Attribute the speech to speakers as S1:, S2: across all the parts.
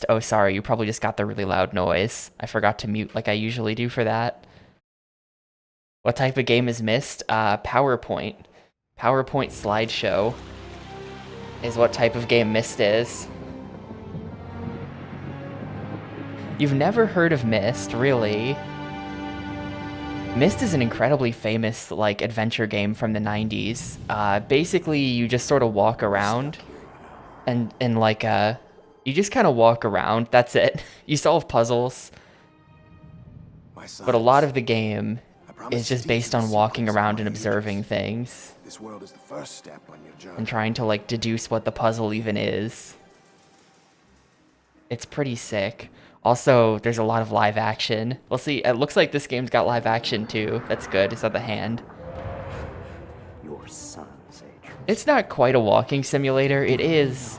S1: Myst. Oh, sorry, you probably just got the really loud noise. I forgot to mute like I usually do for that. What type of game is Myst? PowerPoint. PowerPoint slideshow is what type of game Myst is. You've never heard of Myst, really? Myst is an incredibly famous, like, adventure game from the 90s. Basically, you just sort of walk around and like, you just kind of walk around. That's it. You solve puzzles. But a lot of the game is just based on walking around and observing things.
S2: This world is the first step on your journey.
S1: And trying to, like, deduce what the puzzle even is. It's pretty sick. Also, there's a lot of live action. We'll see. It looks like this game's got live action too. That's good. Is that the hand?
S3: Your son's age.
S1: It's not quite a walking simulator. It is.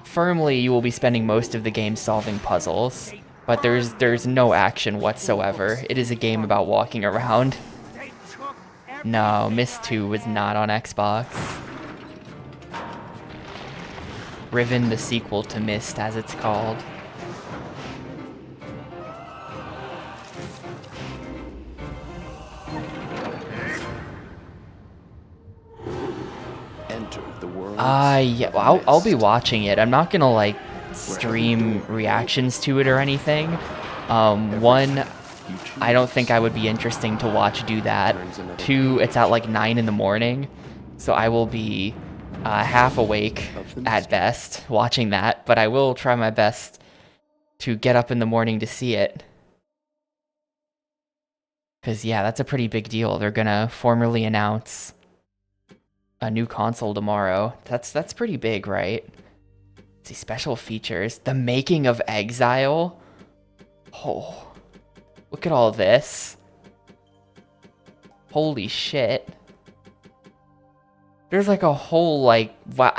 S1: Firmly, you will be spending most of the game solving puzzles, but there's no action whatsoever. It is a game about walking around. No, Myst 2 was not on Xbox. Riven, the sequel to Myst, as it's called.
S2: Enter the world.
S1: Yeah, well, I'll be watching it. I'm not gonna, like, stream reactions to it or anything. One, I don't think I would be interesting to watch do that. Two, it's at like 9 in the morning, so I will be half awake at best watching that, but I will try my best to get up in the morning to see it. Because, yeah, that's a pretty big deal. They're gonna formally announce a new console tomorrow. That's pretty big, right? Let's see, special features. The making of Exile. Oh, look at all this. Holy shit. There's like a whole, like, wow.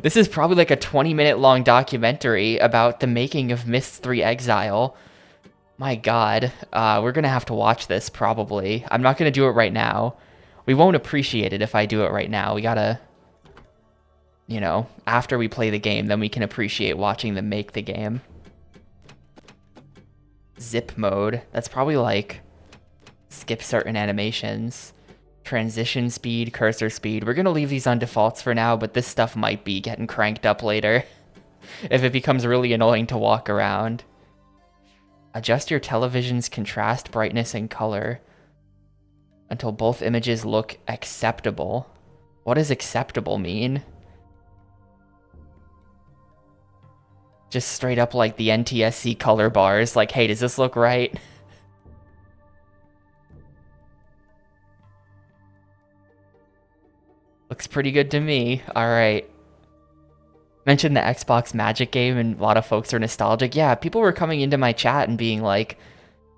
S1: This is probably like a 20-minute long documentary about the making of Myst 3 Exile. My god. We're gonna have to watch this, probably. I'm not gonna do it right now. We won't appreciate it if I do it right now. We gotta, you know, after we play the game, then we can appreciate watching them make the game. Zip mode. That's probably like skip certain animations. Transition speed, cursor speed. We're gonna leave these on defaults for now, but this stuff might be getting cranked up later if it becomes really annoying to walk around. Adjust your television's contrast, brightness, and color until both images look acceptable. What does acceptable mean? Just straight up like the NTSC color bars, like, hey, does this look right? Looks pretty good to me. Alright. Mentioned the Xbox Magic game, and a lot of folks are nostalgic. Yeah, people were coming into my chat and being, like,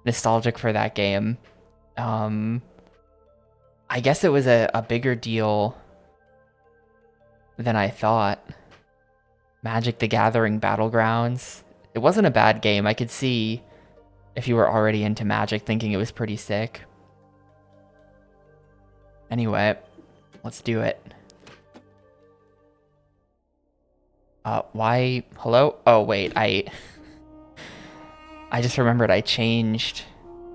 S1: nostalgic for that game. I guess it was a bigger deal than I thought. Magic the Gathering Battlegrounds. It wasn't a bad game. I could see if you were already into Magic thinking it was pretty sick. Anyway, let's do it. Why? Hello? Oh, wait, I just remembered I changed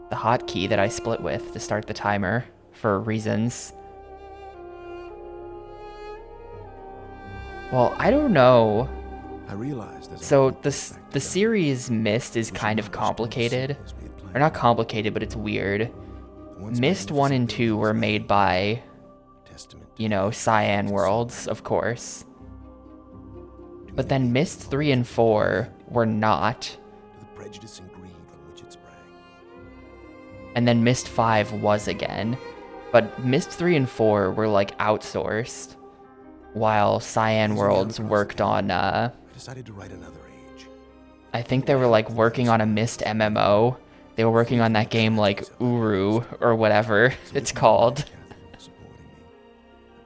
S1: the hotkey that I split with to start the timer for reasons. Well, I don't know.
S2: I realized
S1: So the series Myst is kind of complicated. Or not complicated, but it's weird. Myst 1 and 2 were made by, you know, Cyan Worlds, of course. But then Myst 3 and 4 were not. And then Myst 5 was again. But Myst 3 and 4 were like outsourced, while Cyan Worlds worked on, I think they were like working on a Myst MMO. They were working on that game like Uru or whatever it's called.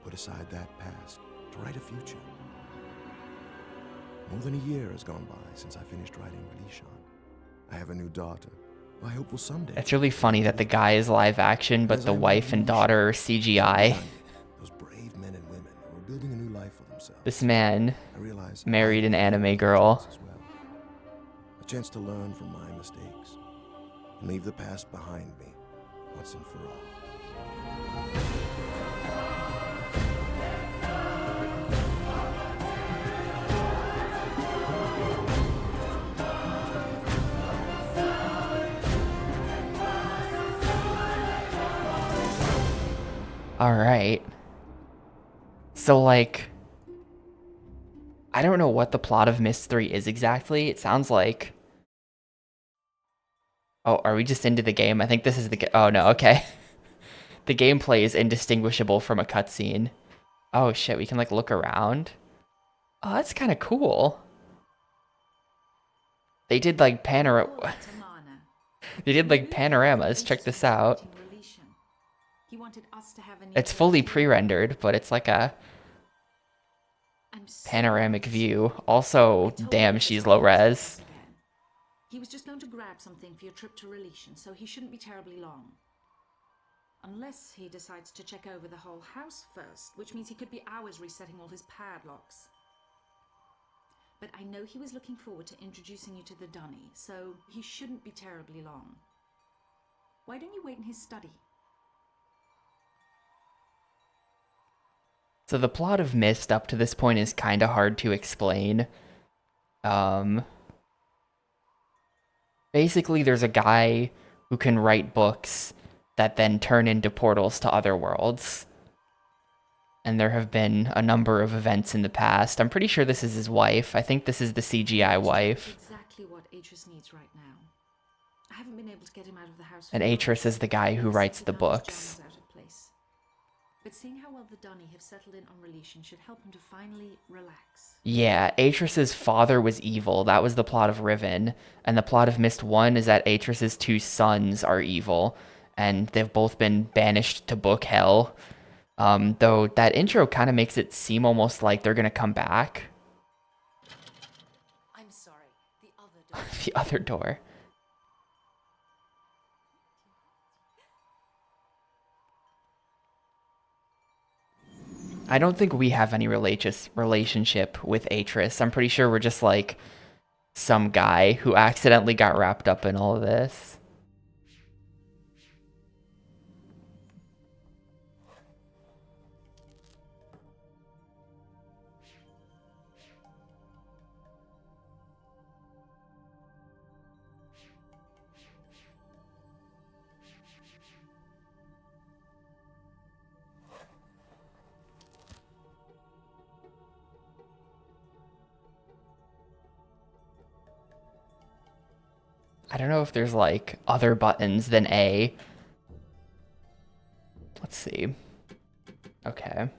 S2: Put aside that past to write a future. More than a year has gone by since I finished writing Rishon. I have a new daughter. I hope will someday.
S1: It's really funny that the guy is live action, but the wife and daughter are CGI.
S2: Those brave men and women who are building a new life for themselves.
S1: This man married an anime girl.
S2: chance to learn from my mistakes and leave the past behind me once and for all.
S1: Alright. So, like, I don't know what the plot of Myst 3 is exactly. It sounds like... Oh, are we just into the game? I think this is the... Oh, no, okay. The gameplay is indistinguishable from a cutscene. Oh, shit, we can, like, look around. Oh, that's kind of cool. They did, like, They did, like, panoramas. Check this out. It's fully pre-rendered, but it's like a panoramic view. Also, damn, she's low res.
S4: He was just going to grab something for your trip to Relation, so he shouldn't be terribly long. Unless he decides to check over the whole house first, which means he could be hours resetting all his padlocks. But I know he was looking forward to introducing you to the dunny, so he shouldn't be terribly long. Why don't you wait in his study?
S1: So the plot of Myst up to this point is kind of hard to explain. Basically, there's a guy who can write books that then turn into portals to other worlds. And there have been a number of events in the past. I'm pretty sure this is his wife. I think this is the CGI wife.
S4: Exactly what Atris needs right now. I haven't been able to get him out of the house.
S1: And Atris is the guy who writes the books.
S4: But seeing how well the Dunny have settled in on Relation should help him to finally relax.
S1: Yeah, Atris's father was evil. That was the plot of Riven. And the plot of Myst 1 is that Atris's two sons are evil. And they've both been banished to book hell. Though that intro kind of makes it seem almost like they're going to come back.
S4: I'm sorry, the other door.
S1: The other door. I don't think we have any relationship with Atris. I'm pretty sure we're just like some guy who accidentally got wrapped up in all of this. I don't know if there's like other buttons than A. Let's see. Okay.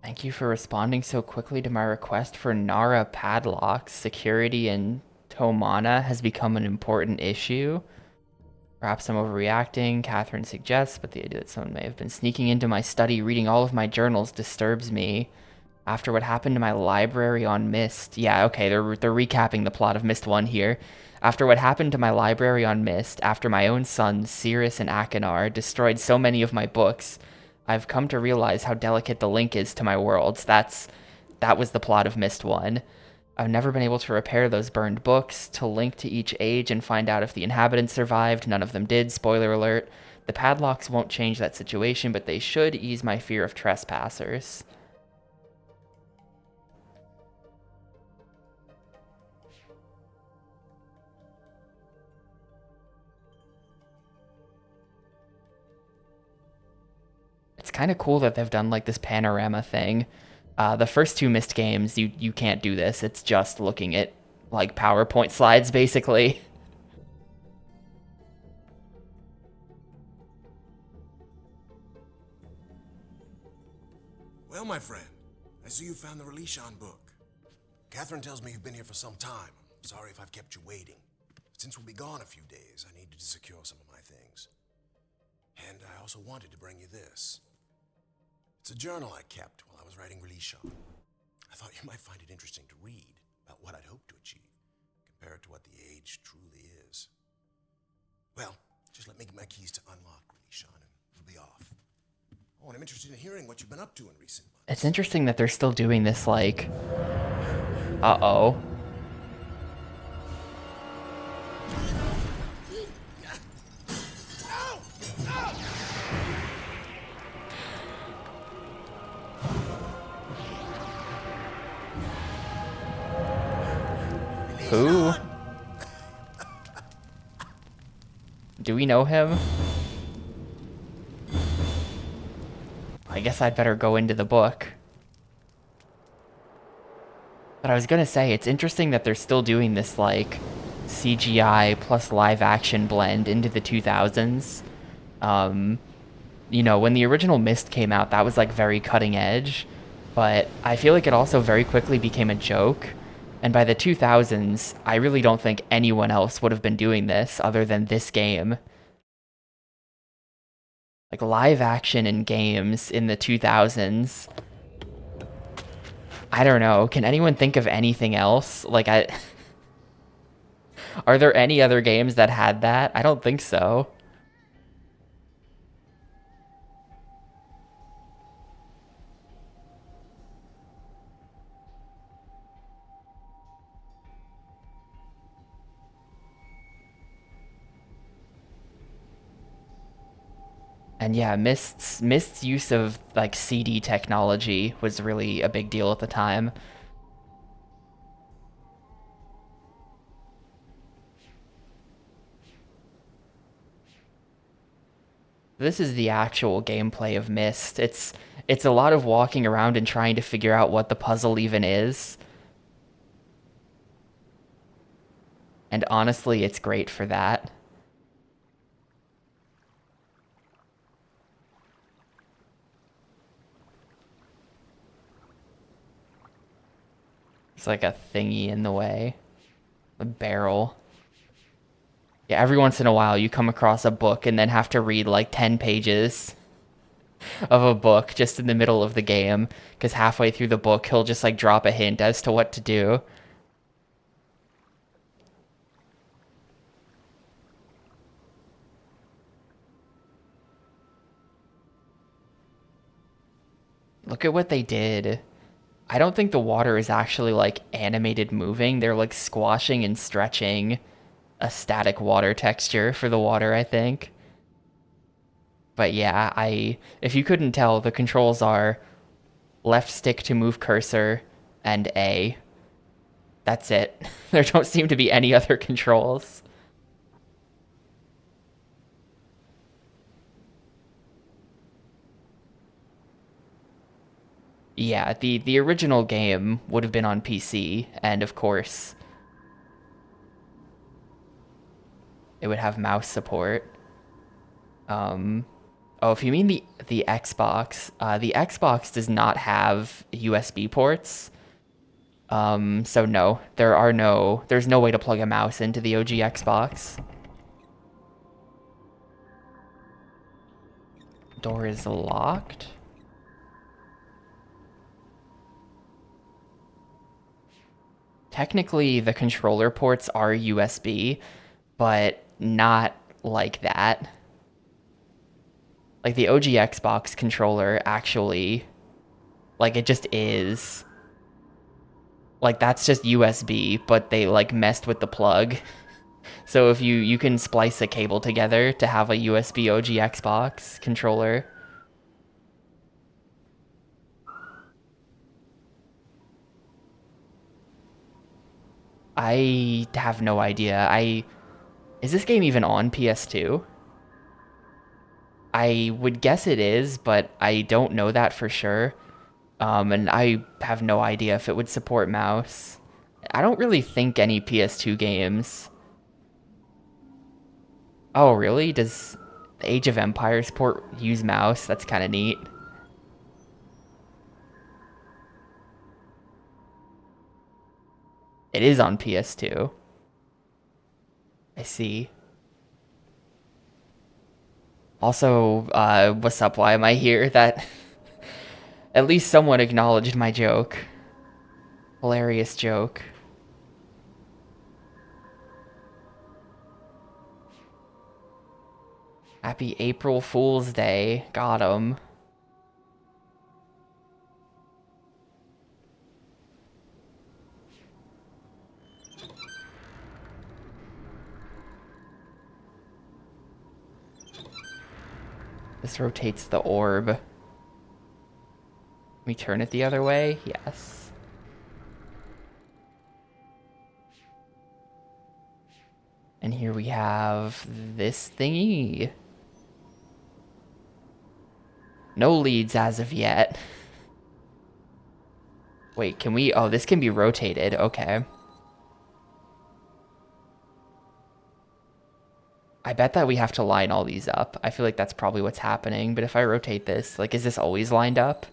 S1: Thank you for responding so quickly to my request for Nara padlocks. Security in Tomana has become an important issue. Perhaps I'm overreacting, Catherine suggests, but the idea that someone may have been sneaking into my study reading all of my journals disturbs me. After what happened to my library on Myst. Yeah, okay, they're recapping the plot of Myst 1 here. After what happened to my library on Myst, after my own sons, Sirius and Akinar, destroyed so many of my books, I've come to realize how delicate the link is to my worlds. That was the plot of Myst 1. I've never been able to repair those burned books, to link to each age and find out if the inhabitants survived. None of them did, spoiler alert. The padlocks won't change that situation, but they should ease my fear of trespassers. It's kind of cool that they've done like this panorama thing. The first two Myst games, you can't do this. It's just looking at like PowerPoint slides, basically.
S2: Well, my friend, I see you found the Relishon book. Catherine tells me you've been here for some time. I'm sorry if I've kept you waiting. But since we'll be gone a few days, I needed to secure some of my things. And I also wanted to bring you this. It's a journal I kept while I was writing Relishon. I thought you might find it interesting to read about what I'd hoped to achieve, compared to what the age truly is. Well, just Just let me get my keys to unlock, Release on, and we'll be off. Oh, and I'm interested in hearing what you've been up to in recent months.
S1: It's interesting that they're still doing this, like... Uh-oh. Who? Do we know him? I guess I'd better go into the book. But I was gonna say, it's interesting that they're still doing this, like, CGI plus live action blend into the 2000s. You know, when the original Myst came out, that was, like, very cutting edge. But I feel like it also very quickly became a joke. And by the 2000s, I really don't think anyone else would have been doing this other than this game. Like, live action in games in the 2000s. I don't know. Can anyone think of anything else? Like, Are there any other games that had that? I don't think so. And yeah, Myst's use of like CD technology was really a big deal at the time. This is the actual gameplay of Myst. It's a lot of walking around and trying to figure out what the puzzle even is. And honestly, it's great for that. It's like a thingy in the way. A barrel. Yeah, every once in a while you come across a book and then have to read like 10 pages of a book just in the middle of the game, because halfway through the book he'll just like drop a hint as to what to do. Look at what they did. I don't think the water is actually like animated moving. They're like squashing and stretching a static water texture for the water, I think. But yeah, if you couldn't tell, the controls are left stick to move cursor and A. That's it. There don't seem to be any other controls. Yeah, the original game would have been on PC, and of course, it would have mouse support. Oh, if you mean the Xbox does not have USB ports. So no, there's no way to plug a mouse into the OG Xbox. Door is locked. Technically, the controller ports are USB, but not like that. Like the OG Xbox controller actually, like it just is. Like that's just USB, but they like messed with the plug. So if you can splice a cable together to have a USB OG Xbox controller. I have no idea. Is this game even on PS2? I would guess it is, but I don't know that for sure. And I have no idea if it would support mouse. I don't really think any PS2 games. Oh, really? Does Age of Empires port use mouse? That's kind of neat. It is on PS2. I see. Also, what's up? Why am I here? That at least someone acknowledged my joke. Hilarious joke. Happy April Fool's Day. Got him. This rotates the orb. Can we turn it the other way? Yes. And here we have this thingy. No leads as of yet. Wait, can we... Oh, this can be rotated. Okay. I bet that we have to line all these up. I feel like that's probably what's happening. But if I rotate this, like, is this always lined up?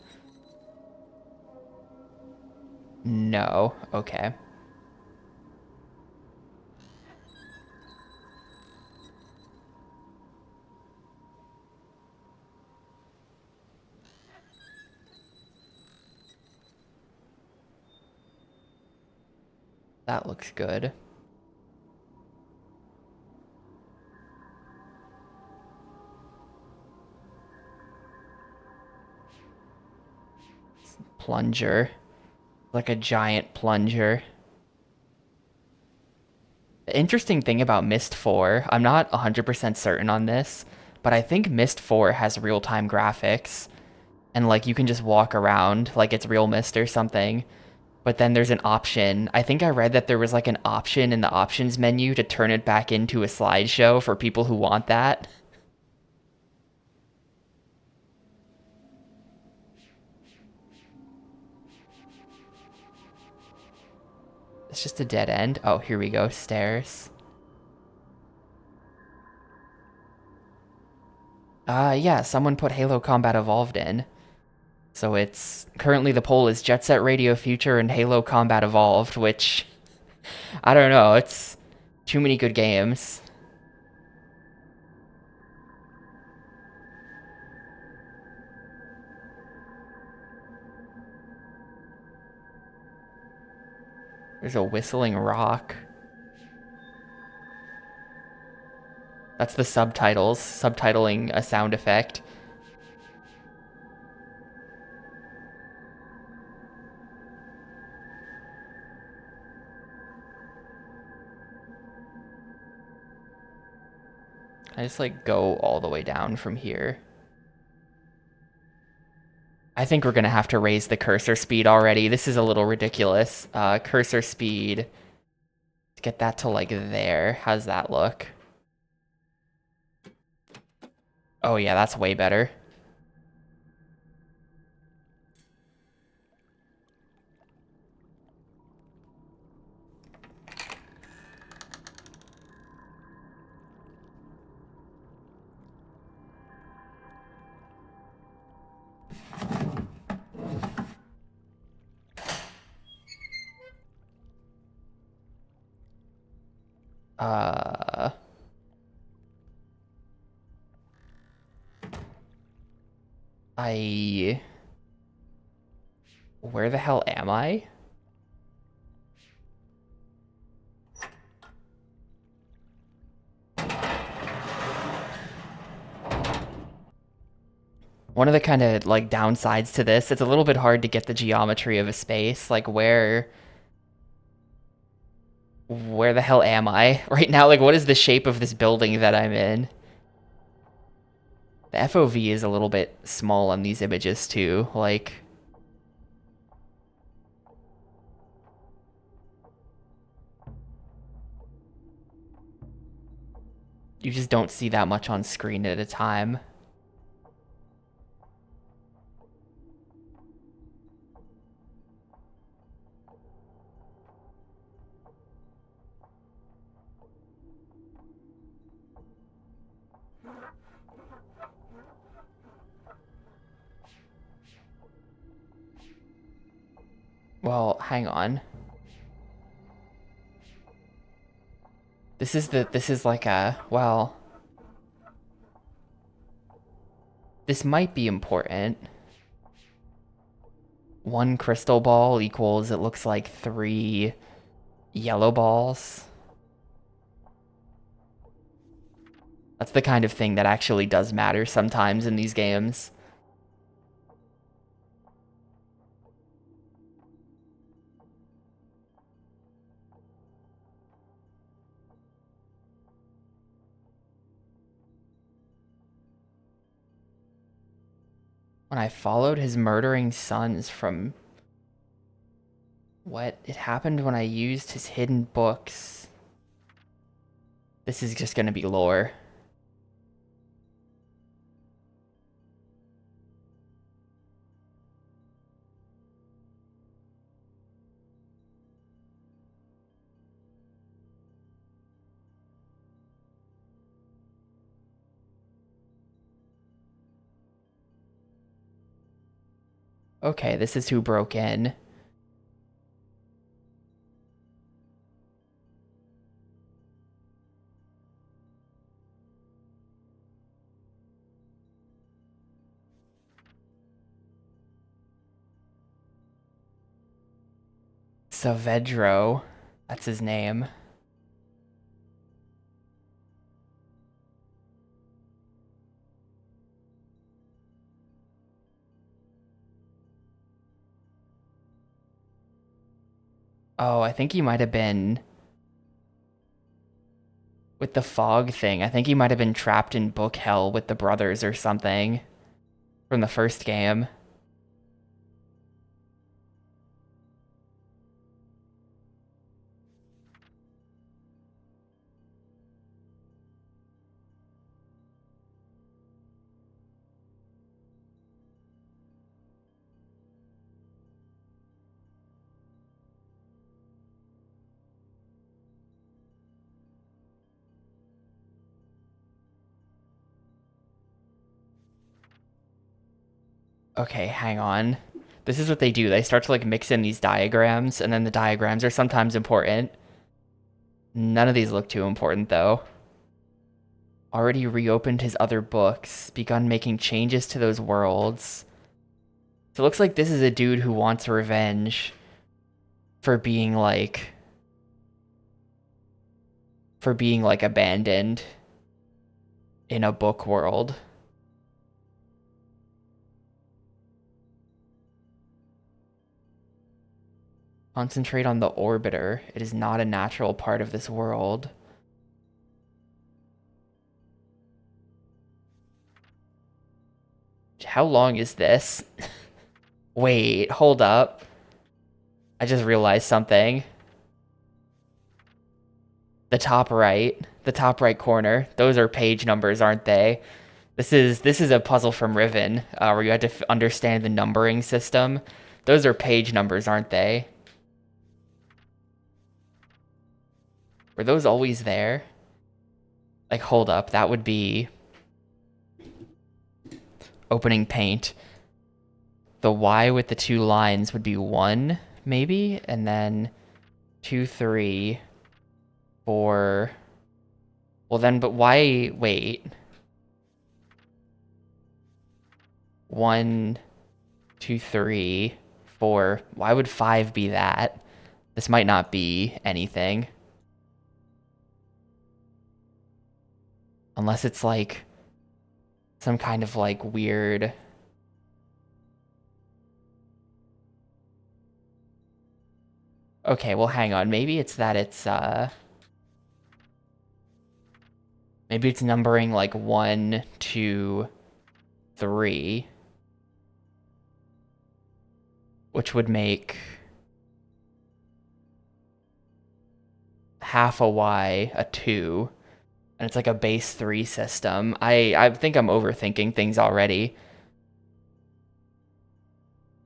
S1: No. Okay. That looks good. Plunger. Like a giant plunger. The interesting thing about Myst 4, I'm not 100% certain on this, but I think Myst 4 has real-time graphics. And like you can just walk around like it's real Myst or something. But then there's an option. I think I read that there was like an option in the options menu to turn it back into a slideshow for people who want that. It's just a dead end. Oh, here we go. Stairs. Yeah, someone put Halo Combat Evolved in. So it's currently the poll is Jet Set Radio Future and Halo Combat Evolved, which I don't know, it's too many good games. There's a whistling rock. That's the subtitles, subtitling a sound effect. I just like go all the way down from here. I think we're gonna have to raise the cursor speed already. This is a little ridiculous. Cursor speed. Let's get that to like there. How's that look? Oh yeah, that's way better. Uh, Where the hell am I? One of the kind of like downsides to this, it's a little bit hard to get the geometry of a space. Like where the hell am I right now? Like what is the shape of this building that I'm in? The FOV is a little bit small on these images too. Like you just don't see that much on screen at a time. Well, hang on. This is like a, well, this might be important. One crystal ball equals, it looks like 3 yellow balls. That's the kind of thing that actually does matter sometimes in these games. When I followed his murdering sons from... What? It happened when I used his hidden books. This is just gonna be lore. Okay, this is who broke in. Saavedro. That's his name. Oh, I think he might have been... With the fog thing, I think he might have been trapped in book hell with the brothers or something. From the first game. Okay, hang on. This is what they do. They start to like mix in these diagrams, and then the diagrams are sometimes important. None of these look too important, though. Already reopened his other books, begun making changes to those worlds. So it looks like this is a dude who wants revenge for being like... For being like abandoned in a book world. Concentrate on the orbiter. It is not a natural part of this world. How long is this? Wait, hold up. I just realized something. The top right corner. Those are page numbers, aren't they? This is a puzzle from Riven, where you had to understand the numbering system. Those are page numbers, aren't they? Were those always there? Like, hold up, that would be... Opening paint. The Y with the two lines would be 1, maybe? And then 2, 3, 4... Well then, but why... Wait. 1, 2, 3, 4. Why would 5 be that? This might not be anything. Unless it's like some kind of like weird... Okay, well hang on. Maybe it's that it's maybe it's numbering like 1, 2, 3. Which would make half a Y a 2. And it's like a base 3 system. I think I'm overthinking things already.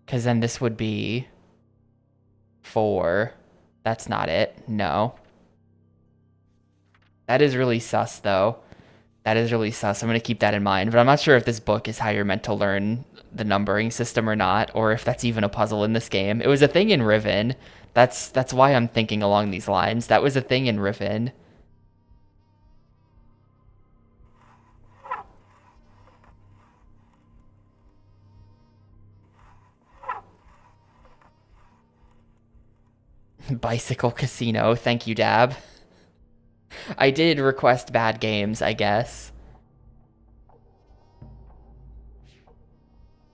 S1: Because then this would be 4. That's not it. No. That is really sus, though. That is really sus. I'm going to keep that in mind. But I'm not sure if this book is how you're meant to learn the numbering system or not, or if that's even a puzzle in this game. It was a thing in Riven. That's why I'm thinking along these lines. That was a thing in Riven. Bicycle Casino. Thank you, Dab. I did request bad games, I guess.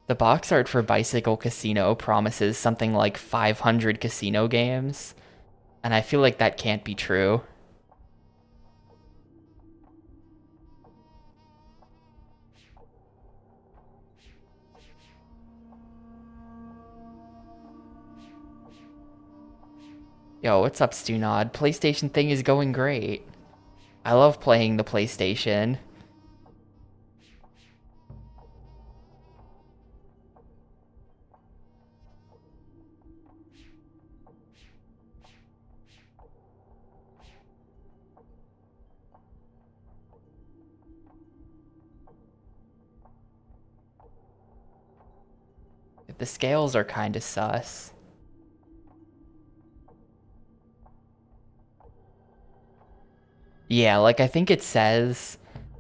S1: The box art for Bicycle Casino promises something like 500 casino games, and I feel like that can't be true. Yo, what's up, Stunod? PlayStation thing is going great. I love playing the PlayStation. The scales are kind of sus. Yeah, like I think it says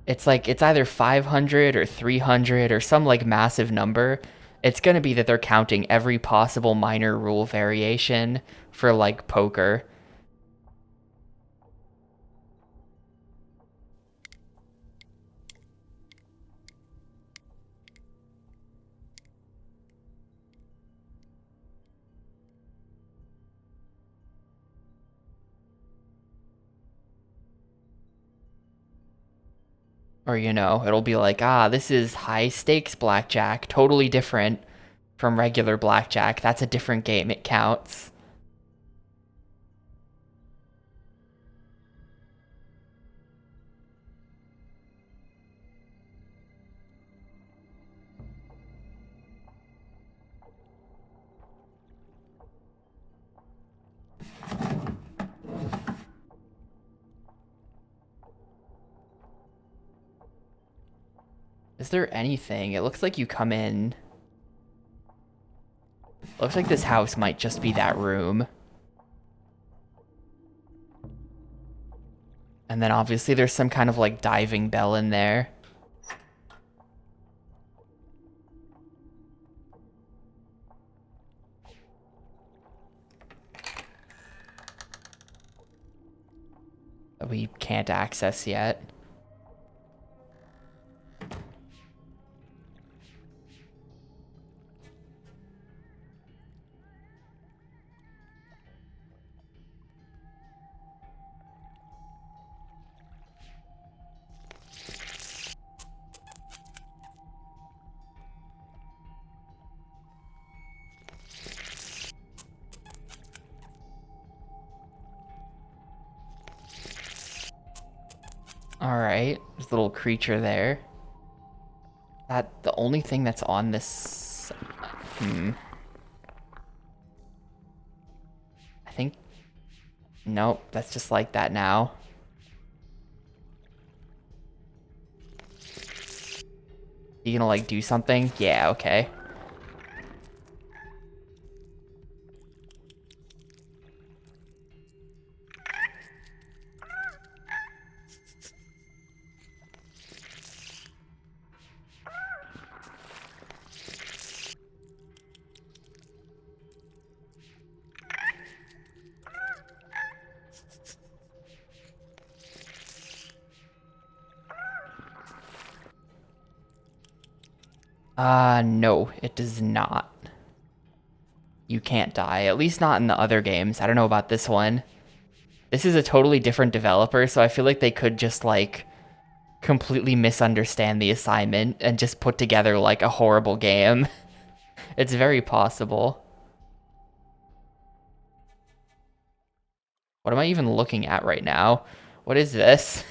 S1: it's like it's either 500 or 300 or some like massive number. It's gonna be that they're counting every possible minor rule variation for like poker. Or, you know, it'll be like, ah, this is high stakes blackjack, totally different from regular blackjack. That's a different game. It counts. Is there anything? It looks like you come in. Looks like this house might just be that room. And then obviously there's some kind of like diving bell in there. That we can't access yet. Alright, there's a little creature there. That the only thing that's on this... I think... Nope, that's just like that now. You gonna like do something? Yeah, okay. No, it does not. You can't die, at least not in the other games. I don't know about this one. This is a totally different developer, so I feel like they could just, like, completely misunderstand the assignment and just put together, like, a horrible game. It's very possible. What am I even looking at right now? What is this?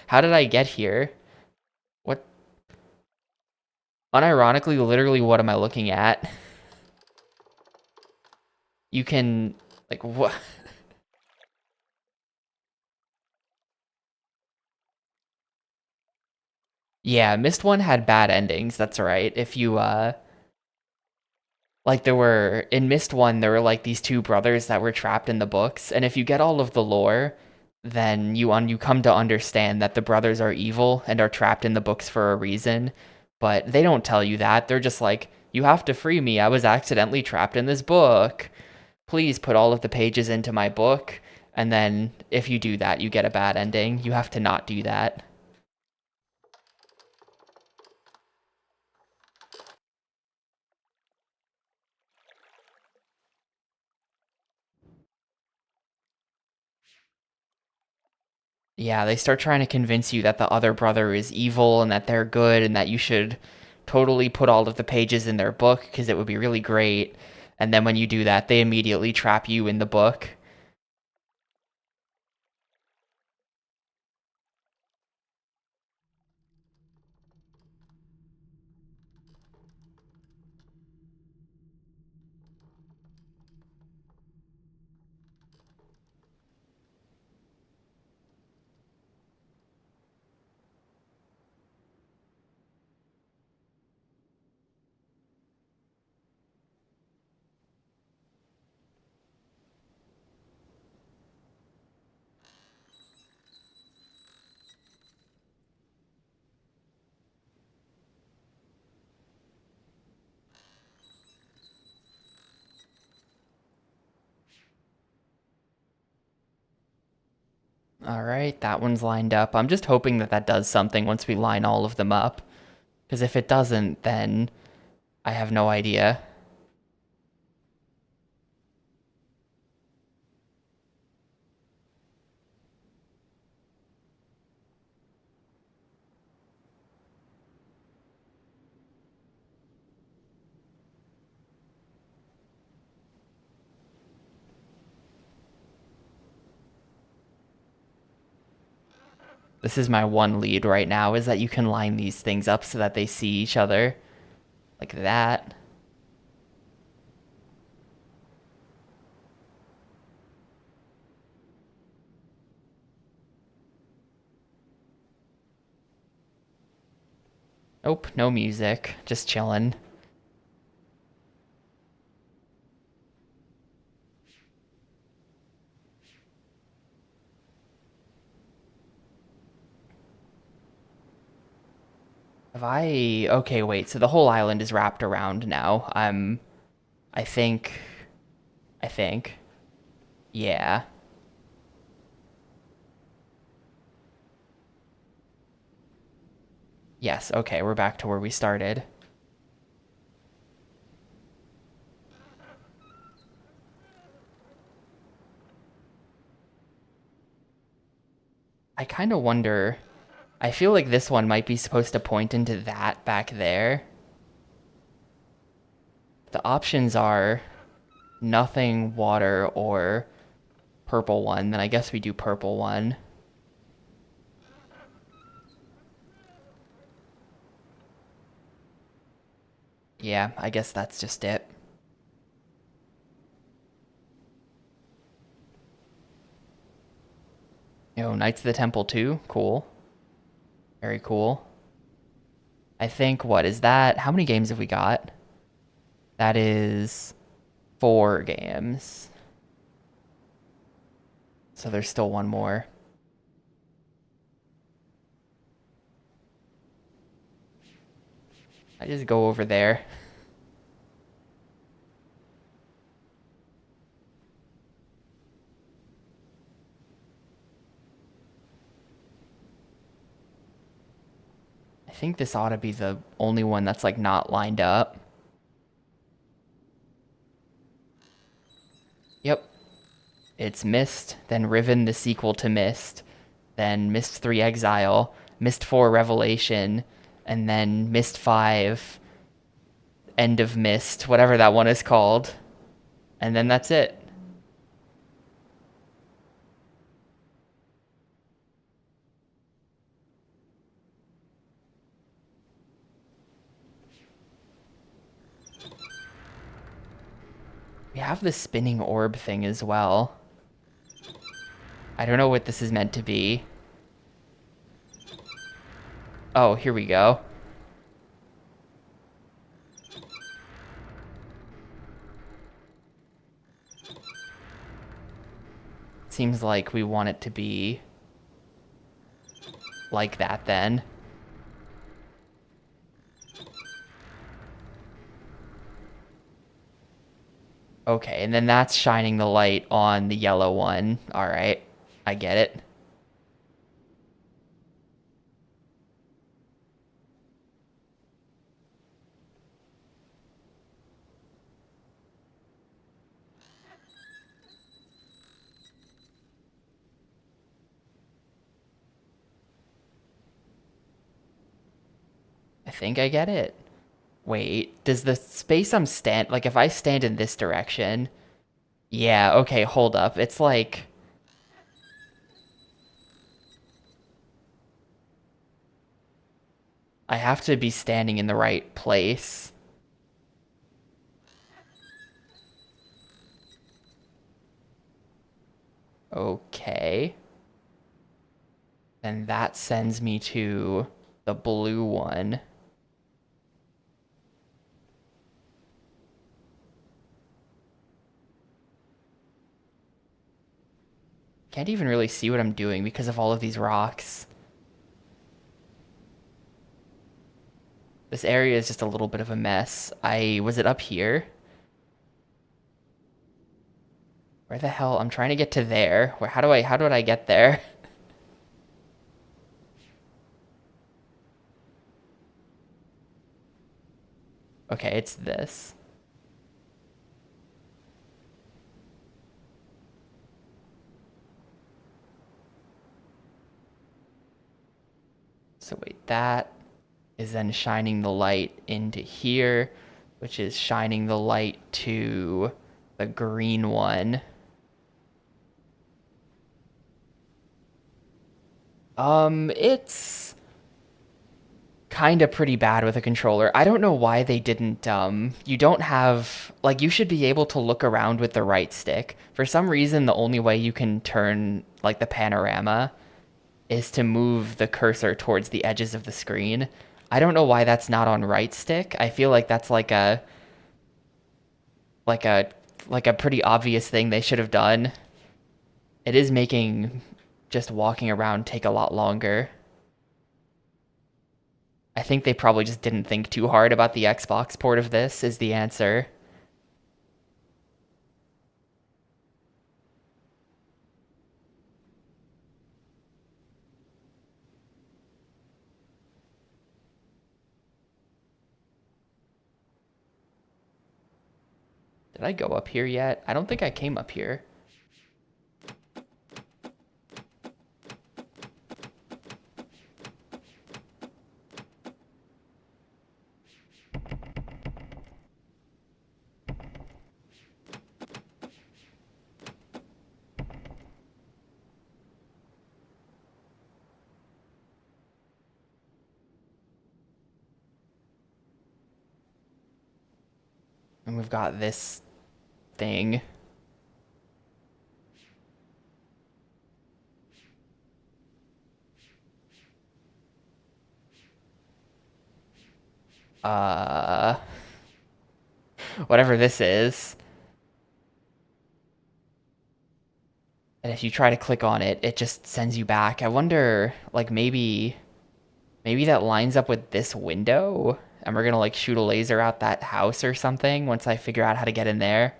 S1: How did I get here? What? Unironically, literally, what am I looking at? You can, like, what? Yeah, Myst 1 had bad endings, that's right. If you, like there were, in Myst 1, there were like these two brothers that were trapped in the books, and if you get all of the lore, then you come to understand that the brothers are evil and are trapped in the books for a reason, but they don't tell you that. They're just like, you have to free me, I was accidentally trapped in this book. Please put all of the pages into my book, and then if you do that, you get a bad ending. You have to not do that. Yeah, they start trying to convince you that the other brother is evil and that they're good and that you should totally put all of the pages in their book because it would be really great. And then when you do that, they immediately trap you in the book. All right, that one's lined up. I'm just hoping that that does something once we line all of them up. Because if it doesn't, then I have no idea. This is my one lead right now, is that you can line these things up so that they see each other. Like that. Nope, no music. Just chilling. Have I... Okay, wait, so the whole island is wrapped around now. I think... I think. Yeah. Yes, okay, we're back to where we started. I kind of wonder... I feel like this one might be supposed to point into that back there. The options are nothing, water, or purple one. Then I guess we do purple one. Yeah, I guess that's just it. Yo, Knights of the Temple 2? Cool. Very cool. I think, what is that? How many games have we got? That is 4 games. So there's still one more. I just go over there. I think this ought to be the only one that's like not lined up. Yep. It's Myst, then Riven, the sequel to Myst, then Myst 3 Exile, Myst 4 Revelation, and then Myst 5 End of Myst, whatever that one is called. And then that's it. We have the spinning orb thing as well. I don't know what this is meant to be. Oh, here we go. Seems like we want it to be like that then. Okay, and then that's shining the light on the yellow one. All right, I get it. think I get it. Wait, does the space I'm like if I stand in this direction? Yeah, okay, hold up. It's like I have to be standing in the right place. Okay. And that sends me to the blue one. Can't even really see what I'm doing because of all of these rocks. This area is just a little bit of a mess. Was it up here? Where the hell? I'm trying to get to there. How do I get there? Okay, it's this. So wait, that is then shining the light into here, which is shining the light to the green one. It's kind of pretty bad with a controller. I don't know why they didn't, you don't have, like, you should be able to look around with the right stick. For some reason, the only way you can turn, like, the panorama is to move the cursor towards the edges of the screen. I don't know why that's not on right stick. I feel like that's like a like a pretty obvious thing they should have done. It is making just walking around take a lot longer. I think they probably just didn't think too hard about the Xbox port of this is the answer. Did I go up here yet? I don't think I came up here. And we've got this thing. Uh, Whatever this is. And if you try to click on it, it just sends you back. I wonder, like, maybe that lines up with this window? And we're gonna, like, shoot a laser out that house or something once I figure out how to get in there.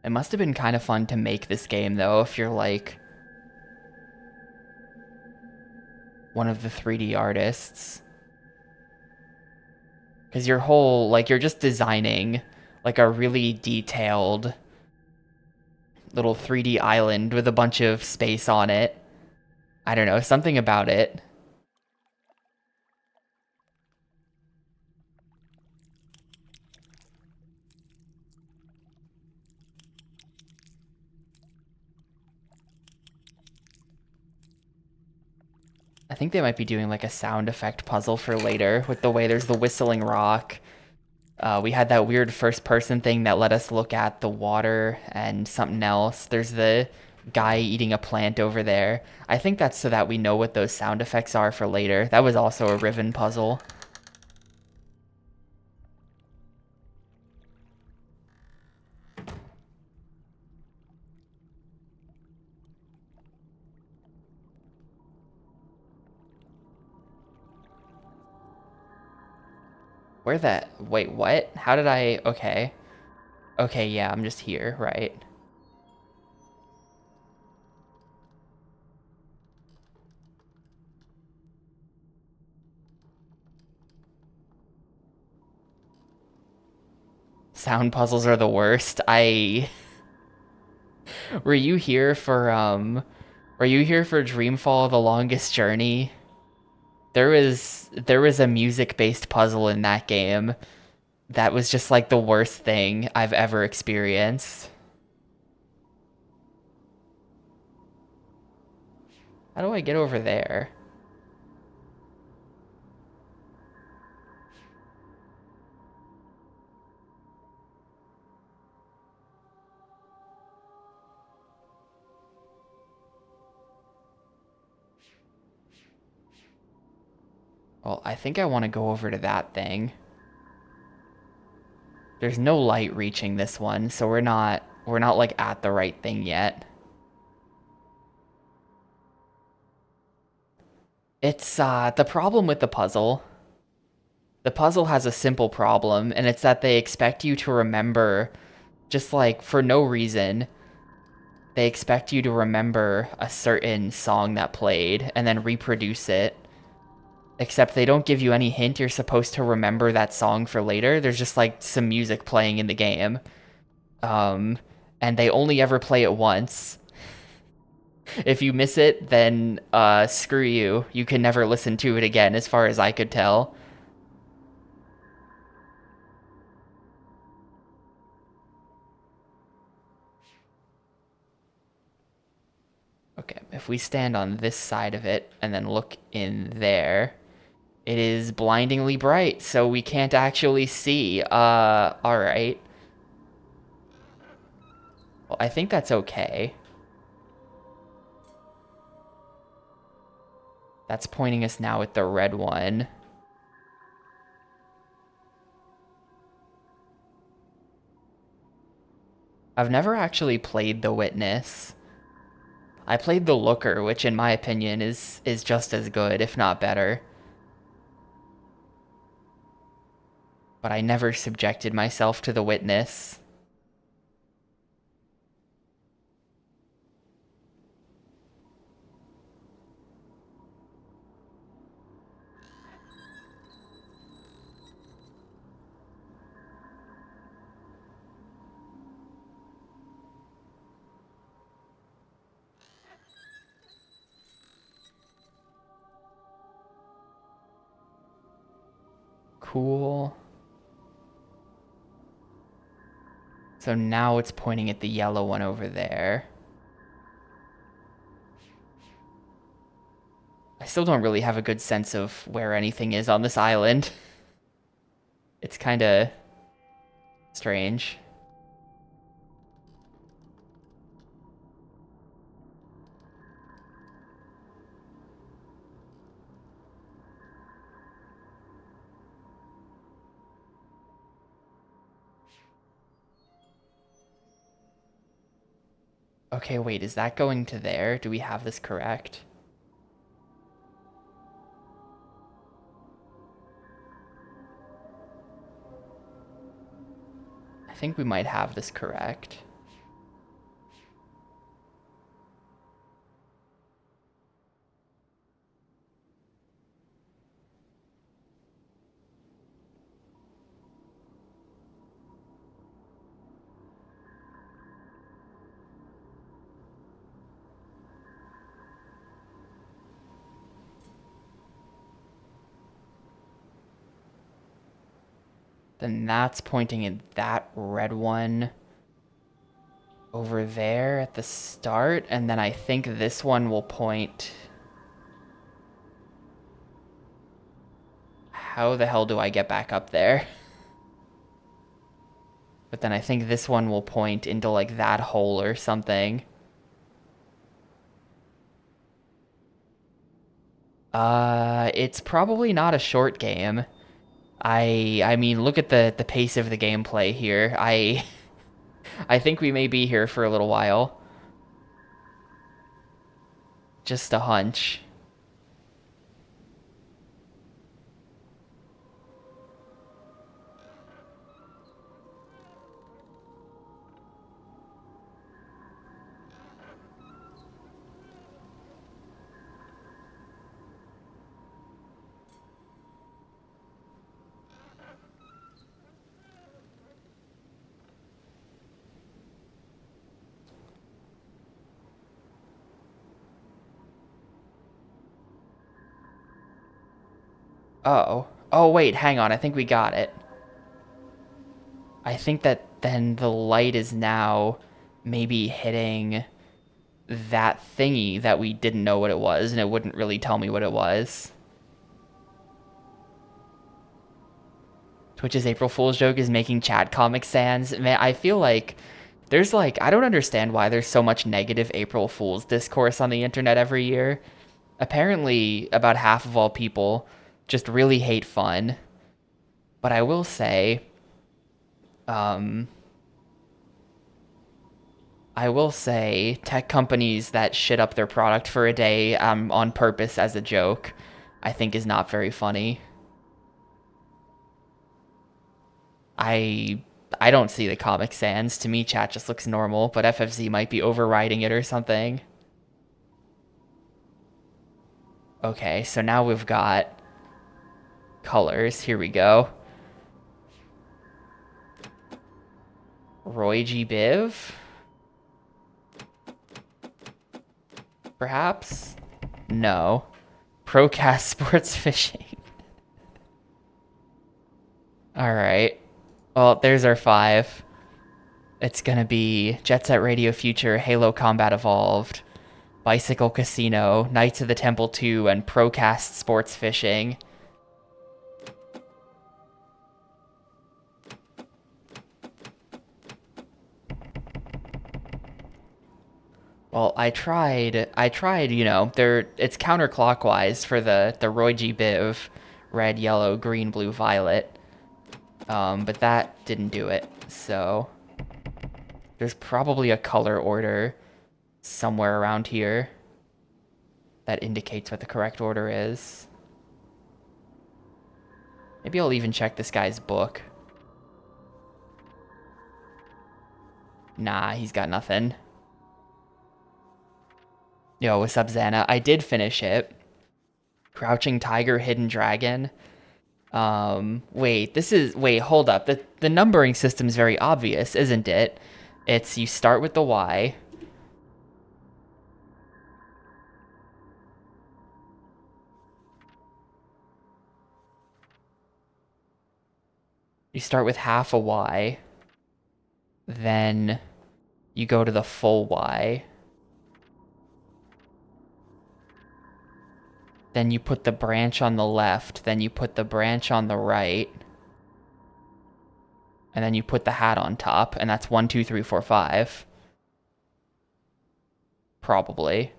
S1: It must have been kind of fun to make this game, though, if you're, like, one of the 3D artists. Because your whole, like, you're just designing, like, a really detailed little 3D island with a bunch of space on it. I don't know, something about it. I think they might be doing, like, a sound effect puzzle for later with the way there's the whistling rock. We had that weird first-person thing that let us look at the water and something else. There's the guy eating a plant over there. I think that's so that we know what those sound effects are for later. That was also a Riven puzzle. Where the... Wait, what? How did I... Okay. Okay, yeah, I'm just here, right? Sound puzzles are the worst. Were you here for Dreamfall: The Longest Journey? There was a music-based puzzle in that game that was just like the worst thing I've ever experienced. How do I get over there? Well, I think I want to go over to that thing. There's no light reaching this one, so we're not like at the right thing yet. It's the problem with the puzzle. The puzzle has a simple problem, and it's that they expect you to remember, just like for no reason, they expect you to remember a certain song that played and then reproduce it. Except they don't give you any hint you're supposed to remember that song for later. There's just like some music playing in the game. Um, and they only ever play it once. If you miss it, then screw you. You can never listen to it again, as far as I could tell. Okay, if we stand on this side of it and then look in there, it is blindingly bright, so we can't actually see. Alright. Well, I think that's okay. That's pointing us now at the red one. I've never actually played The Witness. I played The Looker, which in my opinion is just as good, if not better. But I never subjected myself to The Witness. Cool. So now it's pointing at the yellow one over there. I still don't really have a good sense of where anything is on this island. It's kind of strange. Okay, wait, is that going to there? Do we have this correct? I think we might have this correct. Then that's pointing at that red one over there at the start, and then I think this one will point... How the hell do I get back up there? But then I think this one will point into like that hole or something. It's probably not a short game. I mean, look at the pace of the gameplay here. I think we may be here for a little while. Just a hunch. Oh. Oh, wait, hang on. I think we got it. I think that then the light is now maybe hitting that thingy that we didn't know what it was, and it wouldn't really tell me what it was. Twitch's April Fool's joke is making chat comic sans. Man, I feel like there's like, I don't understand why there's so much negative April Fool's discourse on the internet every year. Apparently, about half of all people just really hate fun. But um, I will say tech companies that shit up their product for a day on purpose as a joke, I think is not very funny. I I don't see the Comic Sans. To me, chat just looks normal, but FFZ might be overriding it or something. Okay, so now we've got colors. Here we go. Roy G. Biv? Perhaps? No. Procast Sports Fishing. Alright. Well, there's our 5. It's gonna be Jet Set Radio Future, Halo Combat Evolved, Bicycle Casino, Knights of the Temple 2, and Procast Sports Fishing. Well, you know, it's counterclockwise for the Roy G. Biv, red, yellow, green, blue, violet. But that didn't do it. So there's probably a color order somewhere around here that indicates what the correct order is. Maybe I'll even check this guy's book. Nah, he's got nothing. Yo, what's up, Xana? I did finish it. Crouching Tiger, Hidden Dragon. Wait, hold up. The numbering system is very obvious, isn't it? It's you start with the Y. You start with half a Y. Then you go to the full Y. Then you put the branch on the left. Then you put the branch on the right. And then you put the hat on top. And that's 1, 2, 3, 4, 5. Probably.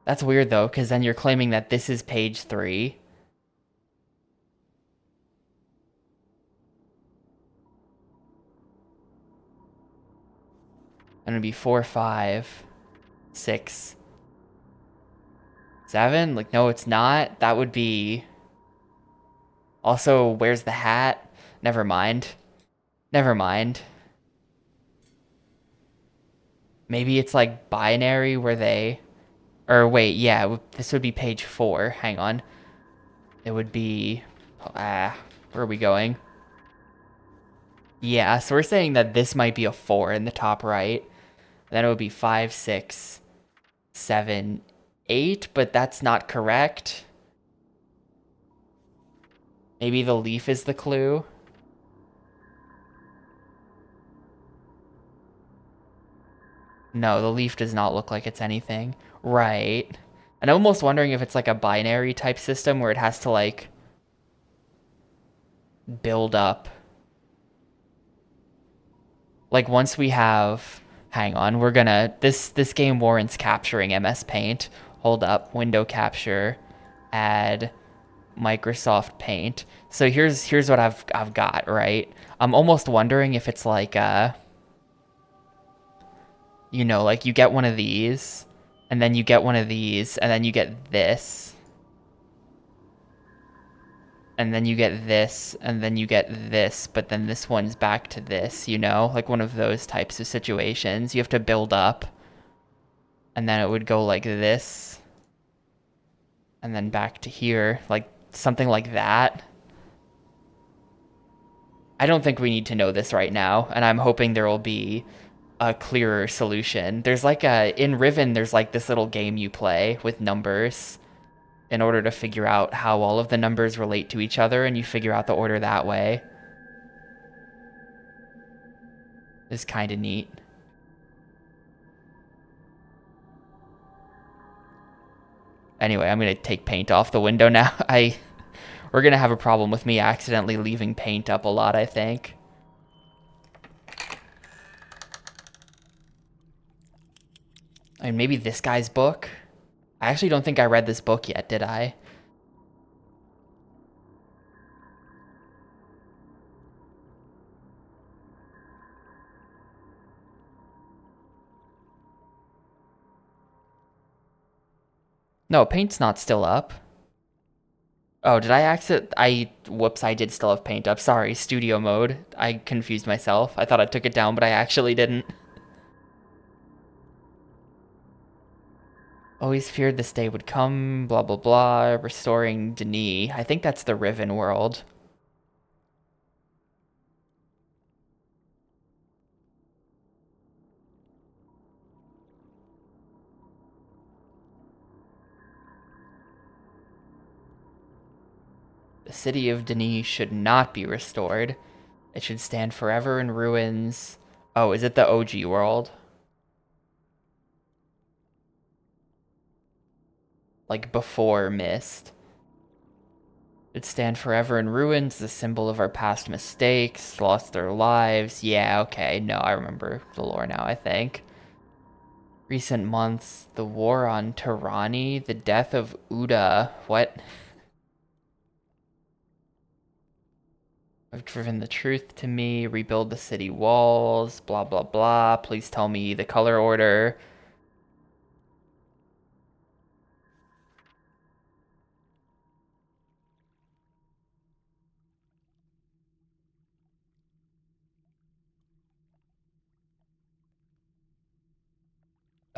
S1: That's weird though, because then you're claiming that this is page 3. And it'd be 4, 5, 6, 7. Like, no, it's not. That would be. Also, where's the hat? Never mind. Never mind. Maybe it's like binary where they. Or wait, yeah, this would be page 4. Hang on. It would be. Where are we going? Yeah, so we're saying that this might be a 4 in the top right. Then it would be 5, 6, 7, 8, but that's not correct. Maybe the leaf is the clue. No, the leaf does not look like it's anything. Right. And I'm almost wondering if it's like a binary type system where it has to like build up. Like once we have, hang on, we're gonna, this game warrants capturing MS Paint. Hold up, window capture, add Microsoft Paint. So here's what I've got, right? I'm almost wondering if it's like you know, like you get one of these, and then you get one of these, and then you get this. And then you get this, and then you get this, but then this one's back to this, you know? Like one of those types of situations. You have to build up, and then it would go like this, and then back to here. Like, something like that. I don't think we need to know this right now, and I'm hoping there will be a clearer solution. There's like in Riven, there's like this little game you play with numbers in order to figure out how all of the numbers relate to each other, and you figure out the order that way. It's kind of neat. Anyway, I'm gonna take paint off the window now. We're gonna have a problem with me accidentally leaving paint up a lot, I think. And maybe this guy's book? I actually don't think I read this book yet, did I? No, paint's not still up. Oh, did I whoops, I did still have paint up. Sorry, studio mode. I confused myself. I thought I took it down, but I actually didn't. Always feared this day would come, blah, blah, blah. Restoring Denis. I think that's the Riven world. The city of Denis should not be restored. It should stand forever in ruins. Oh, is it the OG world? Like before Myst. It'd stand forever in ruins, the symbol of our past mistakes, lost their lives. Yeah, okay, no, I remember the lore now, I think. Recent months, the war on Tirani, the death of Uda. What? I've driven the truth to me, rebuild the city walls, blah, blah, blah. Please tell me the color order.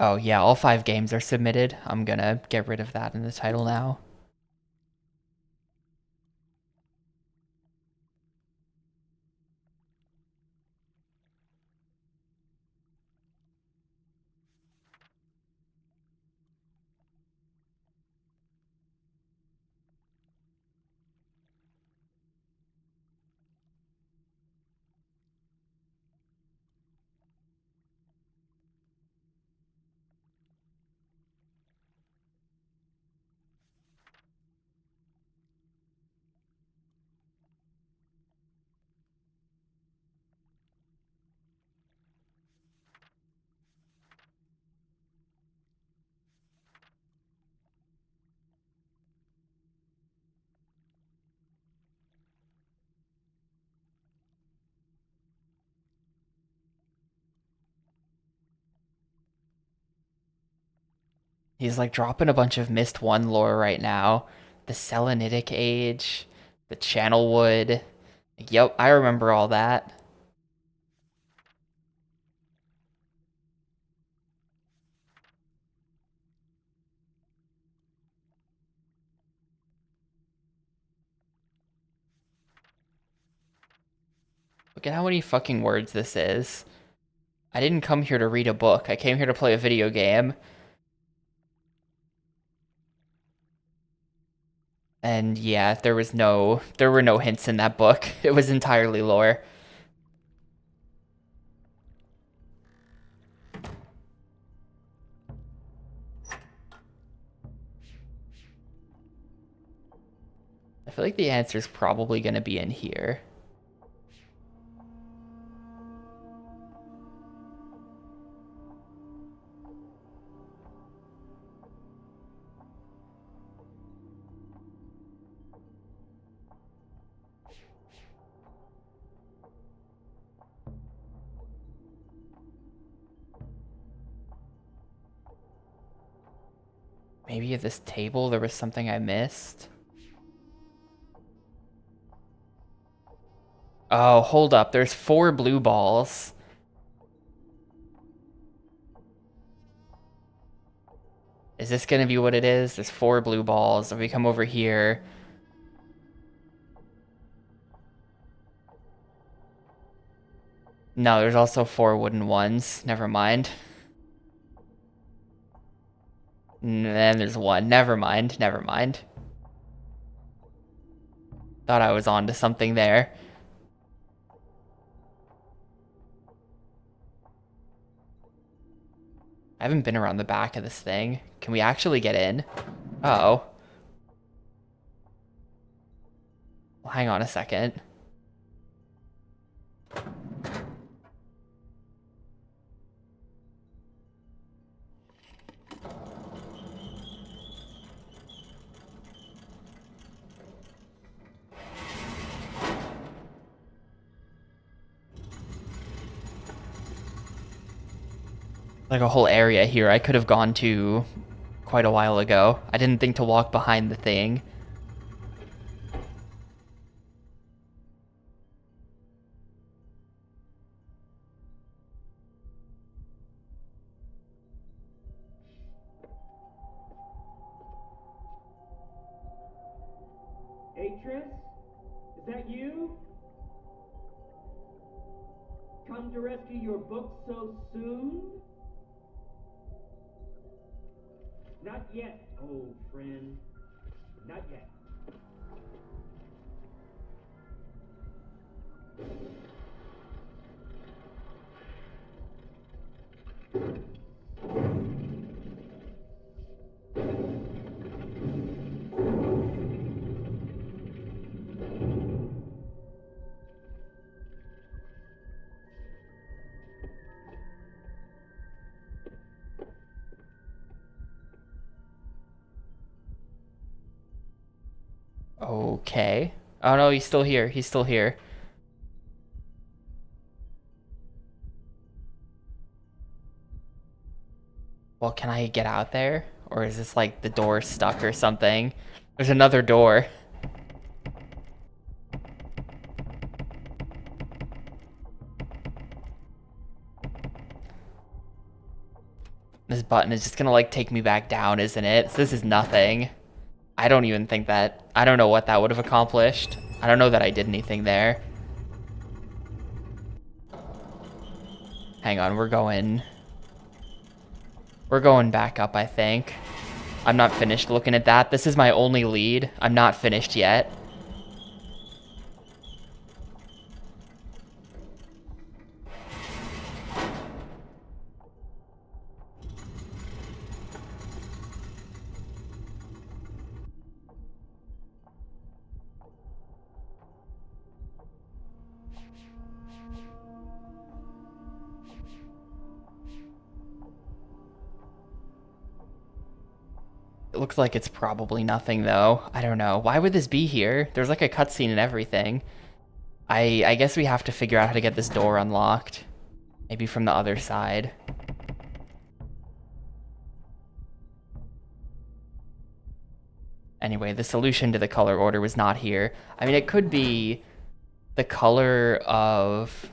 S1: Oh, yeah, all 5 games are submitted. I'm gonna get rid of that in the title now. He's like dropping a bunch of Myst 1 lore right now. The Selenitic Age, the Channel Wood. Yep, I remember all that. Look at how many fucking words this is. I didn't come here to read a book. I came here to play a video game. And yeah, there were no hints in that book. It was entirely lore. I feel like the answer's probably gonna be in here. Maybe at this table there was something I missed. Oh, hold up. There's 4 blue balls. Is this gonna be what it is? There's 4 blue balls. If we come over here, No, there's also 4 wooden ones. Never mind. And then there's 1. Never mind. Never mind. Thought I was onto something there. I haven't been around the back of this thing. Can we actually get in? Uh-oh. Well, hang on a second. Like a whole area here I could have gone to quite a while ago. I didn't think to walk behind the thing.
S5: Atris? Is that you? Come to rescue your book so soon? Not yet, old friend. Not yet.
S1: Okay. Oh no, he's still here. He's still here. Well, can I get out there? Or is this like the door stuck or something? There's another door. This button is just gonna like take me back down, isn't it? So this is nothing. I don't even think that... I don't know what that would have accomplished. I don't know that I did anything there. Hang on, we're going back up, I think. I'm not finished looking at that. This is my only lead. I'm not finished yet. It looks like it's probably nothing, though. I don't know. Why would this be here? There's like a cutscene and everything. I guess we have to figure out how to get this door unlocked. Maybe from the other side. Anyway, the solution to the color order was not here. I mean, it could be the color of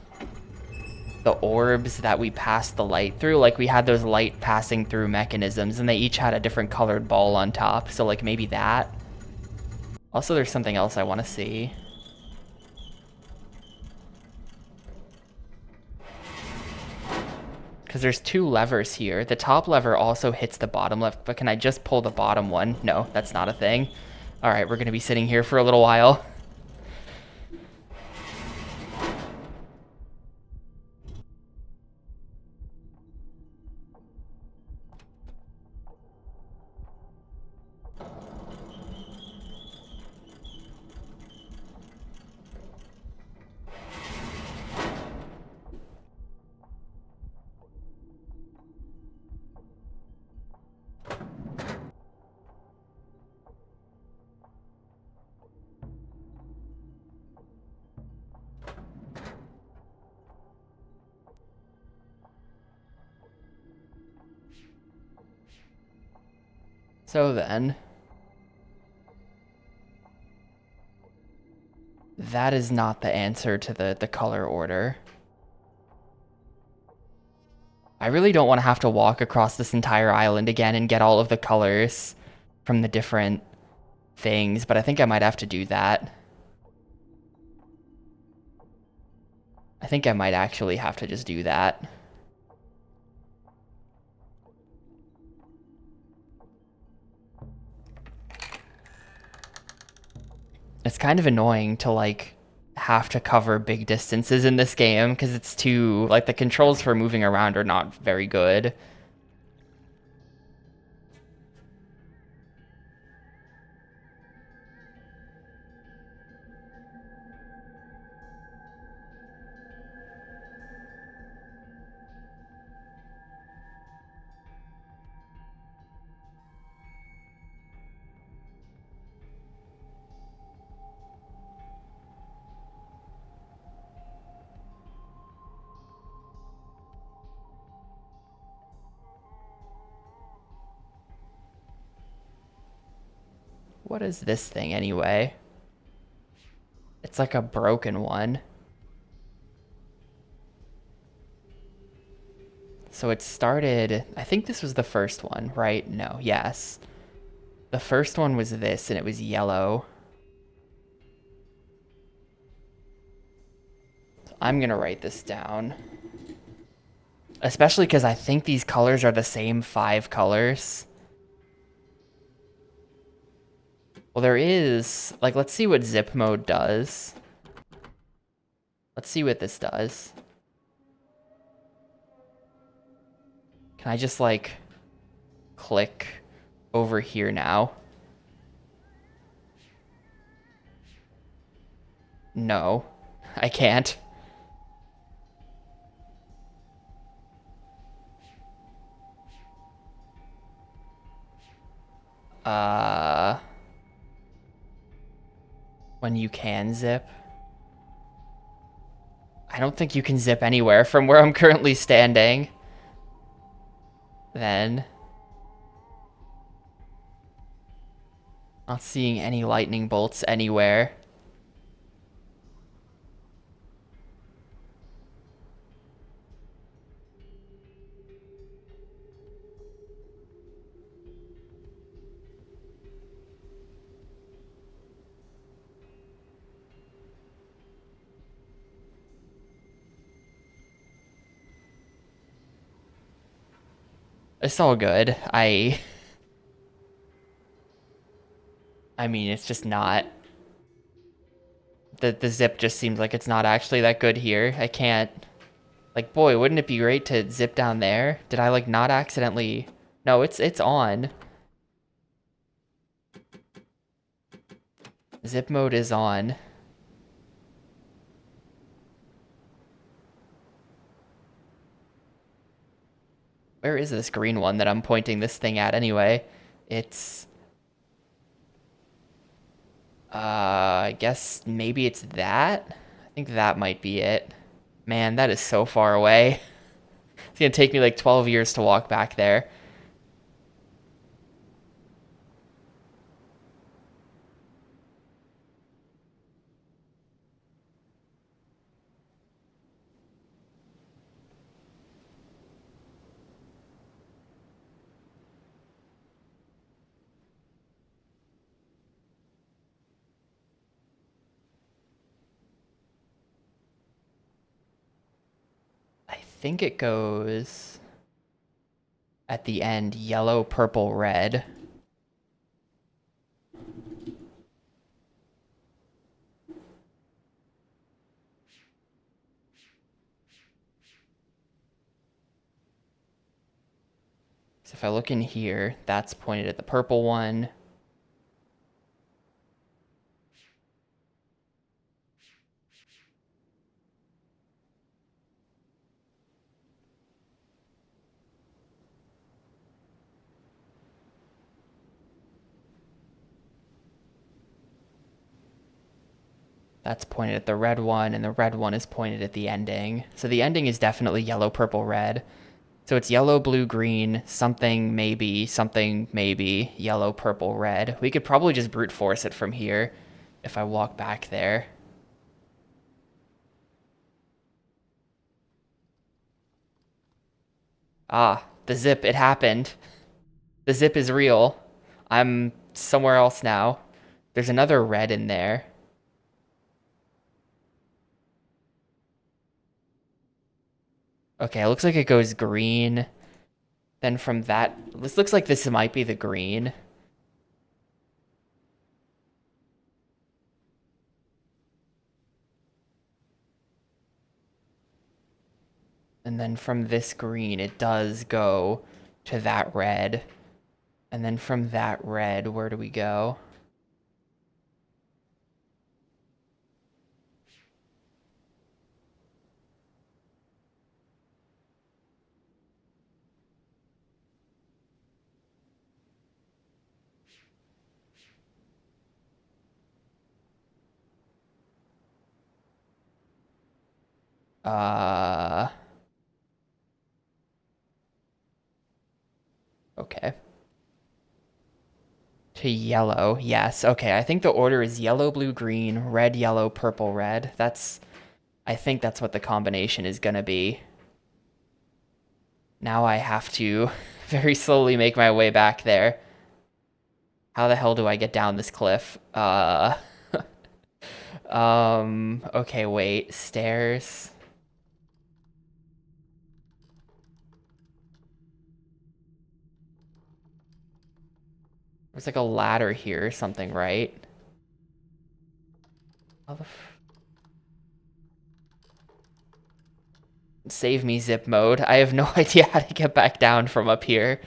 S1: the orbs that we passed the light through. Like, we had those light passing through mechanisms, and they each had a different colored ball on top. So, like, maybe that. Also, there's something else I want to see. Because there's 2 levers here. The top lever also hits the bottom left, but can I just pull the bottom one? No, that's not a thing. All right, we're going to be sitting here for a little while. So then, that is not the answer to the color order. I really don't want to have to walk across this entire island again and get all of the colors from the different things, but I think I might have to do that. I think I might actually have to just do that. It's kind of annoying to, like, have to cover big distances in this game because it's too, like, the controls for moving around are not very good. What is this thing anyway? It's like a broken one. So it started, I think this was the first one, right? No, yes. The first one was this, and it was yellow. I'm gonna write this down. Especially because I think these colors are the same 5 colors. Well, there is, like, let's see what zip mode does. Let's see what this does. Can I just, like, click over here now? No, I can't. Uh, when you can zip. I don't think you can zip anywhere from where I'm currently standing. Then. Not seeing any lightning bolts anywhere. It's all good. I mean, it's just not. The zip just seems like it's not actually that good here. I can't. Like, boy, wouldn't it be great to zip down there? Did I, like, not accidentally? No, it's on. Zip mode is on. Where is this green one that I'm pointing this thing at anyway? It's... I guess maybe it's that? I think that might be it. Man, that is so far away. It's gonna take me like 12 years to walk back there. I think it goes at the end yellow, purple, red. So if I look in here, that's pointed at the purple one. That's pointed at the red one, and the red one is pointed at the ending. So the ending is definitely yellow, purple, red. So it's yellow, blue, green, something, maybe, yellow, purple, red. We could probably just brute force it from here if I walk back there. Ah, the zip, it happened. The zip is real. I'm somewhere else now. There's another red in there. Okay, it looks like it goes green. Then from that, this looks like this might be the green. And then from this green, it does go to that red. And then from that red, where do we go? Uh, okay. To yellow, yes. Okay, I think the order is yellow, blue, green, red, yellow, purple, red. I think that's what the combination is gonna be. Now I have to very slowly make my way back there. How the hell do I get down this cliff? Okay, wait. Stairs. There's like a ladder here or something, right? How the Save me, zip mode. I have no idea how to get back down from up here.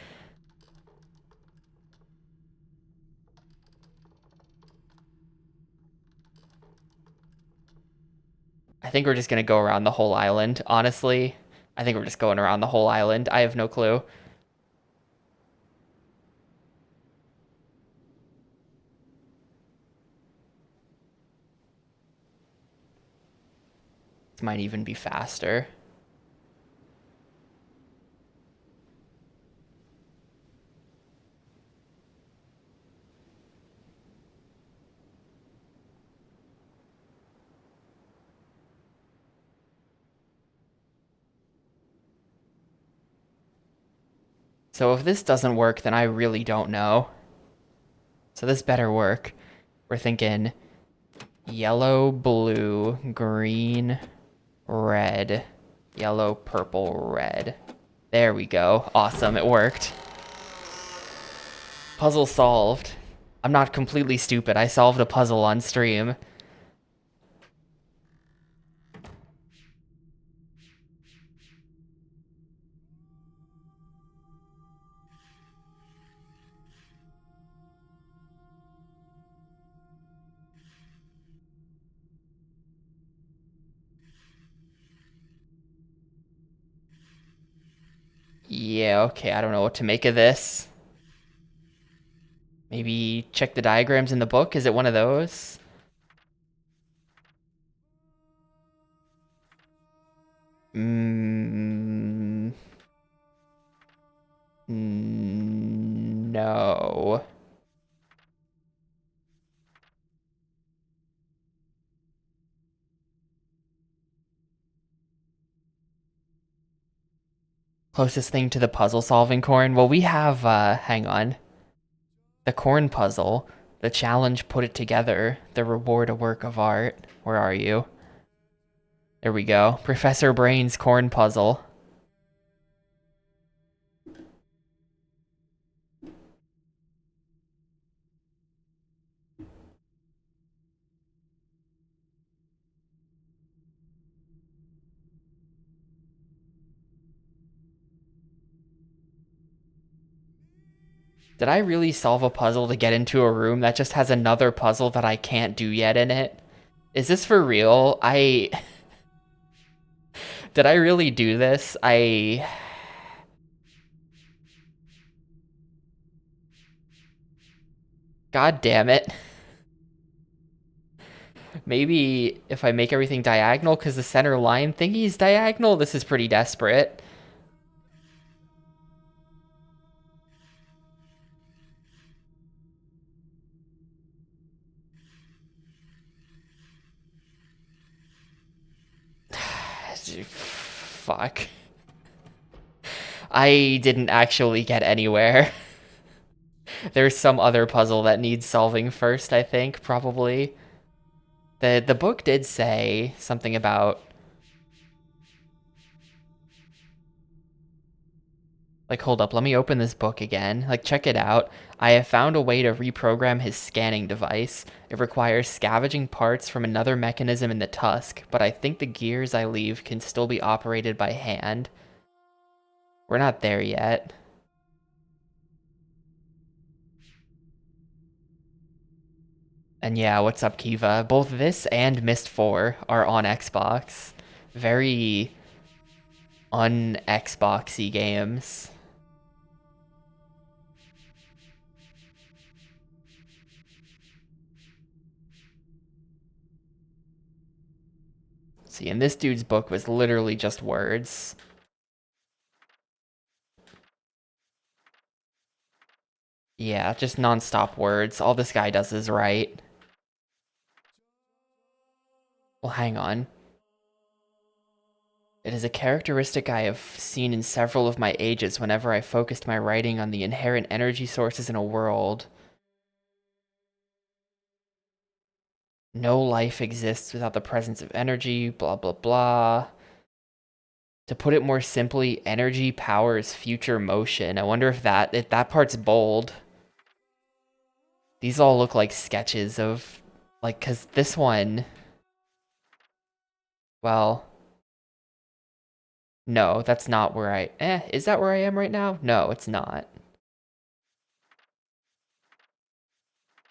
S1: I think we're just gonna go around the whole island, honestly. I think we're just going around the whole island. I have no clue. This might even be faster. So if this doesn't work, then I really don't know. So this better work. We're thinking yellow, blue, green, red, yellow, purple, red. There we go. Awesome, it worked. Puzzle solved. I'm not completely stupid. I solved a puzzle on stream. Yeah, okay, I don't know what to make of this. Maybe check the diagrams in the book? Is it one of those? Mm, no. Closest thing to the puzzle solving corn? Well, we have, hang on. The corn puzzle. The challenge, put it together. The reward, a work of art. Where are you? There we go. Professor Brain's corn puzzle. Did I really solve a puzzle to get into a room that just has another puzzle that I can't do yet in it? Is this for real? Did I really do this? God damn it. Maybe if I make everything diagonal because the center line thingy is diagonal, this is pretty desperate. Fuck. I didn't actually get anywhere. There's some other puzzle that needs solving first, I think, probably. The book did say something about Like, hold up, let me open this book again. Like, check it out. I have found a way to reprogram his scanning device. It requires scavenging parts from another mechanism in the tusk, but I think the gears I leave can still be operated by hand. We're not there yet. And yeah, what's up, Kiva? Both this and Myst 4 are on Xbox. Very un-Xboxy games. See, and this dude's book was literally just words. Yeah, just non-stop words. All this guy does is write. Well, hang on. It is a characteristic I have seen in several of my ages whenever I focused my writing on the inherent energy sources in a world. No life exists without the presence of energy, blah blah blah. To put it more simply, energy powers future motion. I wonder if that part's bold. These all look like sketches of, like, cause this one, well, no, that's not where is that where I am right now? No, it's not.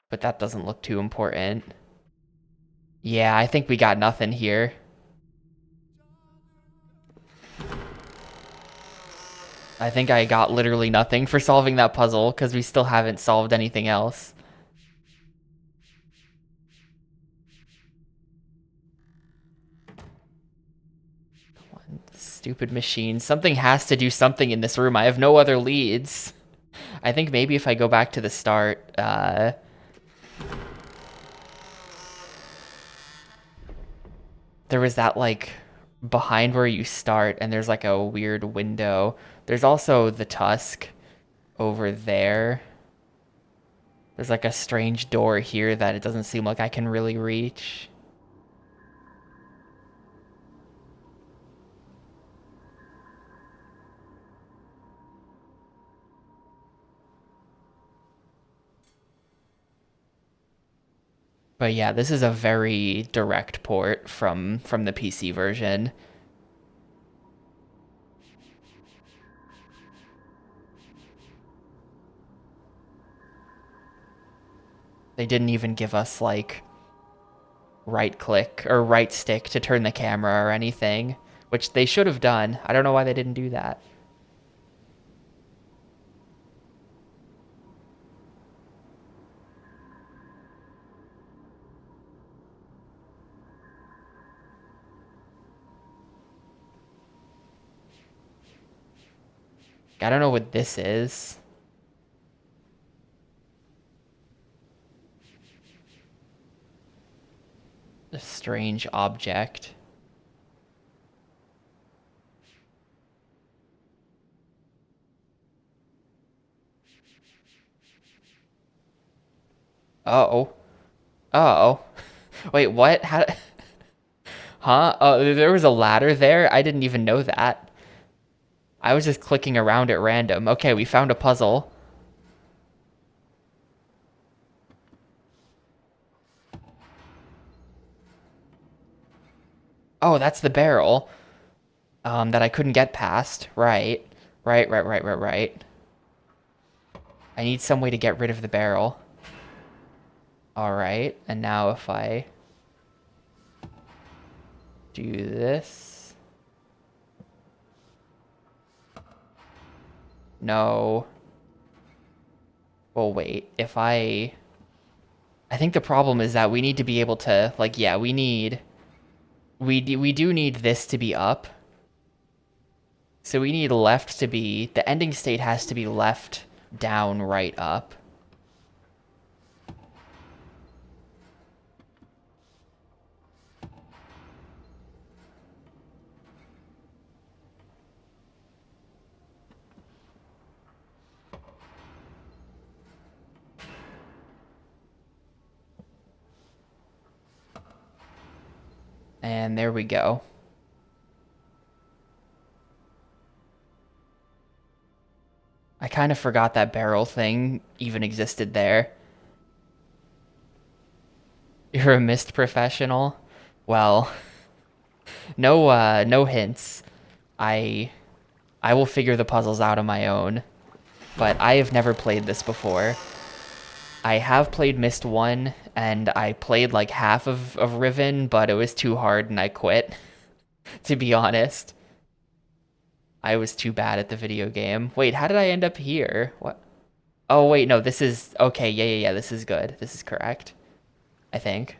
S1: But that doesn't look too important. Yeah, I think we got nothing here. I think I got literally nothing for solving that puzzle, because we still haven't solved anything else. Stupid machine. Something has to do something in this room. I have no other leads. I think maybe if I go back to the start, there was that, like, behind where you start, and there's, like, a weird window. There's also the tusk over there. There's, like, a strange door here that it doesn't seem like I can really reach. But yeah, this is a very direct port from the PC version. They didn't even give us, like, right click or right stick to turn the camera or anything, which they should have done. I don't know why they didn't do that. I don't know what this is. A strange object. Uh-oh. Uh-oh. Wait, what? How? Huh? Oh, there was a ladder there? I didn't even know that. I was just clicking around at random. Okay, we found a puzzle. Oh, that's the barrel. That I couldn't get past. Right. Right. I need some way to get rid of the barrel. Alright, and now if I do this... No. Well, wait, if I think the problem is that we need to be able to, like, yeah, we do need this to be up. So we need left to be, the ending state has to be left, down, right, up. And there we go. I kind of forgot that barrel thing even existed there. You're a Myst professional? Well, no hints. I I will figure the puzzles out on my own, but I have never played this before. I have played Myst 1, and I played like half of Riven, but it was too hard and I quit, to be honest. I was too bad at the video game. Wait, how did I end up here? What? Oh, wait, no, this is... Okay, yeah, this is good. This is correct, I think.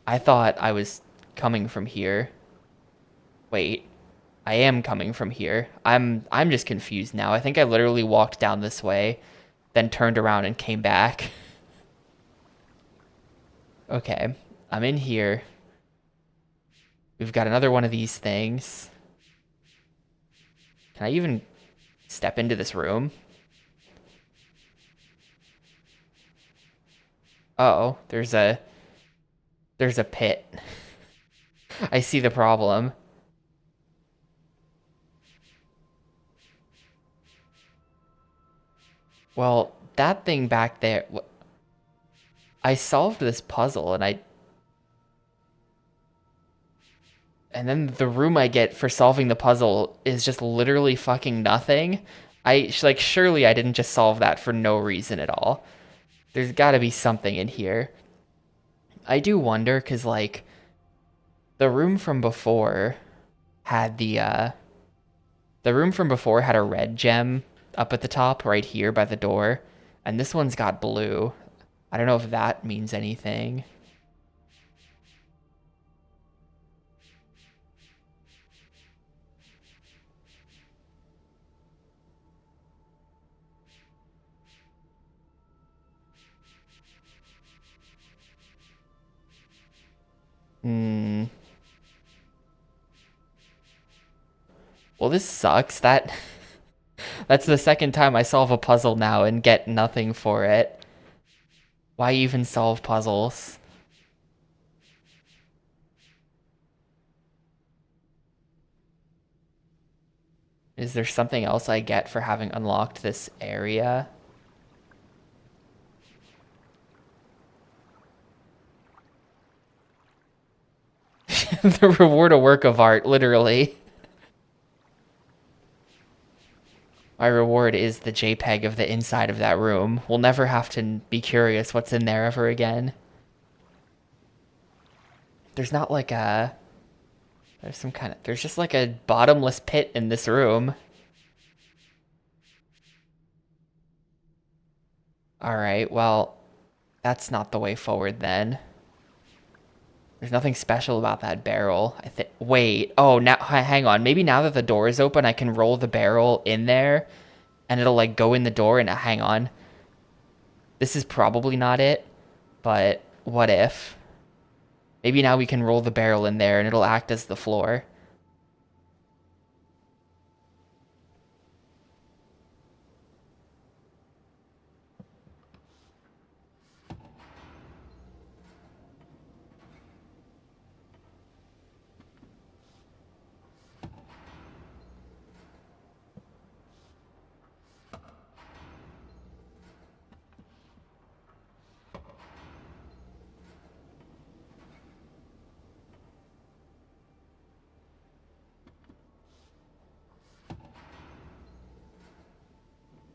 S1: I thought I was coming from here. Wait, I am coming from here. I'm just confused now. I think I literally walked down this way, then turned around and came back. Okay, I'm in here. We've got another one of these things. Can I even step into this room? Uh-oh, there's a pit. I see the problem. Well, that thing back there, I solved this puzzle and then the room I get for solving the puzzle is just literally fucking nothing. Like, surely I didn't just solve that for no reason at all. There's got to be something in here. I do wonder, because, like, the room from before had the room from before had a red gem up at the top right here by the door, and this one's got blue. I don't know if that means anything. Hmm. Well, this sucks. That's the second time I solve a puzzle now and get nothing for it. Why even solve puzzles? Is there something else I get for having unlocked this area? The reward a work of art, literally. My reward is the JPEG of the inside of that room. We'll never have to be curious what's in there ever again. There's not like a... There's just like a bottomless pit in this room. Alright, well, that's not the way forward then. There's nothing special about that barrel. I think. Wait. Oh, now hang on. Maybe now that the door is open, I can roll the barrel in there, and it'll like go in the door. And hang on. This is probably not it, but what if? Maybe now we can roll the barrel in there, and it'll act as the floor.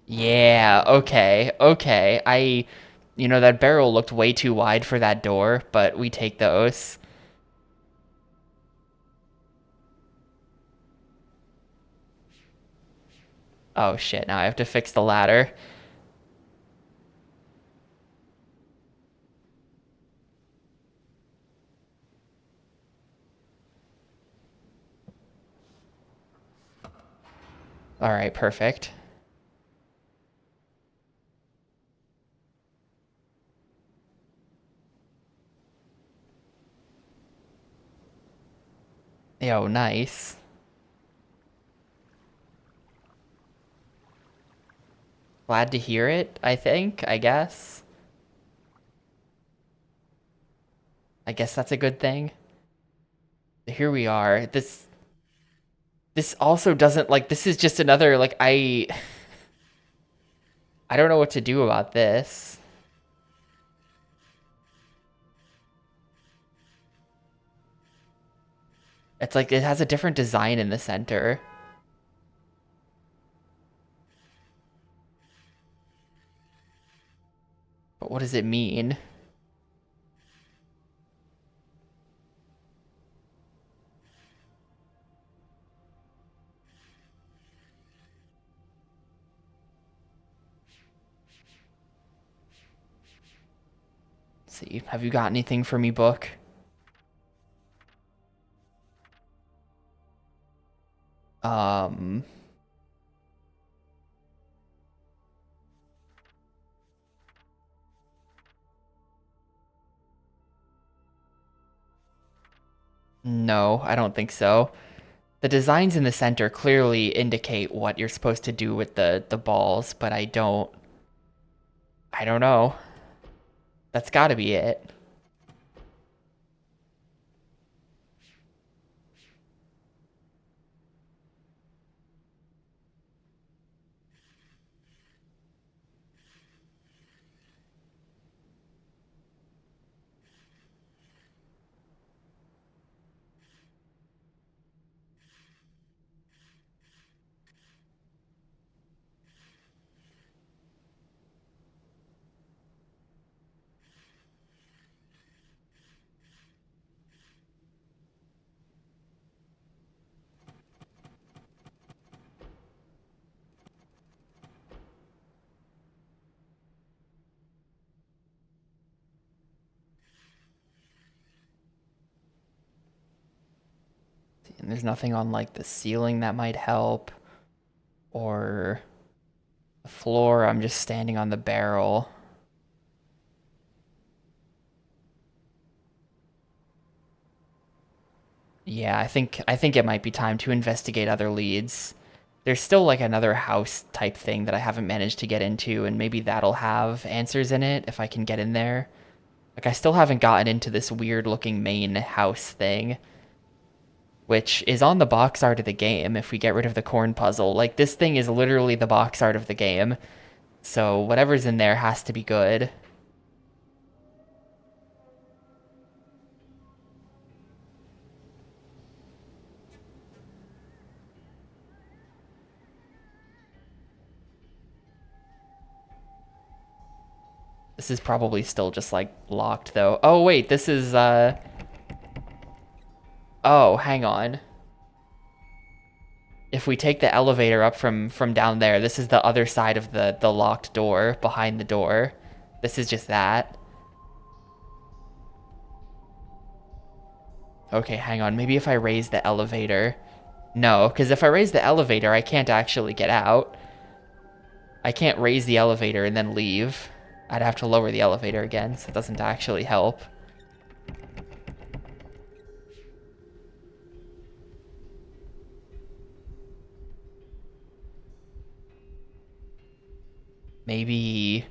S1: Yeah, okay. That barrel looked way too wide for that door, but we take those. Oh shit, now I have to fix the ladder. Alright, perfect. Yo, nice. Glad to hear it, I think, I guess. I guess that's a good thing. Here we are. This also doesn't, like, this is just another, like, I don't know what to do about this. It's like, it has a different design in the center. But what does it mean? Let's see, have you got anything for me, book? Um... No, I don't think so. The designs in the center clearly indicate what you're supposed to do with the balls, but I don't know. That's gotta be it. And there's nothing on, like, the ceiling that might help. Or the floor, I'm just standing on the barrel. Yeah, I think it might be time to investigate other leads. There's still, like, another house type thing that I haven't managed to get into, and maybe that'll have answers in it if I can get in there. Like, I still haven't gotten into this weird looking main house thing, which is on the box art of the game if we get rid of the corn puzzle. Like, this thing is literally the box art of the game. So whatever's in there has to be good. This is probably still just, like, locked, though. Oh, wait, this is, Oh, hang on. If we take the elevator up from down there, this is the other side of the locked door, behind the door. This is just that. Okay, hang on. Maybe if I raise the elevator. No, because if I raise the elevator, I can't actually get out. I can't raise the elevator and then leave. I'd have to lower the elevator again, so it doesn't actually help. Maybe...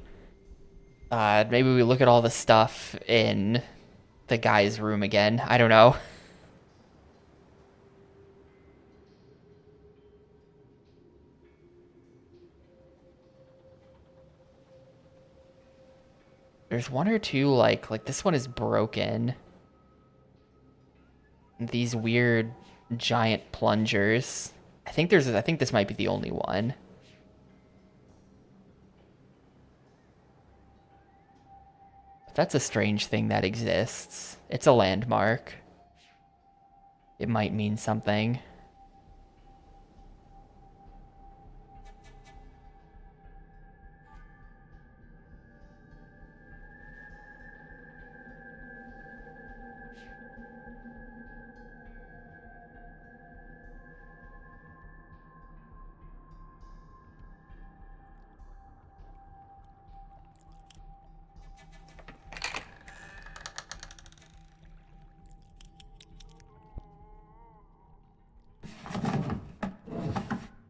S1: maybe we look at all the stuff in the guy's room again. I don't know. There's one or two, like this one is broken. These weird giant plungers. I think this might be the only one. But that's a strange thing that exists. It's a landmark. It might mean something.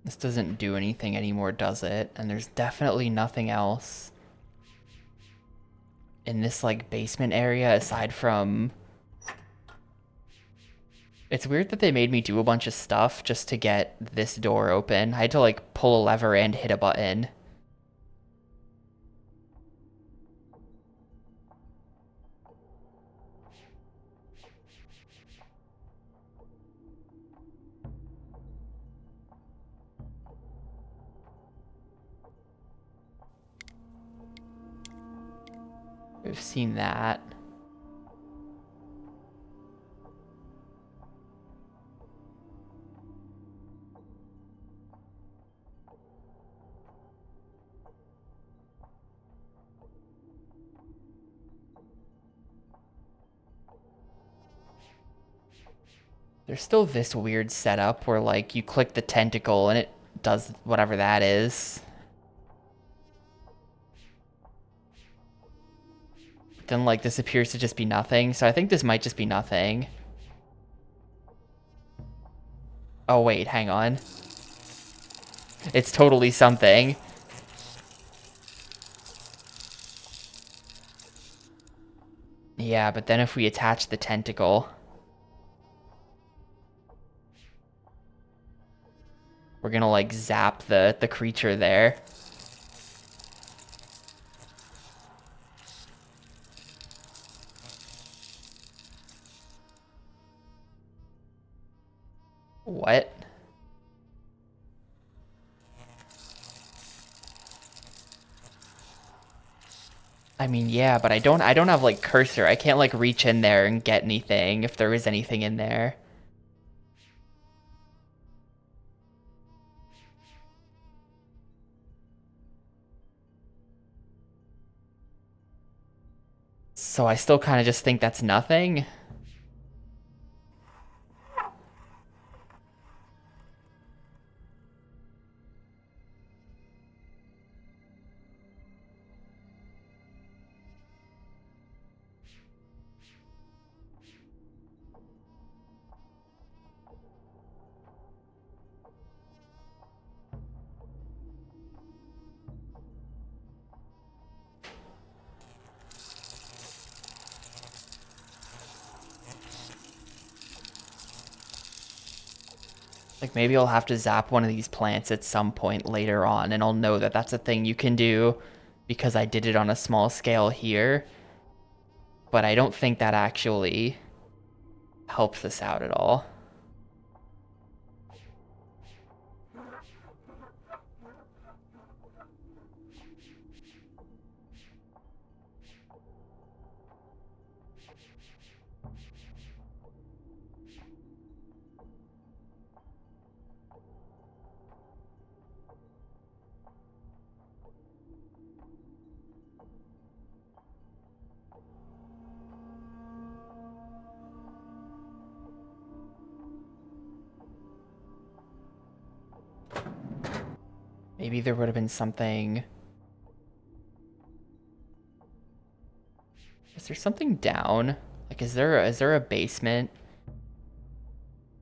S1: This doesn't do anything anymore, does it? And there's definitely nothing else in this, like, basement area aside from It's weird that they made me do a bunch of stuff just to get this door open. I had to like pull a lever and hit a button. We've seen that. There's still this weird setup where like you click the tentacle and it does whatever that is. Then like this appears to just be nothing, so I think this might just be nothing. Oh wait, hang on. It's totally something. Yeah, but then if we attach the tentacle, we're gonna like zap the creature there. What? I mean, yeah, but I don't have like cursor. I can't like reach in there and get anything if there is anything in there. So I still kind of just think that's nothing. Like maybe I'll have to zap one of these plants at some point later on and I'll know that that's a thing you can do because I did it on a small scale here. But I don't think that actually helps us out at all. Maybe there would have been something. Is there something down? Like, is there a basement?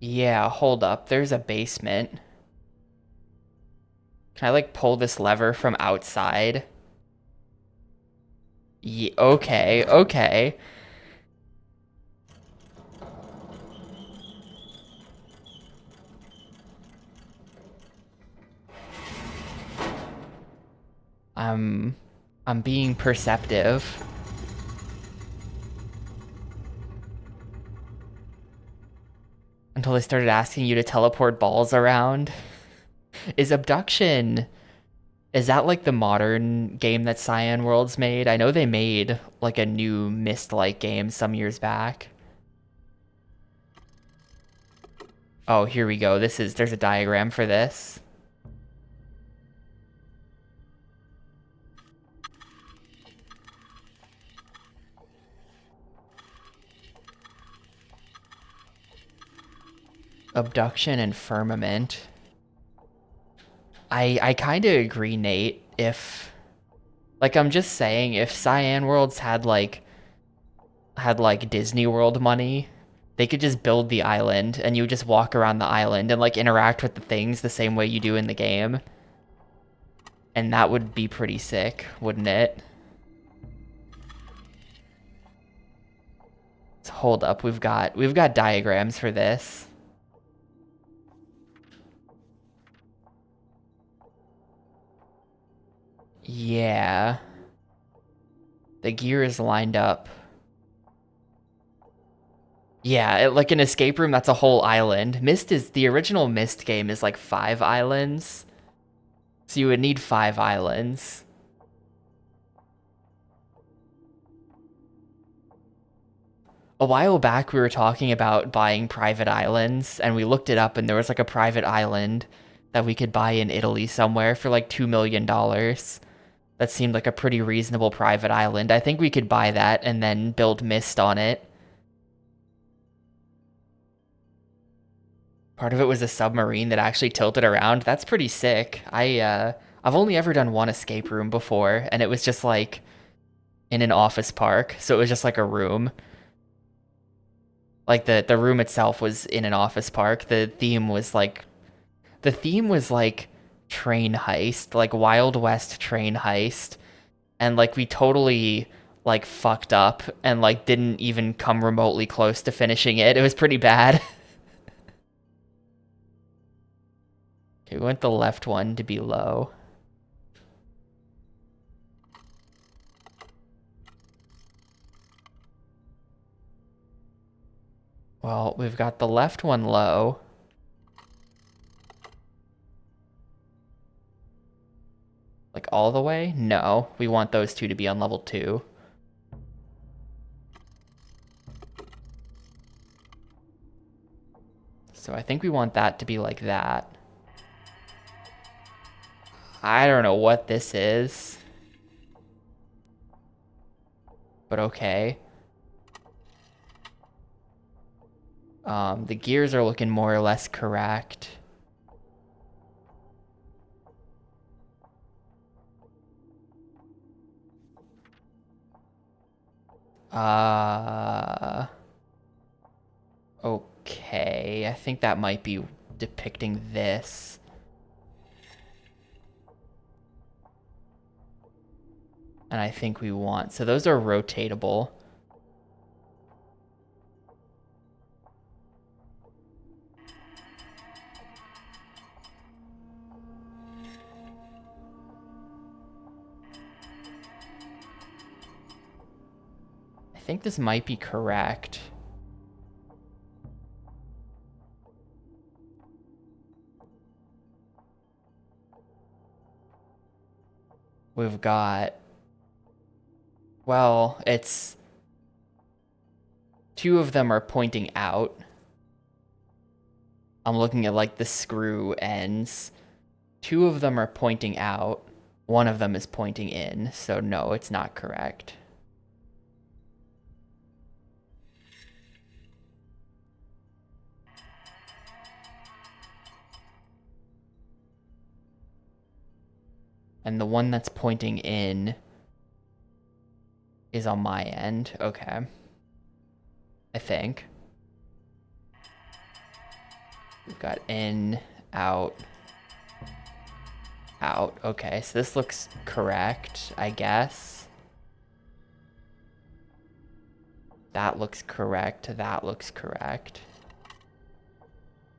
S1: Yeah, hold up. There's a basement. Can I like pull this lever from outside? Yeah, okay, okay. I'm being perceptive. Until they started asking you to teleport balls around. Is abduction... Is that like the modern game that Cyan Worlds made? I know they made like a new Myst-like game some years back. Oh, here we go. There's a diagram for this. Abduction and firmament. I kind of agree, Nate. If, like, I'm just saying, if Cyan Worlds had like Disney World money, they could just build the island and you would just walk around the island and like interact with the things the same way you do in the game. And that would be pretty sick, wouldn't it? So hold up. We've got diagrams for this. Yeah. The gear is lined up. Yeah, like an escape room, that's a whole island. The original Myst game is like 5 islands. So you would need 5 islands. A while back we were talking about buying private islands, and we looked it up and there was like a private island that we could buy in Italy somewhere for like $2 million. That seemed like a pretty reasonable private island. I think we could buy that and then build Myst on it. Part of it was a submarine that actually tilted around. That's pretty sick. I've only ever done one escape room before, and it was just like in an office park. So it was just like a room. Like the room itself was in an office park. The theme was like train heist, like Wild West train heist. And like we totally like fucked up and like didn't even come remotely close to finishing it. It was pretty bad. Okay, we want the left one to be low. Well, we've got the left one low. Like all the way? No, we want those two to be on level 2. So I think we want that to be like that. I don't know what this is. But okay. The gears are looking more or less correct. Okay, I think that might be depicting this. And I think we want, so those are rotatable. I think this might be correct. We've got, well, it's 2 of them are pointing out. I'm looking at like the screw ends. 2 of them are pointing out. 1 of them is pointing in. So no, it's not correct. And the one that's pointing in is on my end. Okay. I think. We've got in, out, out. Okay, so this looks correct, I guess. That looks correct. That looks correct.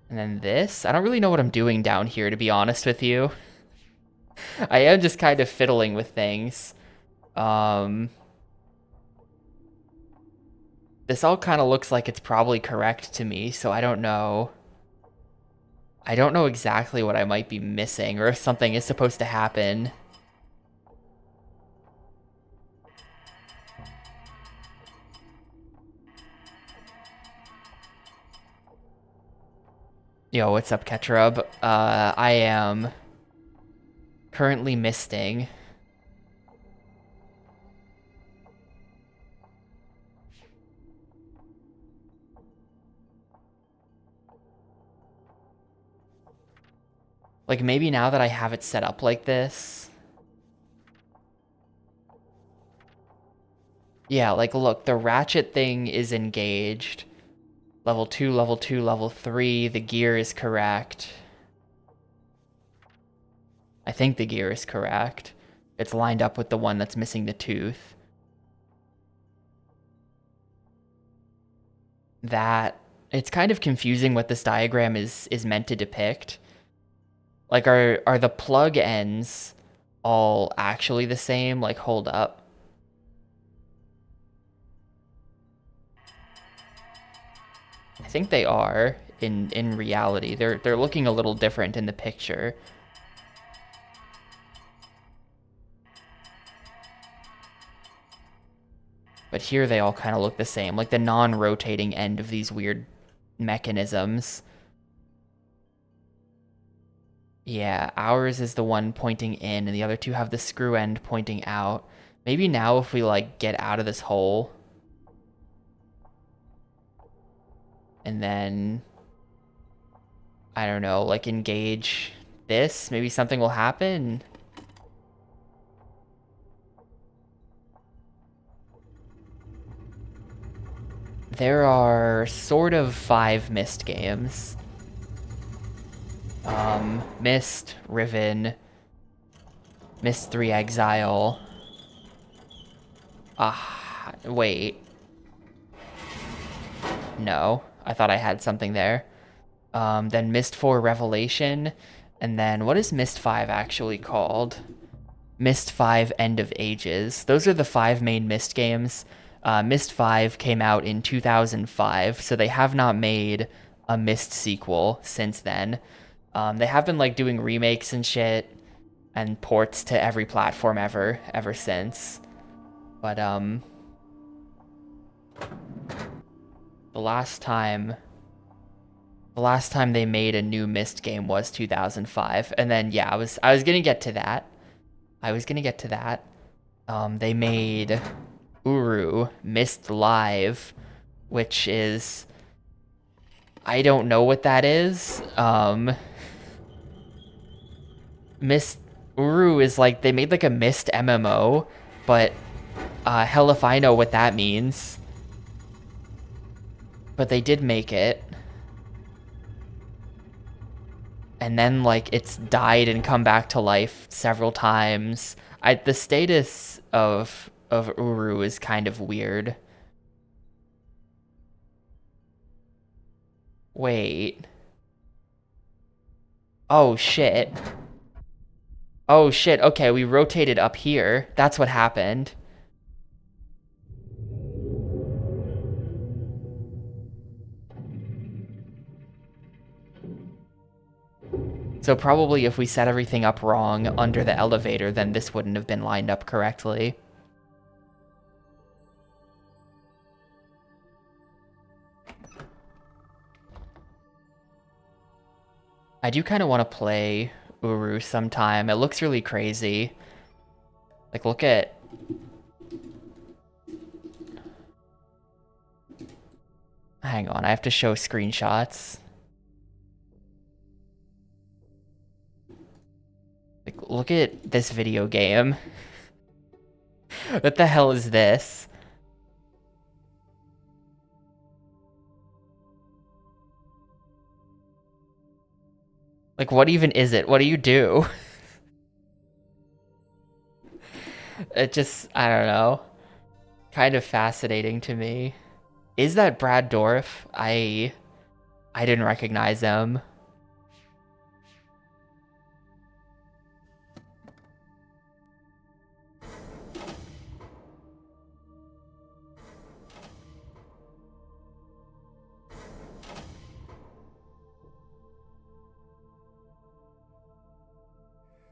S1: And then this? I don't really know what I'm doing down here, to be honest with you. I am just kind of fiddling with things. This all kind of looks like it's probably correct to me, so I don't know. I don't know exactly what I might be missing, or if something is supposed to happen. Yo, what's up, Ketrub? I am currently misting. Like, maybe now that I have it set up like this. Yeah, like, look, the ratchet thing is engaged. Level 2, level 2, level 3, the gear is correct. I think the gear is correct. It's lined up with the one that's missing the tooth. that it's kind of confusing what this diagram is meant to depict. Like, are the plug ends all actually the same? Like, hold up. I think they are in reality. They're looking a little different in the picture. But here they all kind of look the same, like the non-rotating end of these weird mechanisms. Yeah, ours is the one pointing in, and the other two have the screw end pointing out. Maybe now if we, like, get out of this hole, and then, I don't know, like, engage this, maybe something will happen. There are sort of 5 Myst games. Myst, Riven, Myst 3 Exile. Wait. No, I thought I had something there. Then Myst 4 Revelation, and then what is Myst 5 actually called? Myst 5 End of Ages. Those are the 5 main Myst games. Myst 5 came out in 2005, so they have not made a Myst sequel since then. They have been, like, doing remakes and shit and ports to every platform ever since. But the last time they made a new Myst game was 2005, and then yeah, I was gonna get to that. They made Uru Myst Live, which is, I don't know what that is. Myst Uru is like, they made like a Myst MMO, but hell if I know what that means. But they did make it. And then, like, it's died and come back to life several times. The status of Uru is kind of weird. Wait. Oh shit. Oh shit. Okay, we rotated up here. That's what happened. So probably if we set everything up wrong under the elevator, then this wouldn't have been lined up correctly. I do kind of want to play Uru sometime. It looks really crazy. Like, look at... Hang on, I have to show screenshots. Like, look at this video game. What the hell is this? Like, what even is it? What do you do? It just, I don't know. Kind of fascinating to me. Is that Brad Dourif? I didn't recognize him.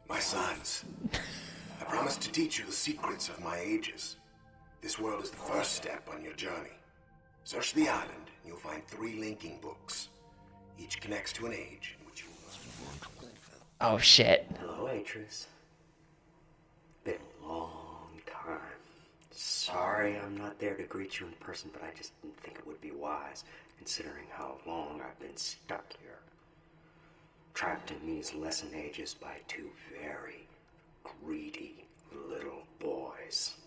S2: My sons, I promised to teach you the secrets of my ages. This world is the first step on your journey. Search the island, and you'll find 3 linking books. Each connects to an age in which you must fulfill.
S1: Oh shit.
S3: Hello, Atreus. Been a long time. Sorry I'm not there to greet you in person, but I just didn't think it would be wise, considering how long I've been stuck here. Trapped in these lesson ages by 2 very greedy little boys.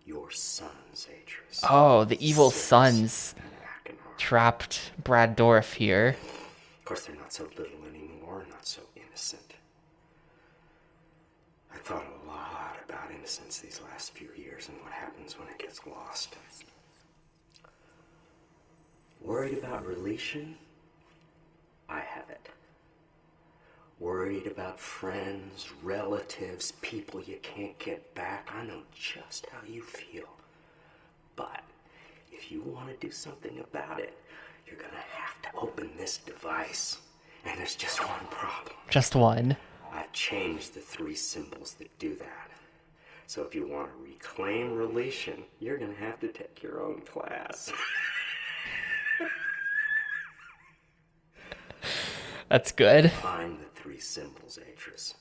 S3: Your sons, Atreus.
S1: Oh, the evil
S3: Six
S1: sons
S3: and Achenar.
S1: trapped Brad Dourif here.
S3: Of course, they're not so little anymore, not so innocent. I thought a lot about innocence these last few years and what happens when it gets lost. Worried about relation? I have it. Worried about friends, relatives, people you can't get back. I know just how you feel. But if you want to do something about it, you're gonna have to open this device. And there's just one problem.
S1: Just one.
S3: I've changed the 3 symbols that do that. So if you want to reclaim relation, you're gonna have to take your own class.
S1: That's good.
S3: Find the 3 symbols, Atris.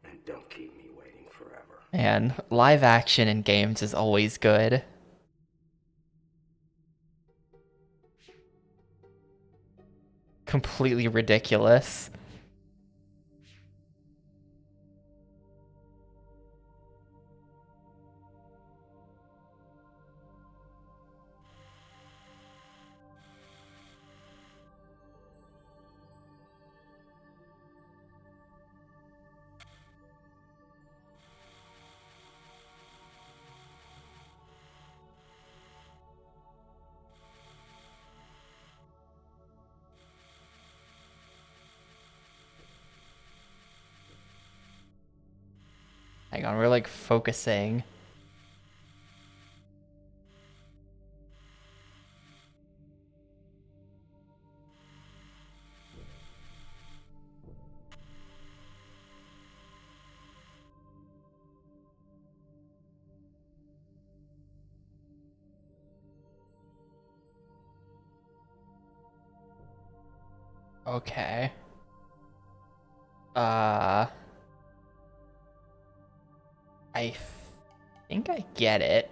S3: And don't keep me waiting forever.
S1: And live action in games is always good. Completely ridiculous. Hang on, we're like focusing. Okay. I think I get it.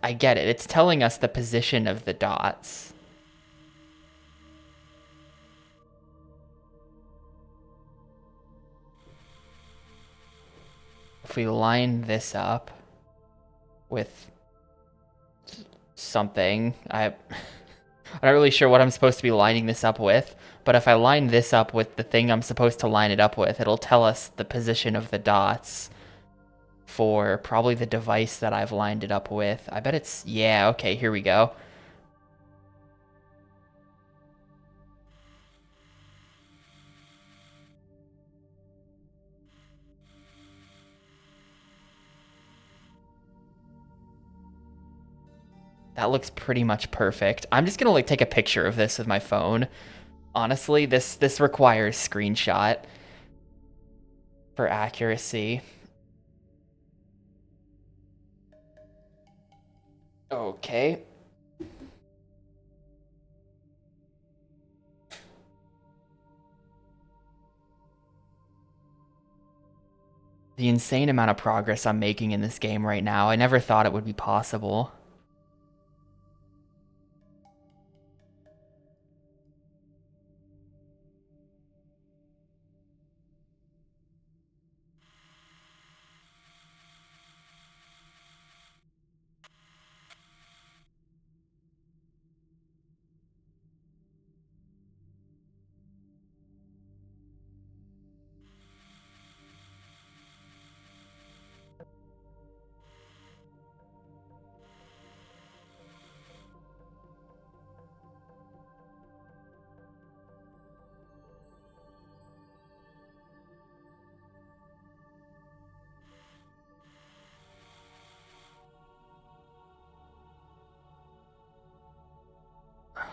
S1: I get it. It's telling us the position of the dots. If we line this up with something, I'm not really sure what I'm supposed to be lining this up with, but if I line this up with the thing I'm supposed to line it up with, it'll tell us the position of the dots for probably the device that I've lined it up with. I bet it's, yeah, okay, here we go. That looks pretty much perfect. I'm just gonna like take a picture of this with my phone. Honestly, this requires screenshot for accuracy. Okay. The insane amount of progress I'm making in this game right now, I never thought it would be possible.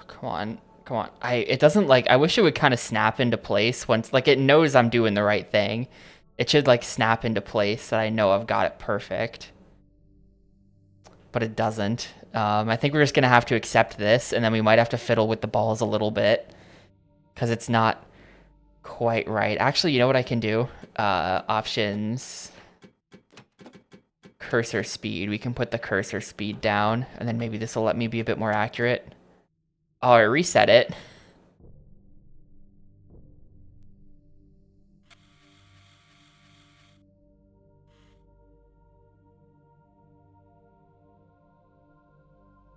S1: Come on. Come on. It doesn't like, I wish it would kind of snap into place once, like it knows I'm doing the right thing. It should like snap into place that I know I've got it perfect. But it doesn't. I think we're just gonna have to accept this, and then we might have to fiddle with the balls a little bit because it's not quite right. Actually, you know what I can do? Options, cursor speed. We can put the cursor speed down, and then maybe this will let me be a bit more accurate. Oh, I reset it.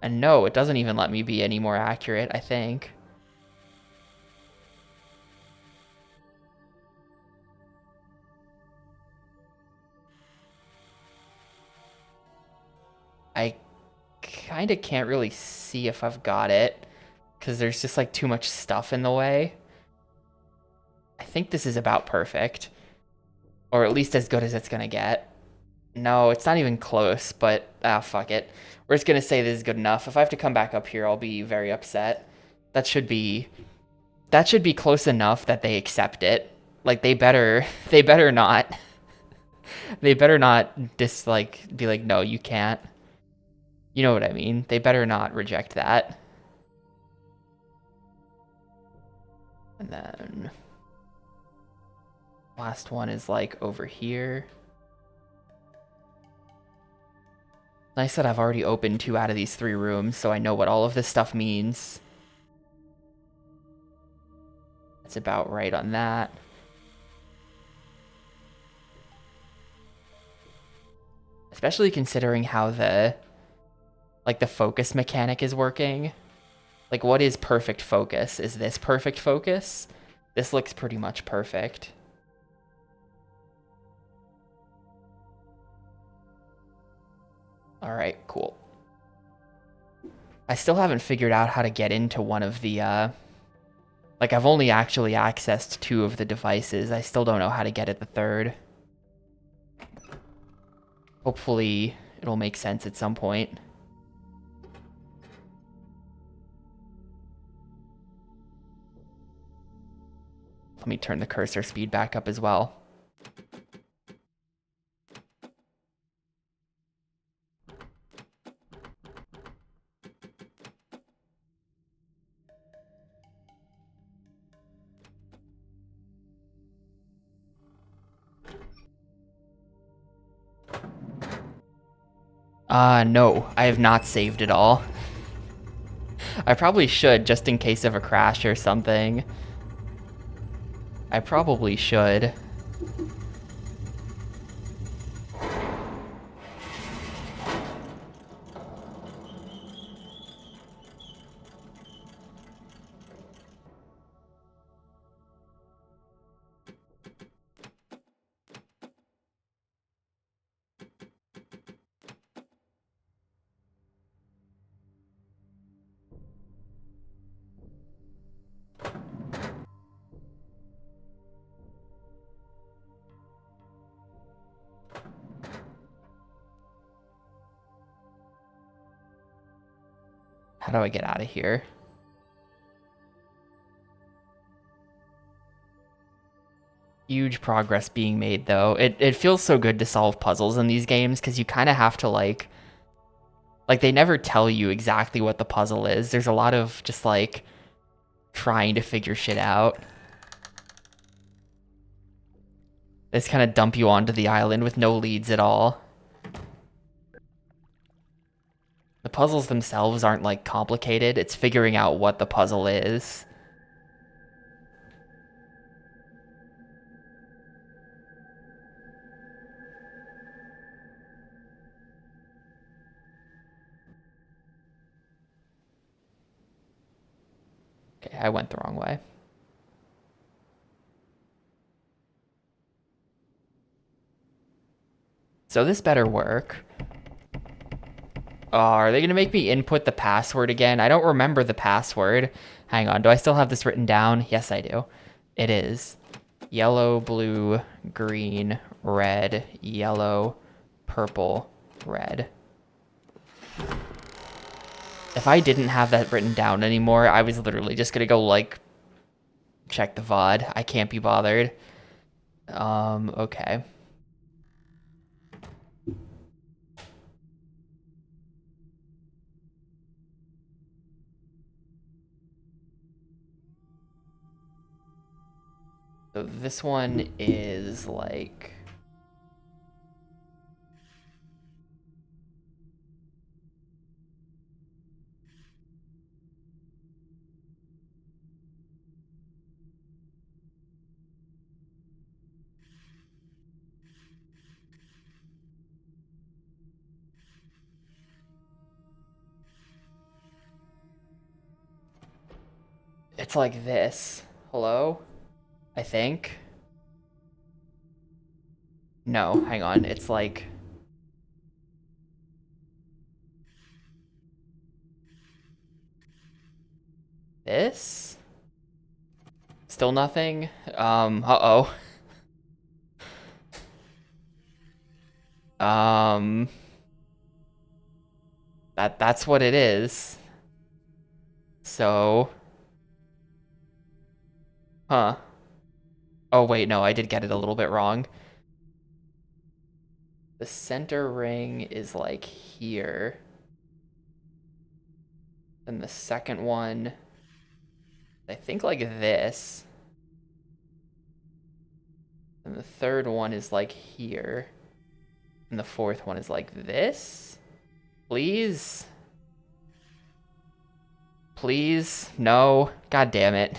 S1: And no, it doesn't even let me be any more accurate, I think. I kind of can't really see if I've got it because there's just like too much stuff in the way. I think this is about perfect, or at least as good as it's gonna get. No, it's not even close, but fuck it. We're just gonna say this is good enough. If I have to come back up here, I'll be very upset. That should be close enough that they accept it. Like they better not. They better not be like, no, you can't. You know what I mean? They better not reject that. And then last one is like over here. Nice that I've already opened 2 out of these 3 rooms, so I know what all of this stuff means. That's about right on that. Especially considering how the focus mechanic is working. Like, what is perfect focus? Is this perfect focus? This looks pretty much perfect. Alright, cool. I still haven't figured out how to get into one of the, like, I've only actually accessed 2 of the devices. I still don't know how to get at the 3rd. Hopefully, it'll make sense at some point. Let me turn the cursor speed back up as well. No, I have not saved it all. I probably should, just in case of a crash or something. I probably should. How do I get out of here? Huge progress being made, though. It feels so good to solve puzzles in these games, because you kind of have to, like, they never tell you exactly what the puzzle is. There's a lot of just, like, trying to figure shit out. They just kind of dump you onto the island with no leads at all. The puzzles themselves aren't, like, complicated. It's figuring out what the puzzle is. Okay, I went the wrong way. So this better work. Oh, are they going to make me input the password again? I don't remember the password. Hang on, do I still have this written down? Yes, I do. It is yellow, blue, green, red, yellow, purple, red. If I didn't have that written down anymore, I was literally just going to go, like, check the VOD. I can't be bothered. Okay. So this one is like... It's like this. Hello? I think. No, hang on. It's like... This? Still nothing? Uh-oh. That's what it is. So... Huh. Oh, wait, no, I did get it a little bit wrong. The center ring is like here. And the second one, I think like this. And the third one is like here. And the fourth one is like this. Please? Please? No. God damn it.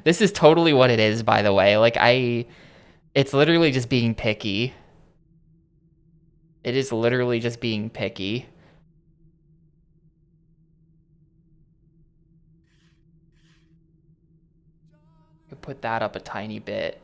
S1: This is totally what it is, by the way. Like, it's literally just being picky. It is literally just being picky. Could put that up a tiny bit.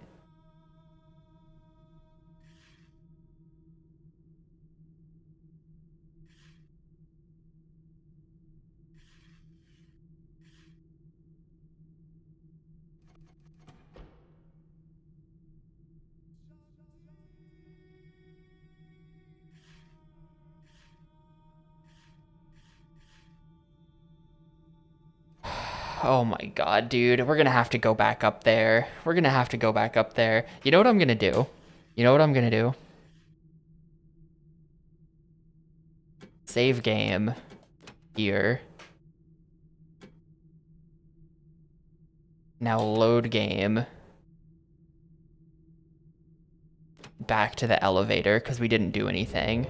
S1: Oh my god, dude. We're gonna have to go back up there. We're gonna have to go back up there. You know what I'm gonna do? You know what I'm gonna do? Save game. Here. Now load game. Back to the elevator, because we didn't do anything.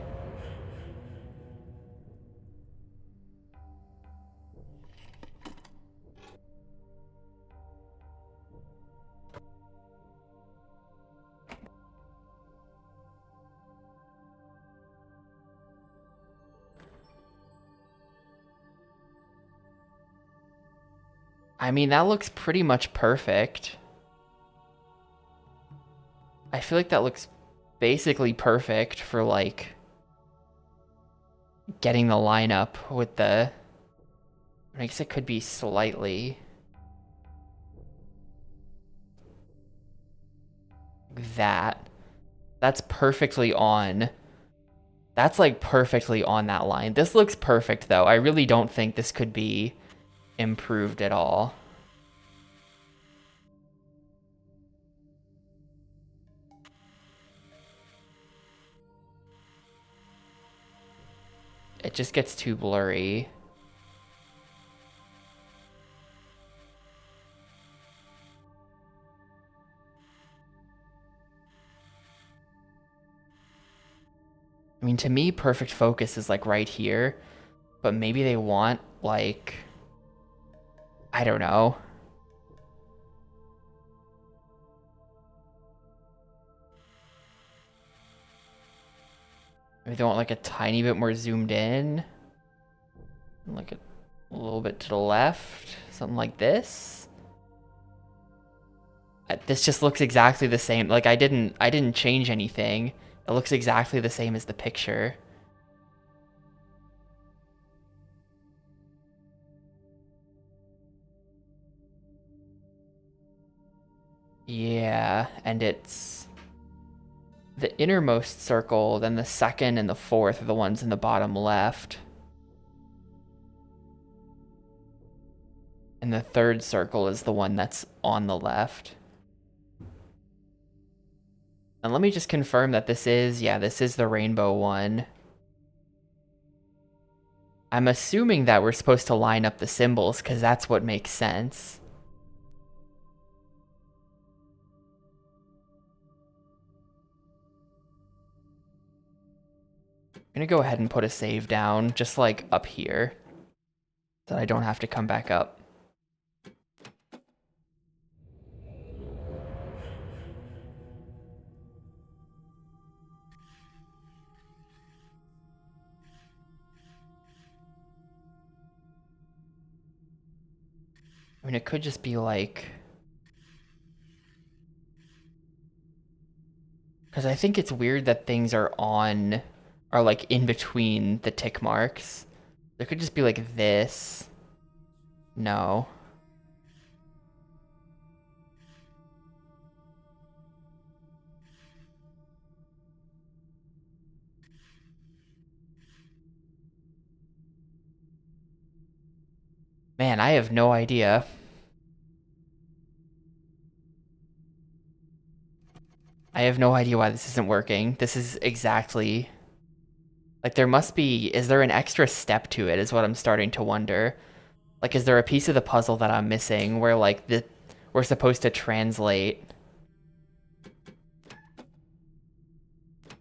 S1: I mean, that looks pretty much perfect. I feel like that looks basically perfect for, like, getting the lineup with the... I guess it could be slightly... that. That's perfectly on. That's, like, perfectly on that line. This looks perfect, though. I really don't think this could be improved at all. It just gets too blurry. I mean, to me, perfect focus is like right here, but maybe they want like, I don't know. Maybe they want like a tiny bit more zoomed in, like a little bit to the left, something like this. This just looks exactly the same. Like I didn't change anything. It looks exactly the same as the picture. Yeah, and it's the innermost circle, then the second and the fourth are the ones in the bottom left. And the third circle is the one that's on the left. And let me just confirm that this is the rainbow one. I'm assuming that we're supposed to line up the symbols because that's what makes sense. I'm gonna go ahead and put a save down, just like up here, so I don't have to come back up. I mean, it could just be like... Because I think it's weird that things are like in between the tick marks. There could just be like this. No. Man, I have no idea. I have no idea why this isn't working. This is exactly... Like, there must be... Is there an extra step to it, is what I'm starting to wonder. Like, is there a piece of the puzzle that I'm missing where, like, we're supposed to translate...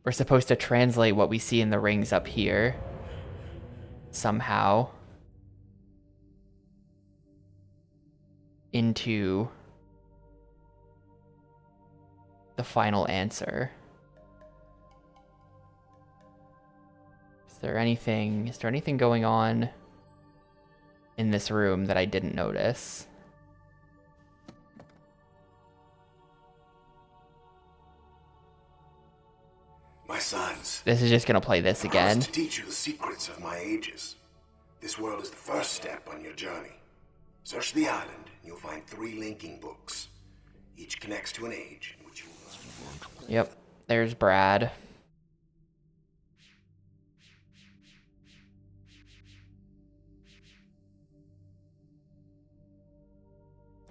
S1: We're supposed to translate what we see in the rings up here. Somehow. Into... the final answer. Is there anything going on in this room that I didn't notice?
S2: My sons,
S1: This is just gonna play this
S2: I promise
S1: again.
S2: to teach you the secrets of my ages. This world is the first step on your journey. Search the island, and you'll find 3 linking books. Each connects to an age in which you must work.
S1: Yep, there's Brad.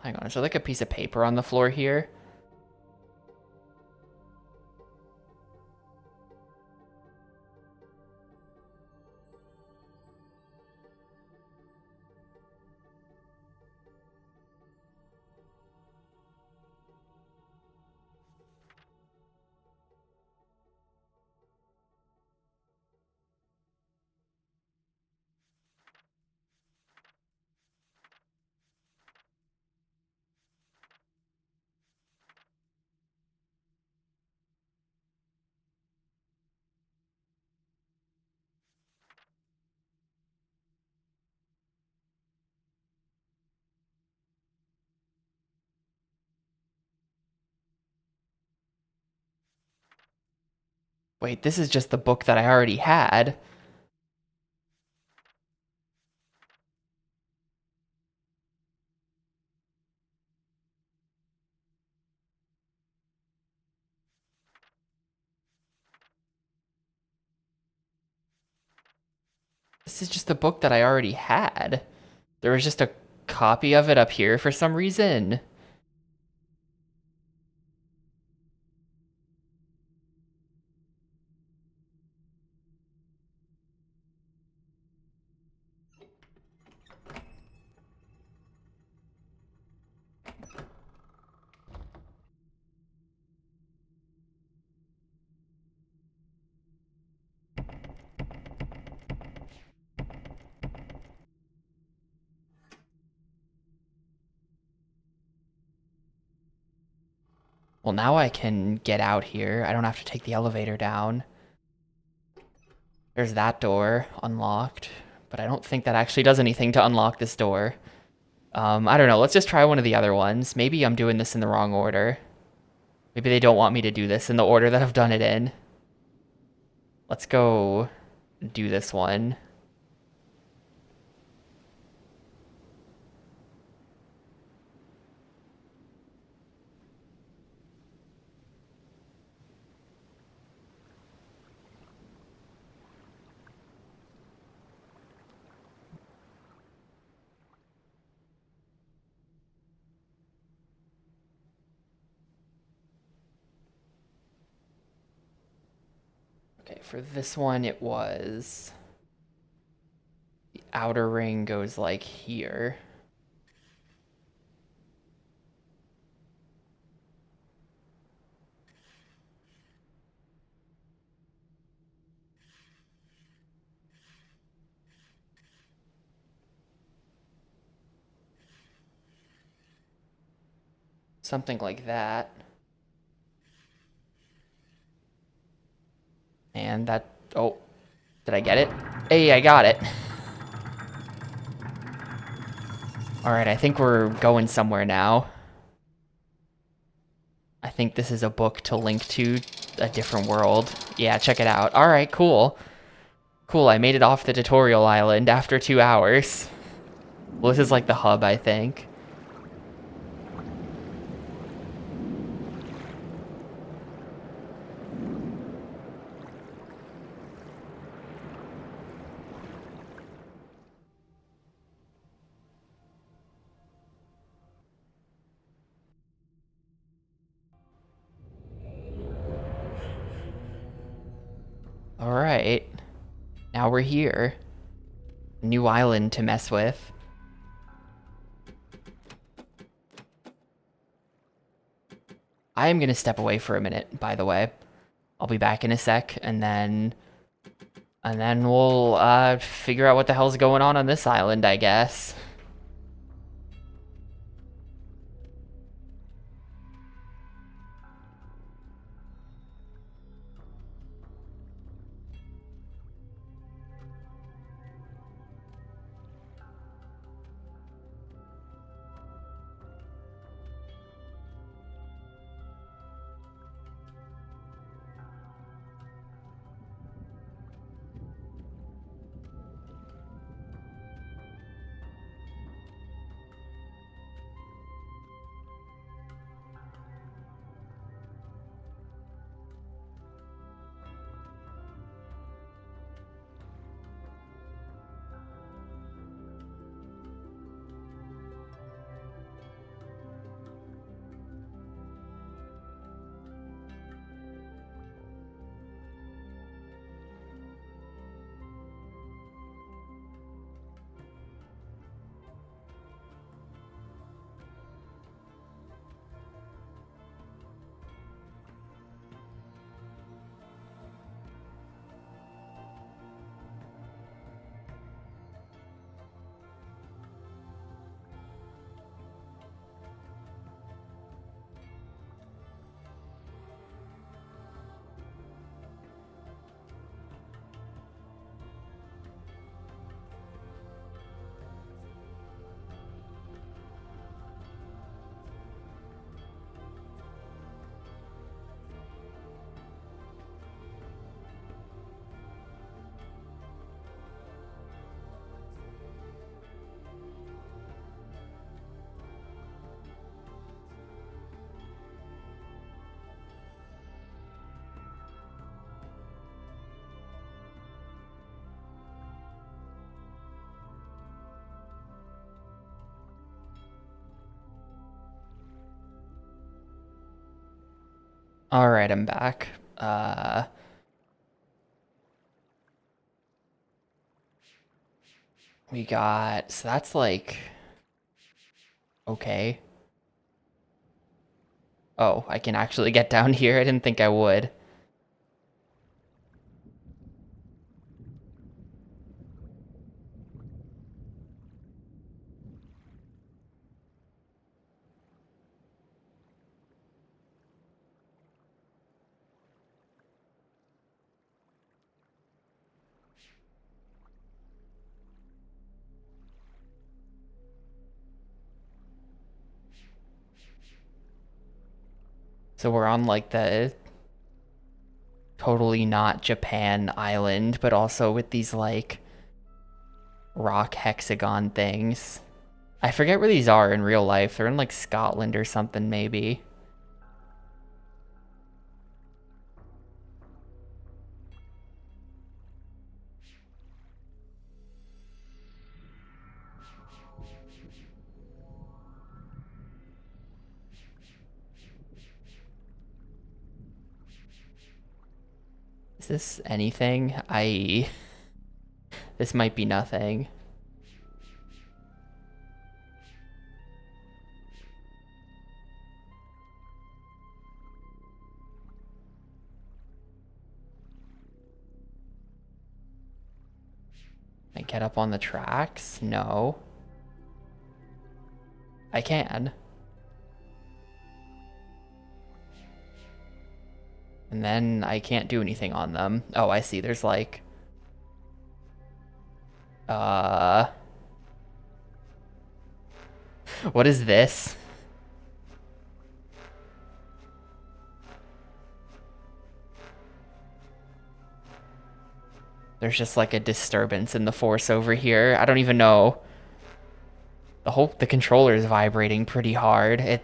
S1: Hang on, is there like a piece of paper on the floor here? Wait, this is just the book that I already had. This is just a book that I already had. There was just a copy of it up here for some reason. Well, now I can get out here. I don't have to take the elevator down. There's that door unlocked, but I don't think that actually does anything to unlock this door. I don't know. Let's just try one of the other ones. Maybe I'm doing this in the wrong order. Maybe they don't want me to do this in the order that I've done it in. Let's go do this one. Okay, for this one it was... The outer ring goes like here. Something like that. And that... Oh, did I get it? Hey, I got it. Alright, I think we're going somewhere now. I think this is a book to link to a different world. Yeah, check it out. Alright, cool. Cool, I made it off the tutorial island after 2 hours. Well, this is like the hub, I think. Alright. Now we're here. New island to mess with. I am gonna step away for a minute, by the way. I'll be back in a sec, and then we'll figure out what the hell's going on this island, I guess. Alright, I'm back. We got... So that's like... Okay. Oh, I can actually get down here? I didn't think I would. So we're on like the totally not Japan island, but also with these like rock hexagon things. I forget where these are in real life. They're in like Scotland or something, maybe. Is this anything? This might be nothing. Can I get up on the tracks? No. I can. And then I can't do anything on them. Oh, I see. There's like... What is this? There's just like a disturbance in the force over here. I don't even know. The controller is vibrating pretty hard.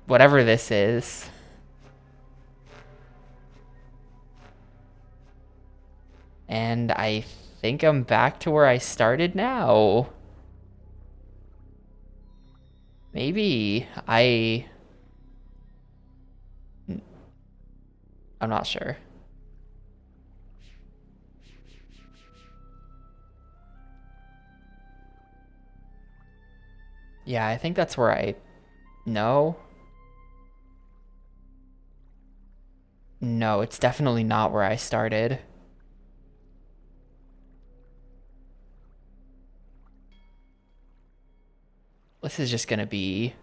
S1: Whatever this is. And I think I'm back to where I started now. Maybe I'm not sure. Yeah, I think that's where I... No? No, it's definitely not where I started. This is just gonna be...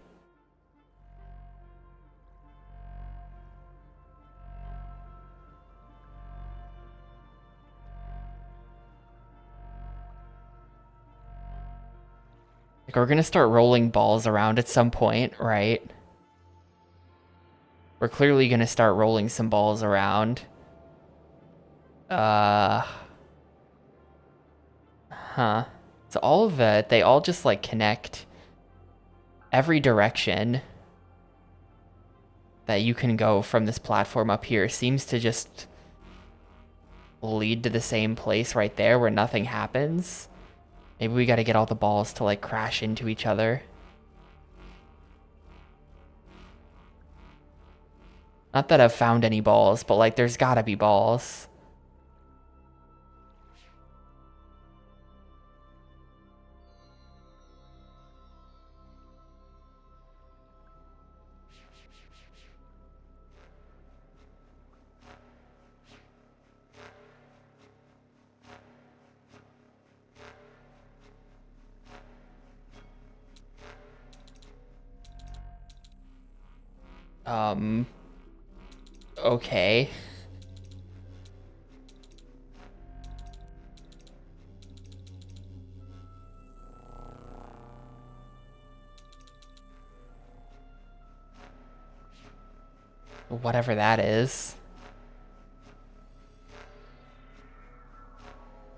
S1: Like, we're gonna start rolling balls around at some point, right? We're clearly gonna start rolling some balls around. Huh. So all of it, they all just, like, connect every direction that you can go from this platform up here seems to just lead to the same place right there where nothing happens. Maybe we gotta get all the balls to, like, crash into each other. Not that I've found any balls, but, like, there's gotta be balls. Okay. Whatever that is.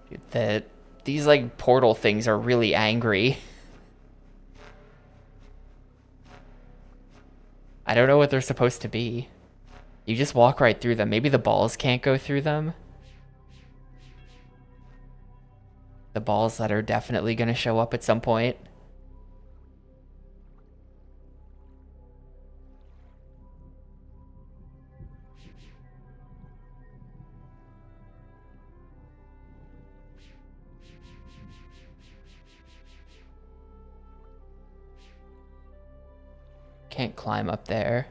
S1: Dude, these, like, portal things are really angry. I don't know what they're supposed to be. You just walk right through them. Maybe the balls can't go through them. The balls that are definitely gonna show up at some point. Can't climb up there.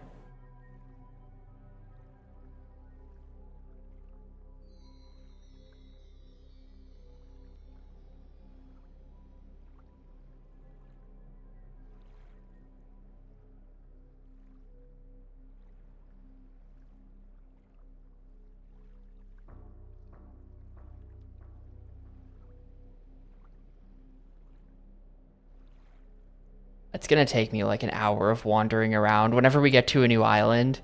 S1: It's gonna take me like an hour of wandering around. Whenever we get to a new island,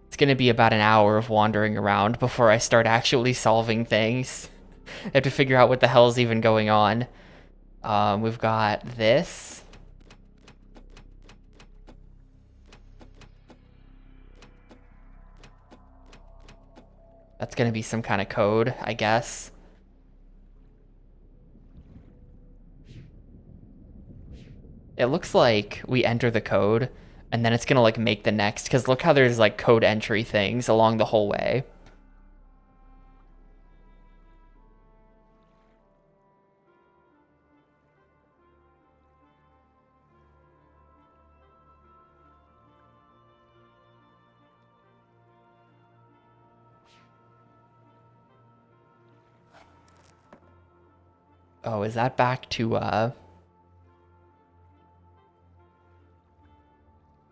S1: it's gonna be about an hour of wandering around before I start actually solving things. I have to figure out what the hell's even going on. We've got this. That's gonna be some kind of code, I guess. It looks like we enter the code, and then it's gonna, like, make the next, because look how there's, like, code entry things along the whole way. Oh, is that back to,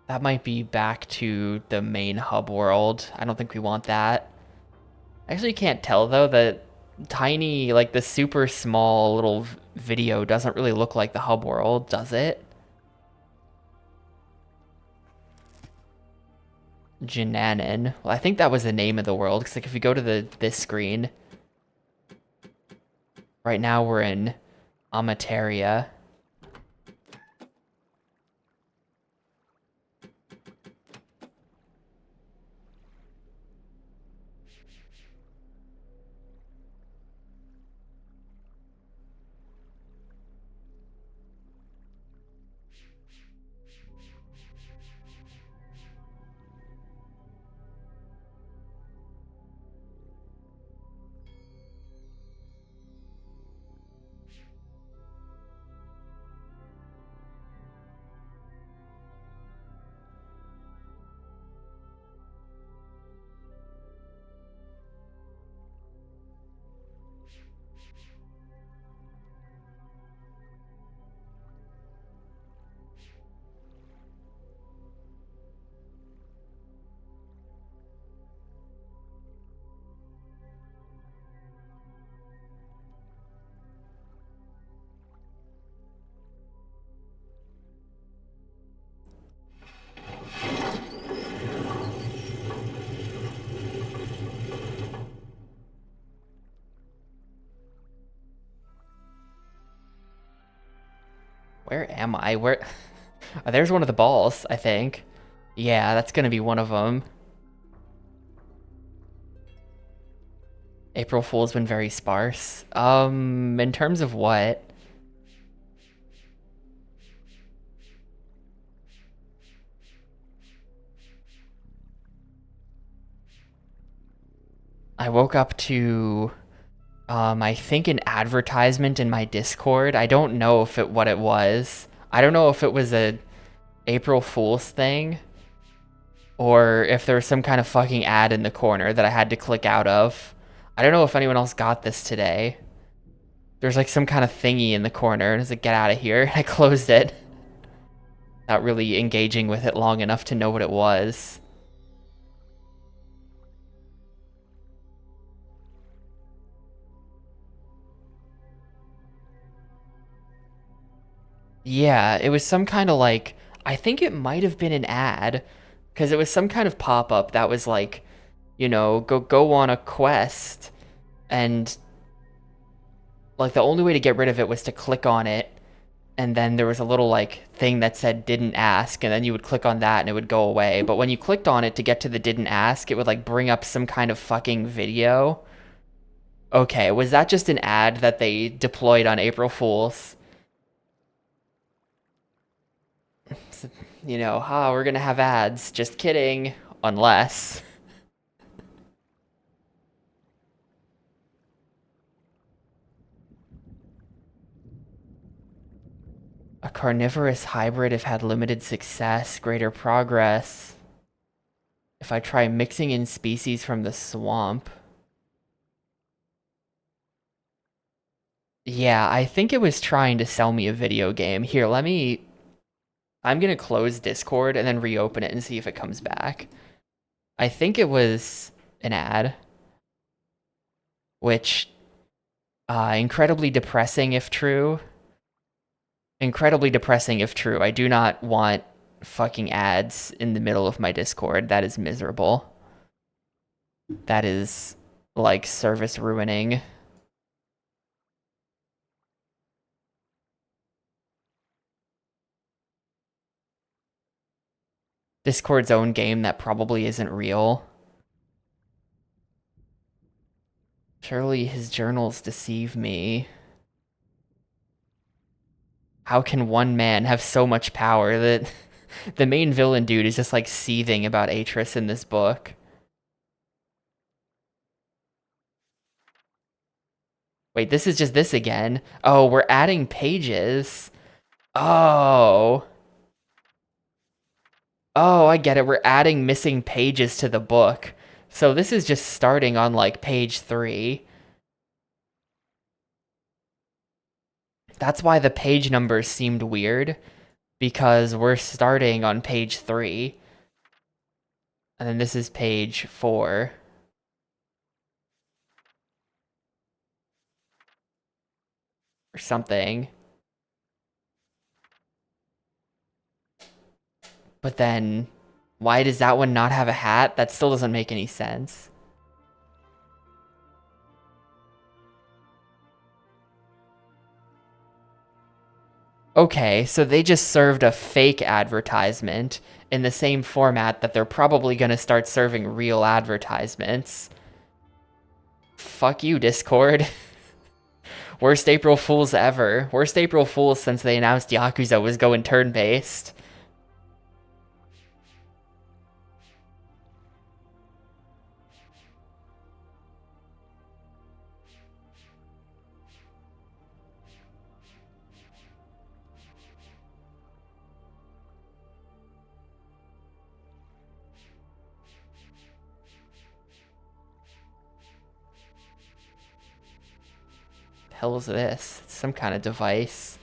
S1: that might be back to the main hub world. I don't think we want that. I actually can't tell, though, that tiny, like, the super small little video doesn't really look like the hub world, does it? Jananin. Well, I think that was the name of the world, because, like, if we go to this screen, right now we're in Amateria. Where am I? Where? Oh, there's one of the balls, I think. Yeah, that's gonna be one of them. April Fool's been very sparse. In terms of what? I woke up to, I think an advertisement in my Discord. I don't know if what it was. I don't know if it was a April Fool's thing or if there was some kind of fucking ad in the corner that I had to click out of. I don't know if anyone else got this today. There's like some kind of thingy in the corner. And it's like, get out of here. I closed it. Not really engaging with it long enough to know what it was. Yeah, it was some kind of like, I think it might have been an ad because it was some kind of pop-up that was like, go on a quest, and like the only way to get rid of it was to click on it, and then there was a little like thing that said didn't ask, and then you would click on that and it would go away. But when you clicked on it to get to the didn't ask, it would like bring up some kind of fucking video. Okay, was that just an ad that they deployed on April Fools? We're gonna have ads. Just kidding. Unless. A carnivorous hybrid if had limited success, greater progress. If I try mixing in species from the swamp. Yeah, I think it was trying to sell me a video game. Here, I'm gonna close Discord and then reopen it and see if it comes back. I think it was an ad, which, incredibly depressing if true. Incredibly depressing if true. I do not want fucking ads in the middle of my Discord. That is miserable. That is, like, service ruining. Discord's own game that probably isn't real. Surely his journals deceive me. How can one man have so much power that the main villain dude is just like seething about Atris in this book? Wait, this is just this again. Oh, we're adding pages. Oh. Oh, I get it. We're adding missing pages to the book. So this is just starting on like page 3. That's why the page numbers seemed weird, because we're starting on page 3. And then this is page 4. Or something. But then, why does that one not have a hat? That still doesn't make any sense. Okay, so they just served a fake advertisement in the same format that they're probably going to start serving real advertisements. Fuck you, Discord. Worst April Fools ever. Worst April Fools since they announced Yakuza was going turn-based. The hell is this? It's some kind of device.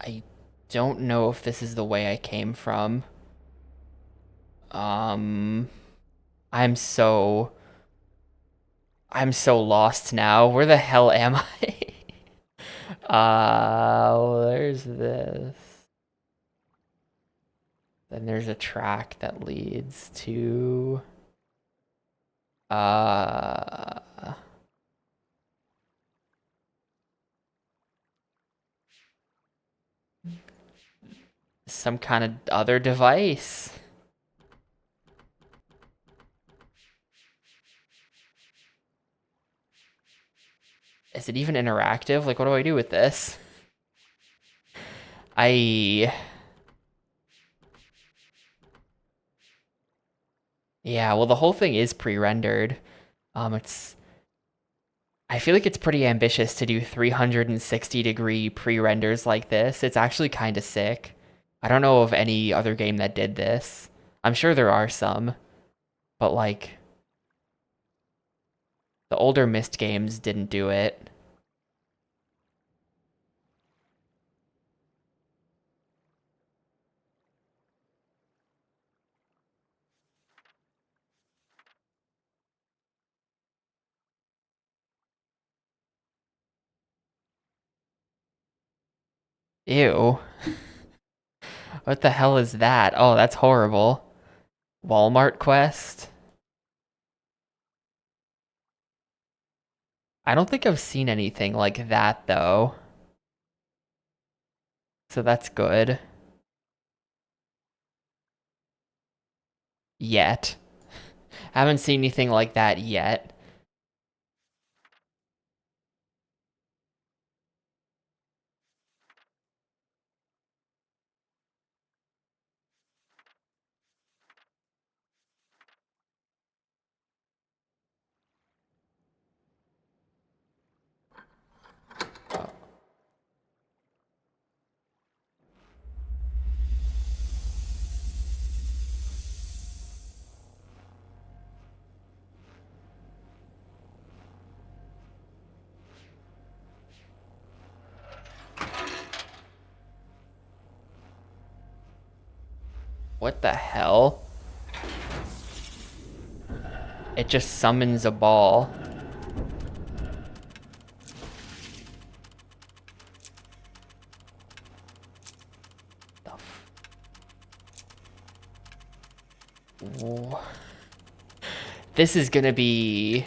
S1: I don't know if this is the way I came from. Um, I'm so I'm so lost now. Where the hell am I? There's this. Then there's a track that leads to uh some kind of other device. Is it even interactive? Like, what do I do with this? I Yeah, well, the whole thing is pre-rendered. It's I feel like it's pretty ambitious to do 360-degree pre-renders like this. It's actually kind of sick. I don't know of any other game that did this. I'm sure there are some, but like the older Myst games didn't do it. Ew. What the hell is that? Oh, that's horrible. Walmart quest? I don't think I've seen anything like that though. So that's good. Yet. Haven't seen anything like that yet. What the hell? It just summons a ball. This is gonna be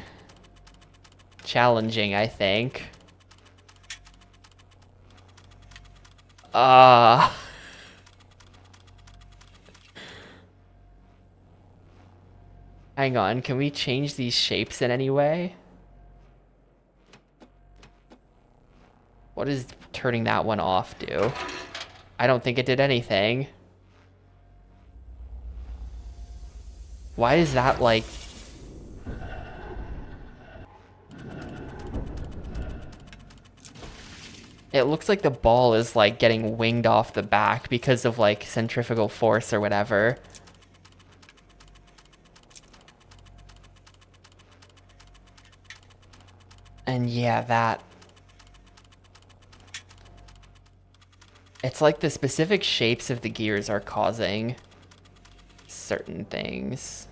S1: challenging, I think. Uh, Hang on, can we change these shapes in any way? What does turning that one off do? I don't think it did anything. Why is that like... It looks like the ball is like getting winged off the back because of like centrifugal force or whatever. And yeah, that... It's like the specific shapes of the gears are causing certain things.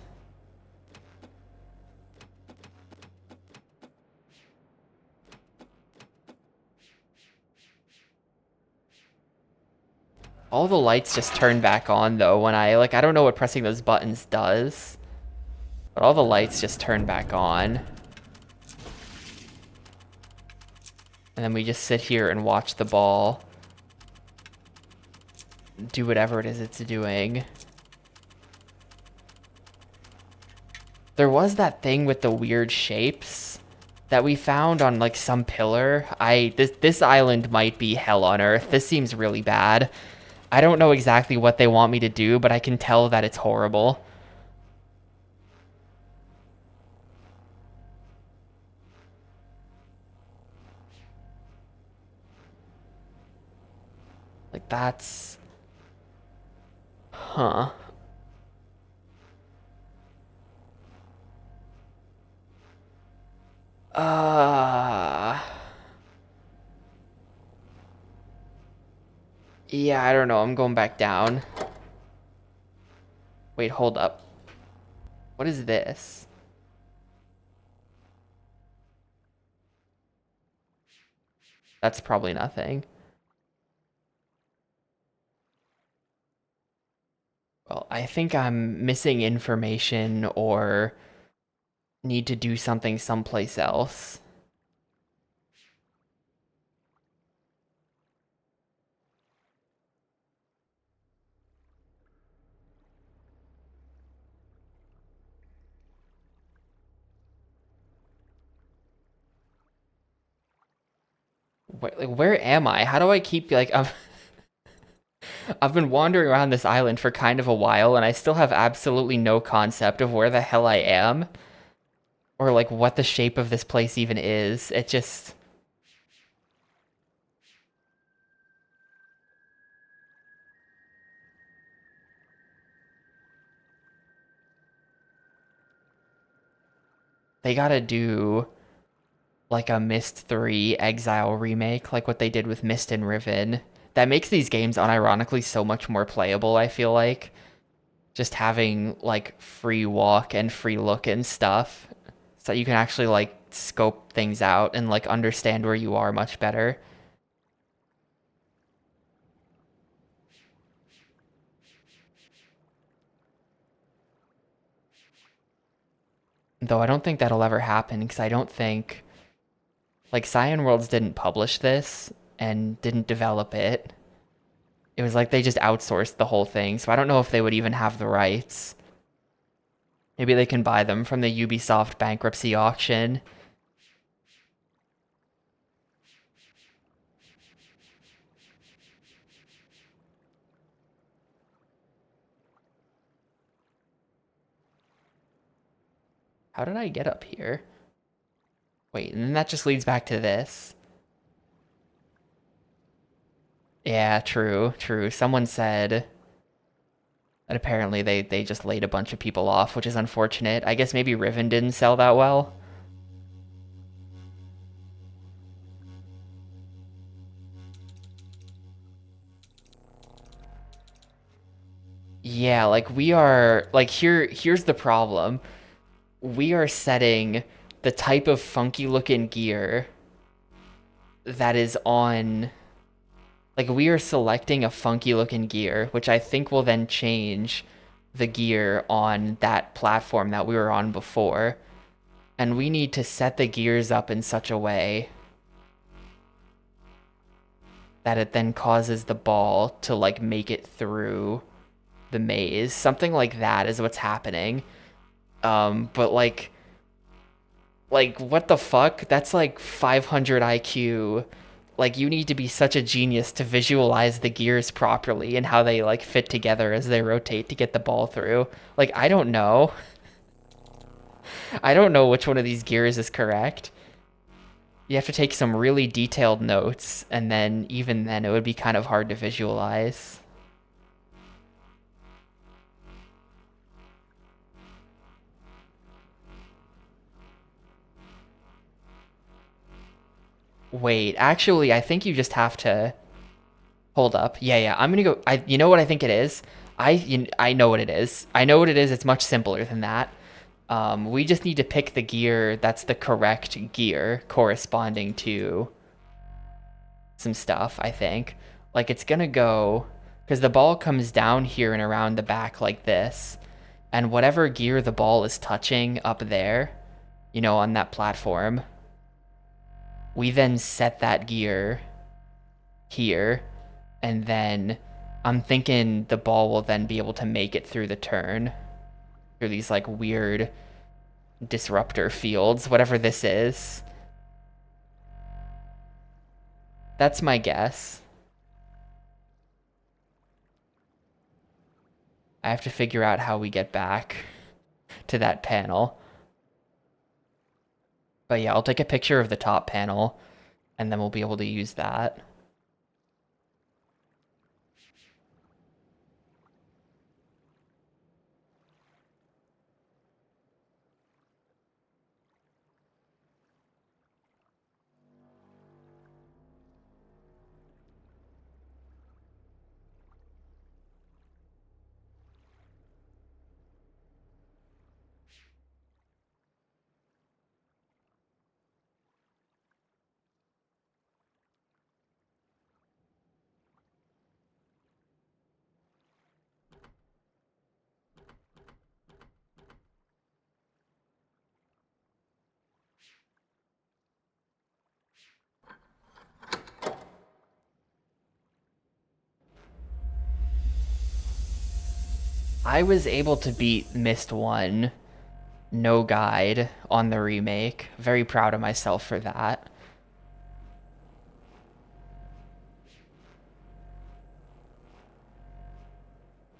S1: All the lights just turn back on though when I don't know what pressing those buttons does. But all the lights just turn back on. And then we just sit here and watch the ball do whatever it is it's doing. There was that thing with the weird shapes that we found on like some pillar. This island might be hell on earth. This seems really bad. I don't know exactly what they want me to do, but I can tell that it's horrible. Like that's... Huh. Uh... Yeah, I don't know. I'm going back down. Wait, hold up. What is this? That's probably nothing. Well, I think I'm missing information or need to do something someplace else. Where am I? How do I keep like I've been wandering around this island for kind of a while and I still have absolutely no concept of where the hell I am or like what the shape of this place even is. It just they gotta do like a Myst 3 Exile remake, like what they did with Myst and Riven. That makes these games unironically so much more playable, I feel like. Just having like free walk and free look and stuff. So you can actually like scope things out and like understand where you are much better. Though I don't think that'll ever happen because I don't think like Cyan Worlds didn't publish this and didn't develop it. It was like they just outsourced the whole thing, so I don't know if they would even have the rights. Maybe they can buy them from the Ubisoft bankruptcy auction. How did I get up here? Wait, and then that just leads back to this. Yeah, true, true. Someone said that apparently they just laid a bunch of people off, which is unfortunate. I guess maybe Riven didn't sell that well. Yeah, like we are like here's the problem. We are setting the type of funky looking gear that is on like we are selecting a funky looking gear, which I think will then change the gear on that platform that we were on before. And we need to set the gears up in such a way that it then causes the ball to like make it through the maze. Something like that is what's happening. But like what the fuck? That's like 500 IQ. Like you need to be such a genius to visualize the gears properly and how they like fit together as they rotate to get the ball through. Like I don't know. I don't know which one of these gears is correct. You have to take some really detailed notes and then even then it would be kind of hard to visualize. Wait, actually I think you just have to hold up. Yeah, I'm gonna go. You know what I think it is. I know what it is. I know what it is. It's much simpler than that. We just need to pick the gear that's the correct gear corresponding to some stuff. I think like it's gonna go because the ball comes down here and around the back like this, and whatever gear the ball is touching up there, you know, on that platform, we then set that gear here and then I'm thinking the ball will then be able to make it through the turn through these like weird disruptor fields, whatever this is. That's my guess. I have to figure out how we get back to that panel. But yeah, I'll take a picture of the top panel and then we'll be able to use that. I was able to beat Myst 1 no guide on the remake. Very proud of myself for that.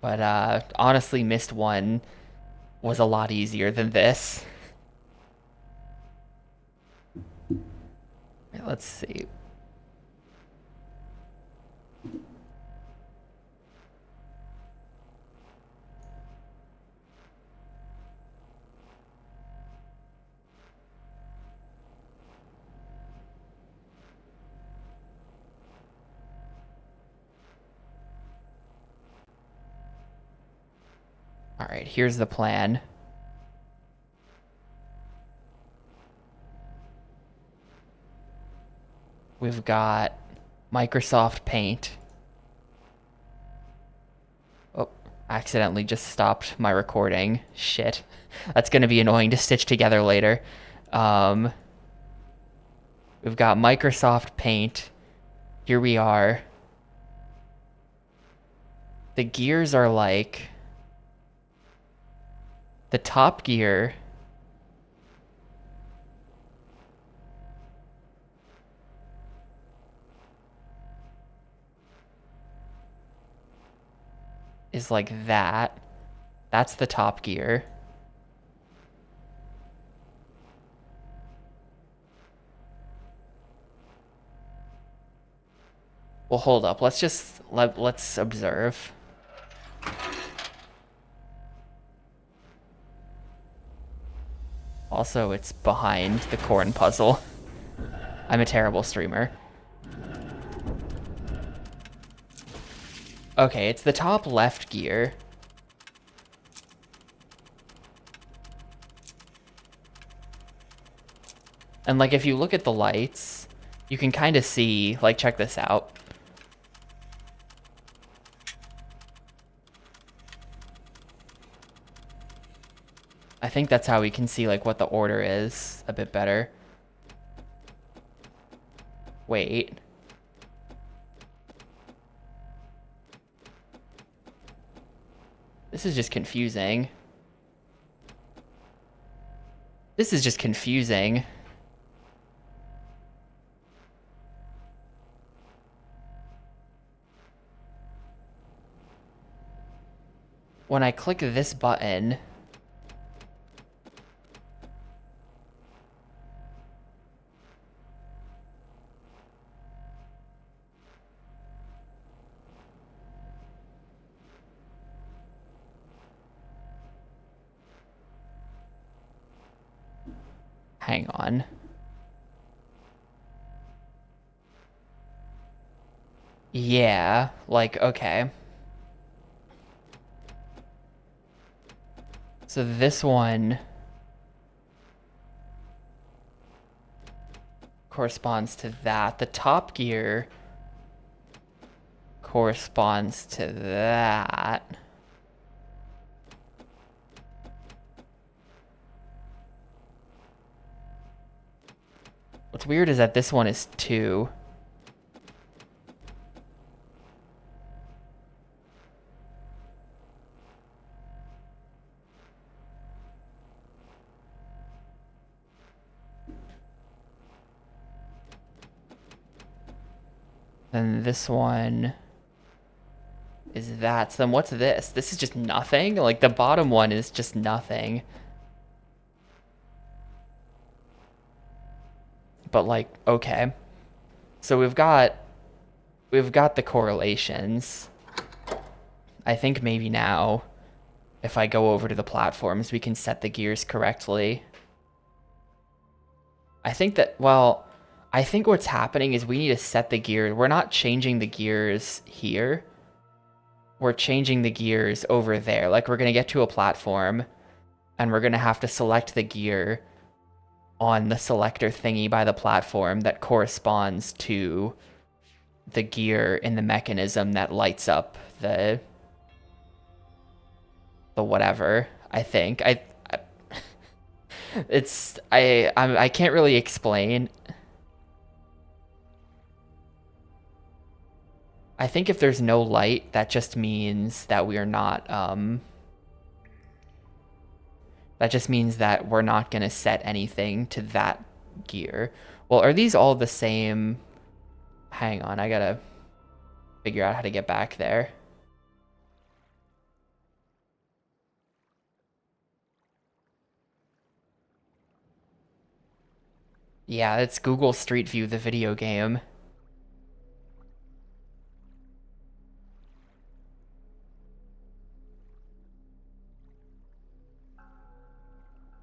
S1: But honestly, Myst 1 was a lot easier than this. Let's see. All right, here's the plan. We've got Microsoft Paint. Oh, accidentally just stopped my recording. Shit. That's going to be annoying to stitch together later. We've got Microsoft Paint. Here we are. The gears are like... The top gear is like that. That's the top gear. Well, hold up. Let's observe. Also, it's behind the corn puzzle. I'm a terrible streamer. Okay, it's the top left gear. And like, if you look at the lights, you can kind of see, like, check this out. I think that's how we can see, like, what the order is a bit better. Wait. This is just confusing. This is just confusing. When I click this button... Hang on. Yeah, like, okay. So this one corresponds to that. The top gear corresponds to that. What's weird is that this one is 2. Then this one is that. So then what's this? This is just nothing? Like, the bottom one is just nothing. But, like, okay. So we've got the correlations. I think maybe now, if I go over to the platforms, we can set the gears correctly. I think that, well, I think what's happening is we need to set the gear. We're not changing the gears here. We're changing the gears over there. Like, we're going to get to a platform, and we're going to have to select the gear on the selector thingy by the platform that corresponds to the gear in the mechanism that lights up the whatever. I think I can't really explain. I think if there's no light, that just means that we are not That just means that we're not going to set anything to that gear. Well, are these all the same? Hang on, I gotta figure out how to get back there. Yeah, it's Google Street View, the video game.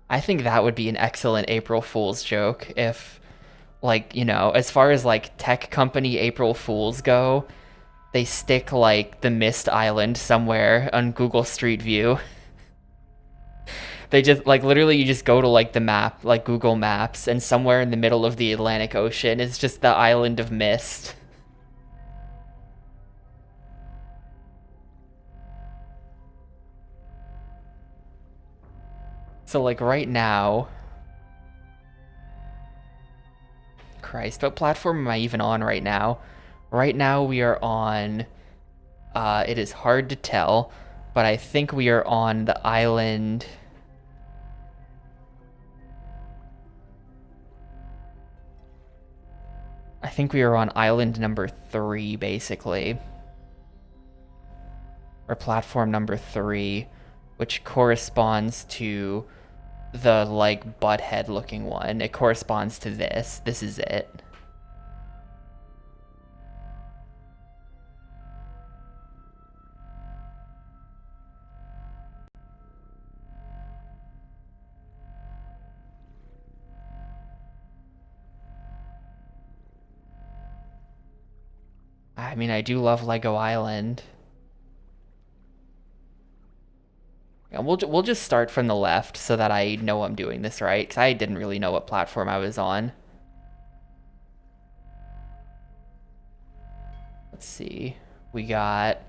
S1: I think that would be an excellent April Fool's joke if, like, you know, as far as like tech company April Fools go, they stick like the Myst Island somewhere on Google Street View. They just like literally you just go to like the map, like Google Maps, and somewhere in the middle of the Atlantic Ocean is just the island of Myst. So like right now, Christ, what platform am I even on right now? Right now we are on, it is hard to tell, but I think we are on the island. I think we are on island number 3, basically. Or platform number 3, which corresponds to the, like, butthead looking one. It corresponds to this. This is it. I mean, I do love Lego Island. And we'll just start from the left so that I know I'm doing this right, because I didn't really know what platform I was on. Let's see. We got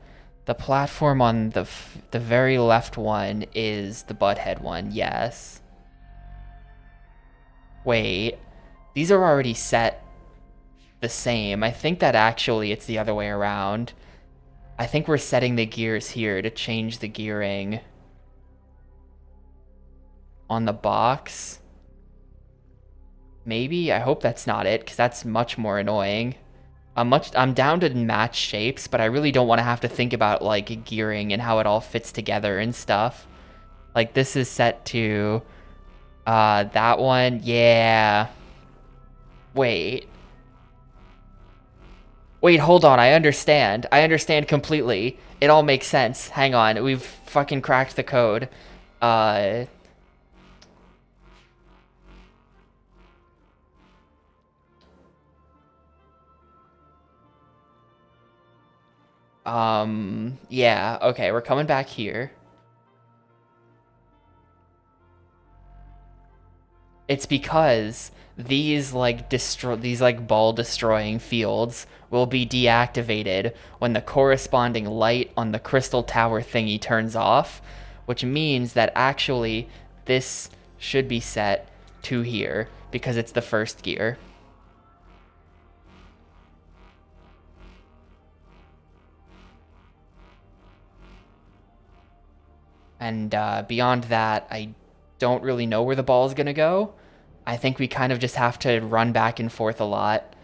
S1: the platform on the very left one is the butthead one, yes. Wait, these are already set the same. I think that actually it's the other way around. I think we're setting the gears here to change the gearing on the box. Maybe? I hope that's not it, because that's much more annoying. I'm down to match shapes, but I really don't want to have to think about like gearing and how it all fits together and stuff. Like this is set to that one. Yeah. Wait. Wait, hold on. I understand. I understand completely. It all makes sense. Hang on. We've fucking cracked the code. Uh yeah, okay, we're coming back here. It's because these like ball destroying fields will be deactivated when the corresponding light on the crystal tower thingy turns off, which means that actually this should be set to here because it's the first gear. And beyond that, I don't really know where the ball is going to go. I think we kind of just have to run back and forth a lot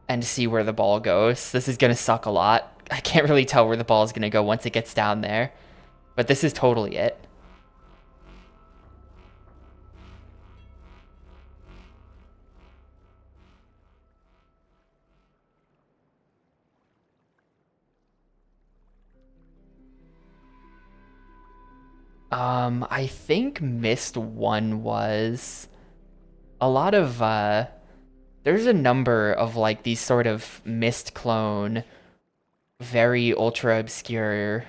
S1: and see where the ball goes. This is going to suck a lot. I can't really tell where the ball is going to go once it gets down there. But this is totally it. I think Myst 1 was a lot of, there's a number of, like, these sort of Myst clone, very ultra obscure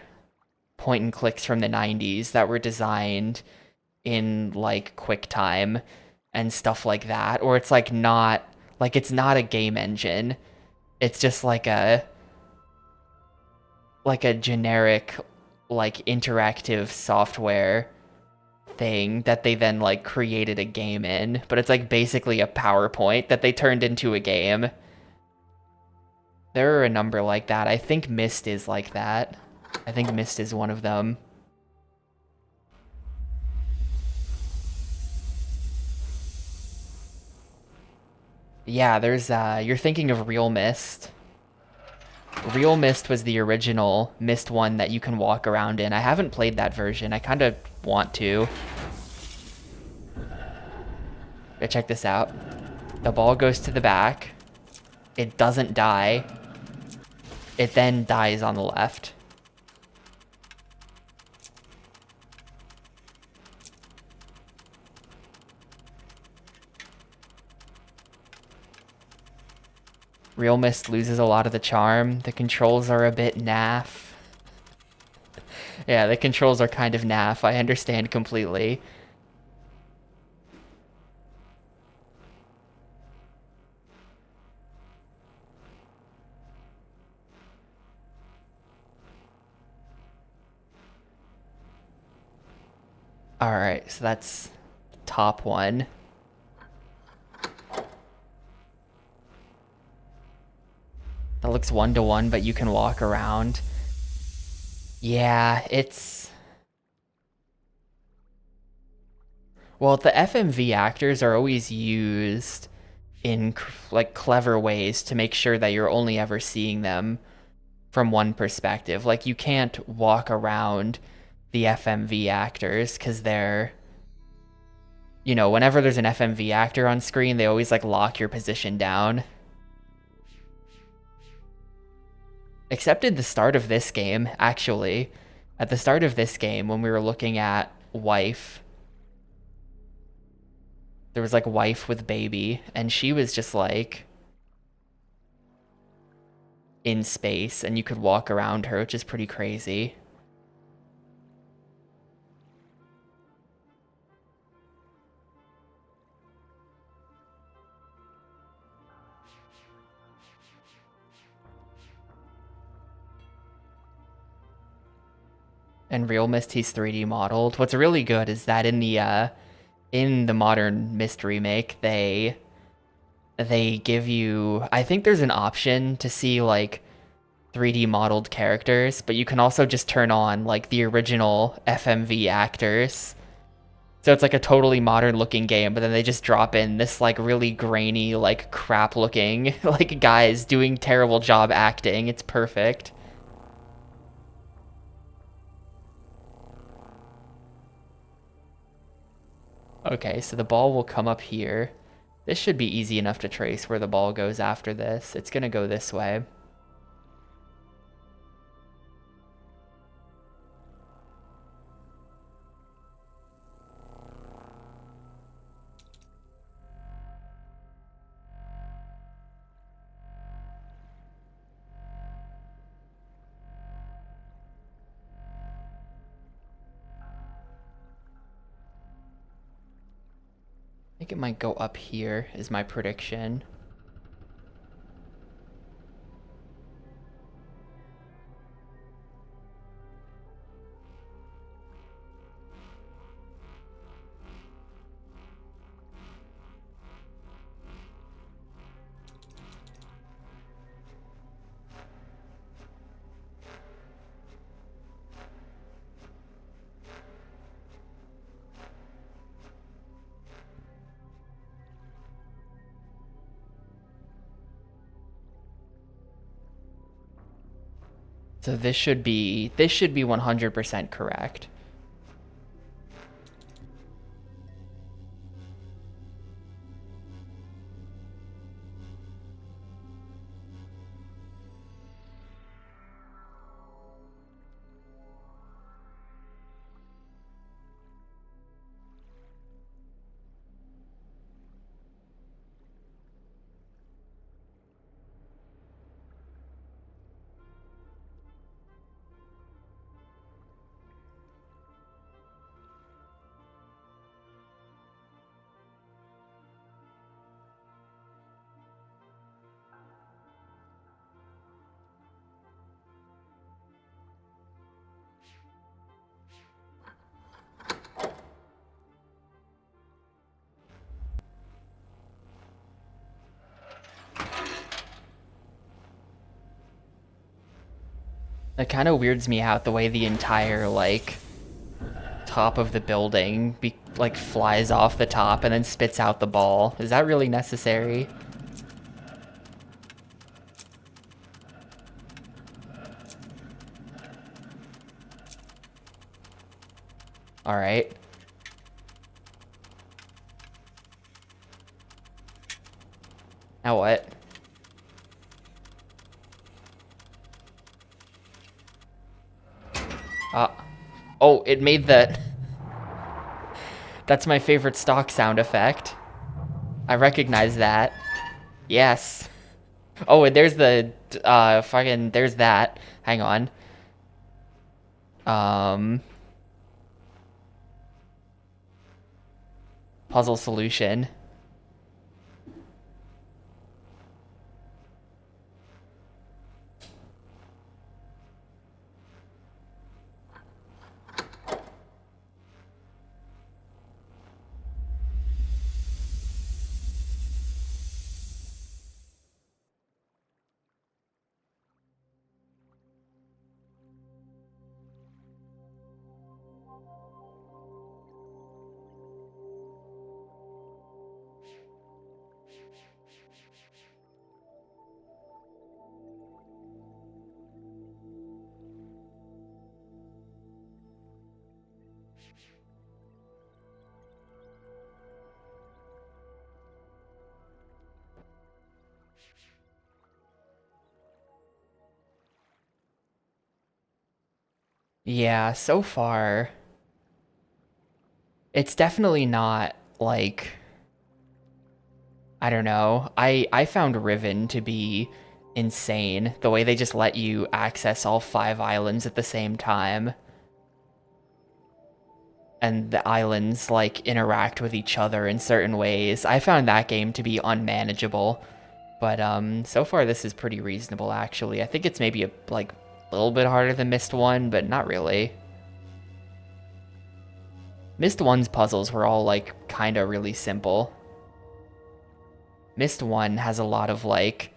S1: point and clicks from the 90s that were designed in, like, QuickTime and stuff like that. Or it's, like, not, like, it's not a game engine. It's just, like a generic, like, interactive software thing that they then like created a game in, but it's like basically a PowerPoint that they turned into a game. There are a number like that. I think Myst is like that. I think Myst is one of them. Yeah, there's, you're thinking of Real Myst. Real Myst was the original Myst one that you can walk around in. I haven't played that version. I kind of want to. But check this out. The ball goes to the back. It doesn't die. It then dies on the left. Real Myst loses a lot of the charm. The controls are a bit naff. Yeah, the controls are kind of naff. I understand completely. Alright, so that's top one. That looks 1-to-1, but you can walk around. Yeah, it's... Well, the FMV actors are always used in like clever ways to make sure that you're only ever seeing them from one perspective. Like you can't walk around the FMV actors because they're, you know, whenever there's an FMV actor on screen, they always like lock your position down. Except at the start of this game, actually. At the start of this game, when we were looking at wife, there was like wife with baby, and she was just like in space, and you could walk around her, which is pretty crazy. And Real Myst, he's 3D modeled. What's really good is that in the modern Myst remake, they give you, I think there's an option to see like 3D modeled characters, but you can also just turn on like the original FMV actors. So it's like a totally modern looking game, but then they just drop in this like really grainy, like crap looking like guys doing terrible job acting. It's perfect. Okay, so the ball will come up here. This should be easy enough to trace where the ball goes after this. It's gonna go this way. I think it might go up here, is my prediction. So this should be 100% correct. It kind of weirds me out the way the entire like top of the building like flies off the top and then spits out the ball. Is that really necessary? All right. Now what? Oh, it made that. That's my favorite stock sound effect. I recognize that. Yes. Oh, and there's the, fucking, there's that. Hang on. Um, Puzzle solution. Yeah, so far, it's definitely not, like, I don't know. I found Riven to be insane. The way they just let you access all 5 islands at the same time. And the islands, like, interact with each other in certain ways. I found that game to be unmanageable. But, so far this is pretty reasonable, actually. I think it's maybe a, like, little bit harder than Myst 1, but not really. Myst 1's puzzles were all, like, kinda really simple. Myst 1 has a lot of, like,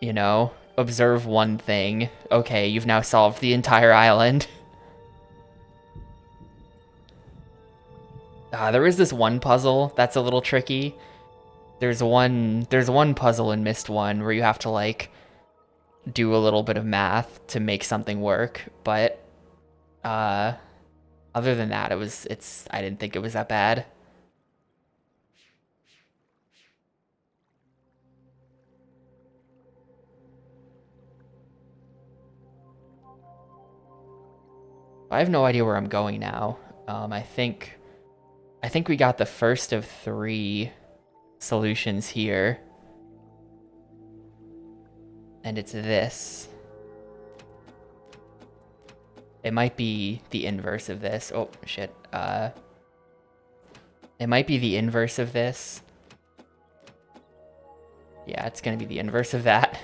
S1: you know, observe one thing. Okay, you've now solved the entire island. There is this one puzzle that's a little tricky. There's one puzzle in Myst 1 where you have to, like, do a little bit of math to make something work, but other than that, I didn't think it was that bad. I have no idea where I'm going now. I think we got the first of 3 solutions here. And it's this. It might be the inverse of this. Oh, shit. It might be the inverse of this. Yeah, it's gonna be the inverse of that.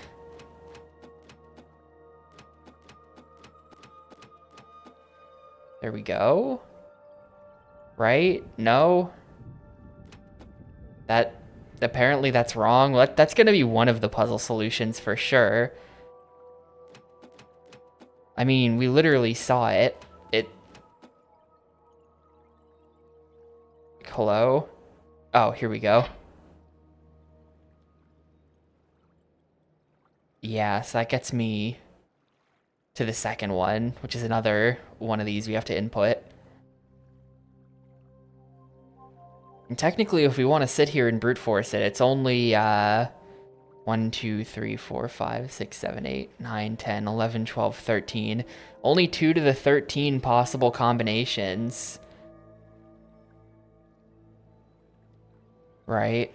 S1: There we go. Right? No? That... Apparently that's wrong. That's gonna be one of the puzzle solutions for sure. I mean, we literally saw it. Hello? Oh, here we go. Yeah, so that gets me to the second one, which is another one of these we have to input. And technically, if we want to sit here and brute force it, it's only 1, 2, 3, 4, 5, 6, 7, 8, 9, 10, 11, 12, 13. Only 2 to the 13 possible combinations. Right?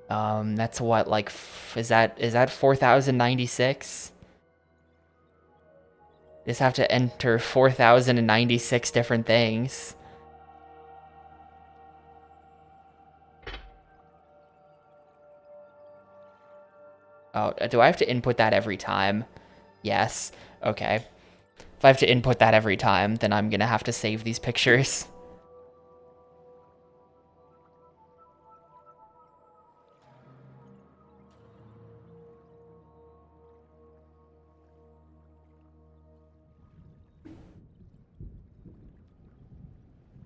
S1: That's what, like, is that 4,096? Just have to enter 4,096 different things. Oh, do I have to input that every time? Yes. Okay. If I have to input that every time, then I'm gonna have to save these pictures.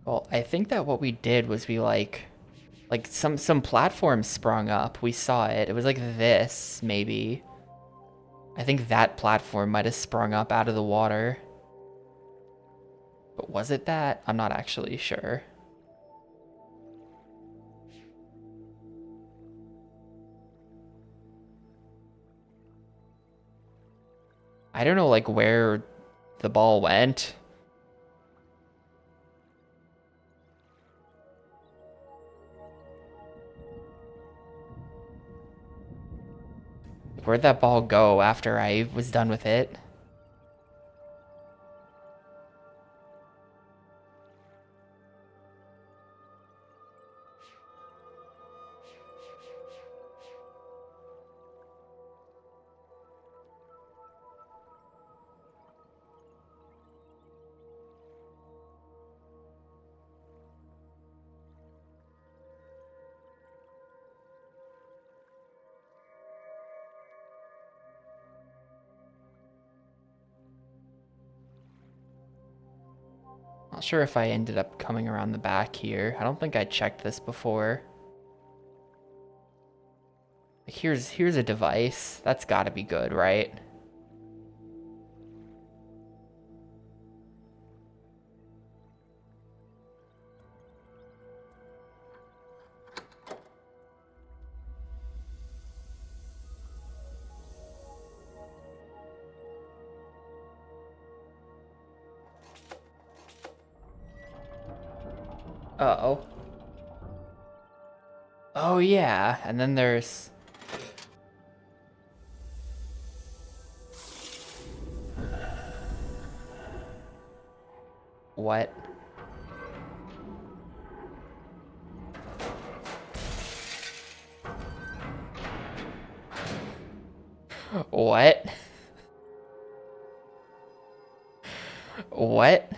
S1: Well, I think that what we did was we, like some platforms sprung up. We saw it. It was like this, maybe. I think that platform might have sprung up out of the water. But was it that? I'm not actually sure. I don't know, like, where the ball went. Where'd that ball go after I was done with it? Not sure if I ended up coming around the back here. I don't think I checked this before. Like, here's a device. That's gotta be good, right? Uh-oh. Oh yeah, and then there's... What? What? What?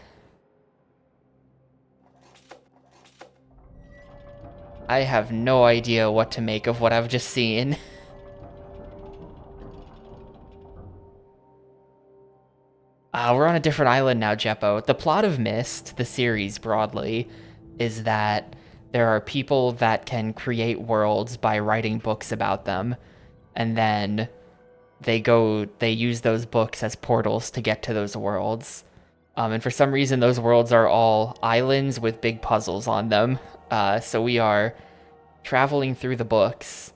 S1: I have no idea what to make of what I've just seen. We're on a different island now, Jeppo. The plot of Myst, the series broadly, is that there are people that can create worlds by writing books about them, and then they use those books as portals to get to those worlds. And for some reason, those worlds are all islands with big puzzles on them. So we are traveling through the books.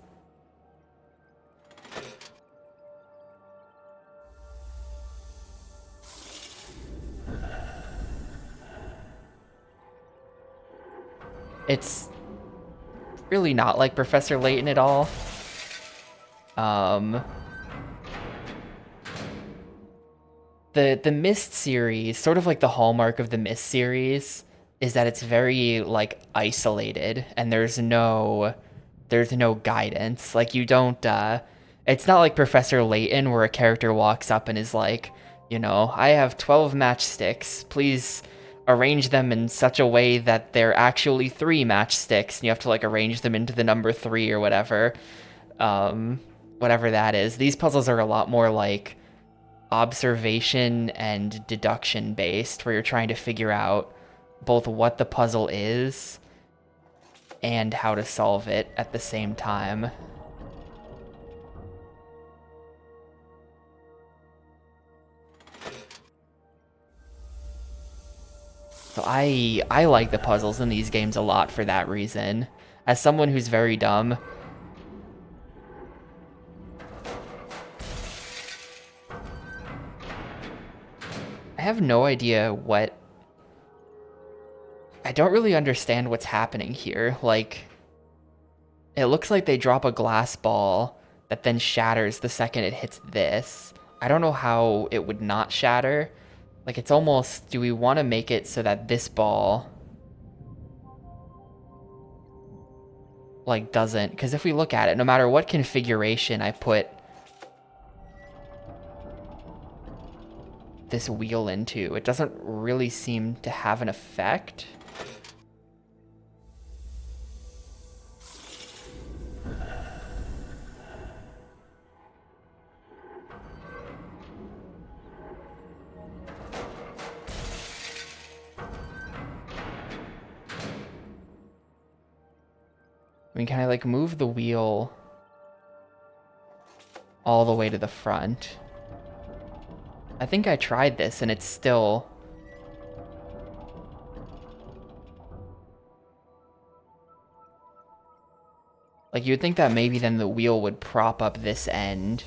S1: It's really not like Professor Layton at all. The Myst series, sort of like the hallmark of the Myst series, is that it's very like isolated and there's no guidance. Like you don't it's not like Professor Layton where a character walks up and is like, I have 12 matchsticks. Please arrange them in such a way that they're actually 3 matchsticks and you have to like arrange them into the number 3 or whatever. Whatever that is. These puzzles are a lot more like observation and deduction based, where you're trying to figure out both what the puzzle is and how to solve it at the same time. So I like the puzzles in these games a lot for that reason. As someone who's very dumb, I have no idea what... I don't really understand what's happening here. Like, it looks like they drop a glass ball that then shatters the second it hits this. I don't know how it would not shatter. Like, it's almost... Do we want to make it so that this ball... like, doesn't... Because if we look at it, no matter what configuration I put this wheel into, it doesn't really seem to have an effect. I mean, can I, like, move the wheel all the way to the front? I think I tried this, and it's still... Like, you'd think that maybe then the wheel would prop up this end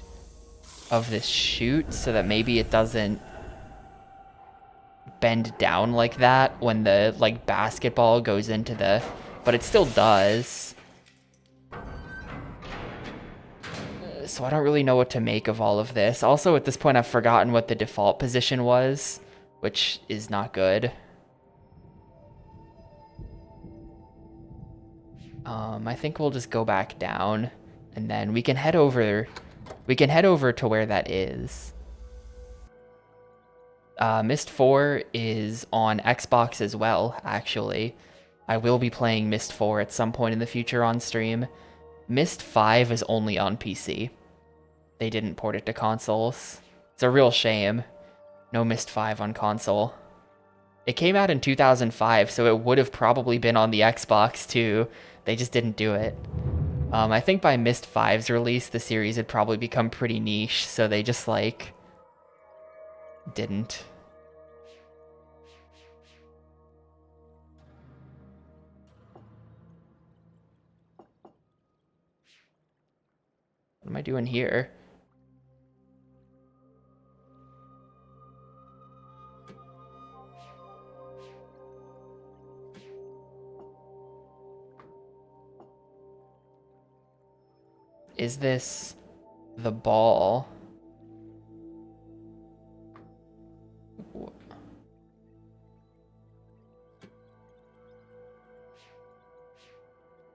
S1: of this chute so that maybe it doesn't bend down like that when the, like, basketball goes into the... But it still does. So I don't really know what to make of all of this. Also, at this point, I've forgotten what the default position was, which is not good. I think we'll just go back down, and then we can head over. We can head over to where that is. Myst 4 is on Xbox as well, actually. I will be playing Myst 4 at some point in the future on stream. Myst 5 is only on PC. They didn't port it to consoles. It's a real shame. No Myst 5 on console. It came out in 2005, so it would have probably been on the Xbox too. They just didn't do it. I think by Myst 5's release, the series had probably become pretty niche, so they just, like, didn't. What am I doing here? Is this the ball?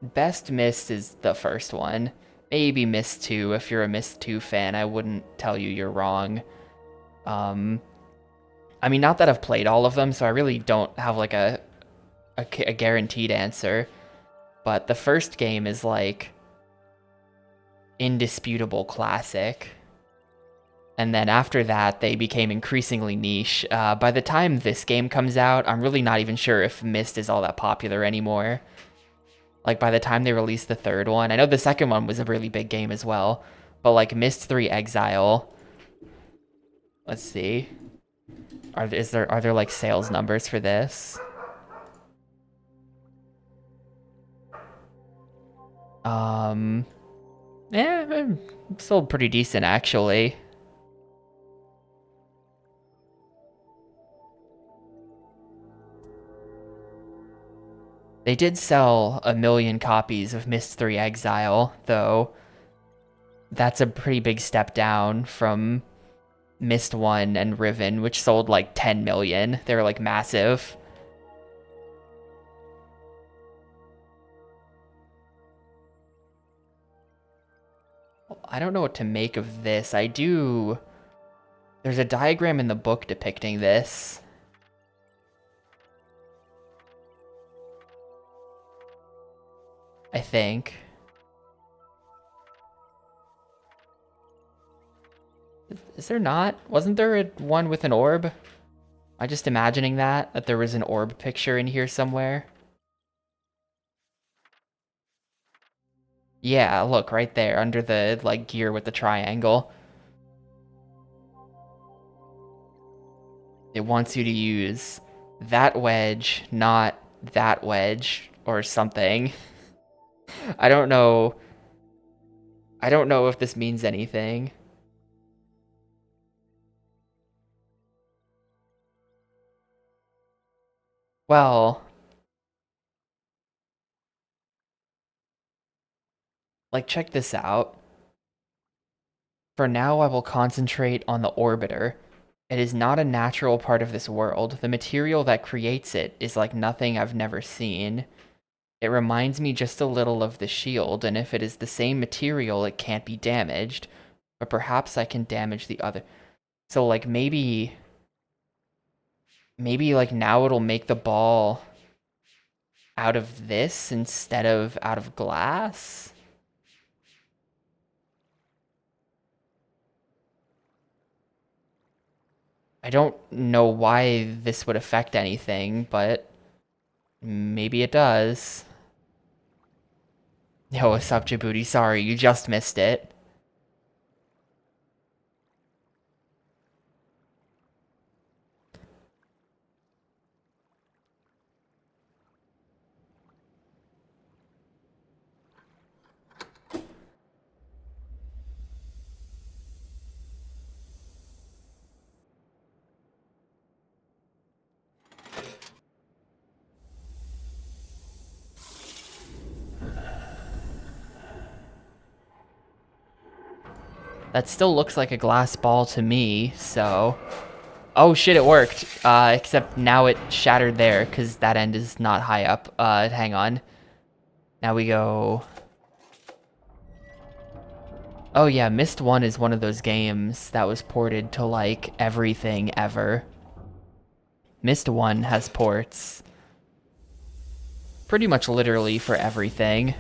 S1: Best Myst is the first one. Maybe Myst 2. If you're a Myst 2 fan, I wouldn't tell you you're wrong. I mean, not that I've played all of them, so I really don't have, like, a guaranteed answer. But the first game is, like, indisputable classic. And then after that, they became increasingly niche. By the time this game comes out, I'm really not even sure if Myst is all that popular anymore. Like, by the time they released the third one, I know the second one was a really big game as well, but, like, Myst 3 Exile, let's see. Are there like sales numbers for this? Yeah, sold pretty decent actually. They did sell 1 million copies of Myst 3 Exile, though. That's a pretty big step down from Myst 1 and Riven, which sold like 10 million. They were like massive. I don't know what to make of this. There's a diagram in the book depicting this. I think. Is there not? Wasn't there one with an orb? Am I just imagining that there was an orb picture in here somewhere? Yeah, look, right there, under the, like, gear with the triangle. It wants you to use that wedge, not that wedge, or something. I don't know. I don't know if this means anything. Well, like, check this out. For now, I will concentrate on the orbiter. It is not a natural part of this world. The material that creates it is like nothing I've never seen. It reminds me just a little of the shield, and if it is the same material, it can't be damaged. But perhaps I can damage the other. So, like, maybe, like, now it'll make the ball out of this instead of out of glass? I don't know why this would affect anything, but maybe it does. Yo, what's up, Djibouti? Sorry, you just missed it. That still looks like a glass ball to me, so... Oh shit, it worked. Except now it shattered there, because that end is not high up. Hang on. Now we go... Oh yeah, Myst 1 is one of those games that was ported to, like, everything ever. Myst 1 has ports pretty much literally for everything.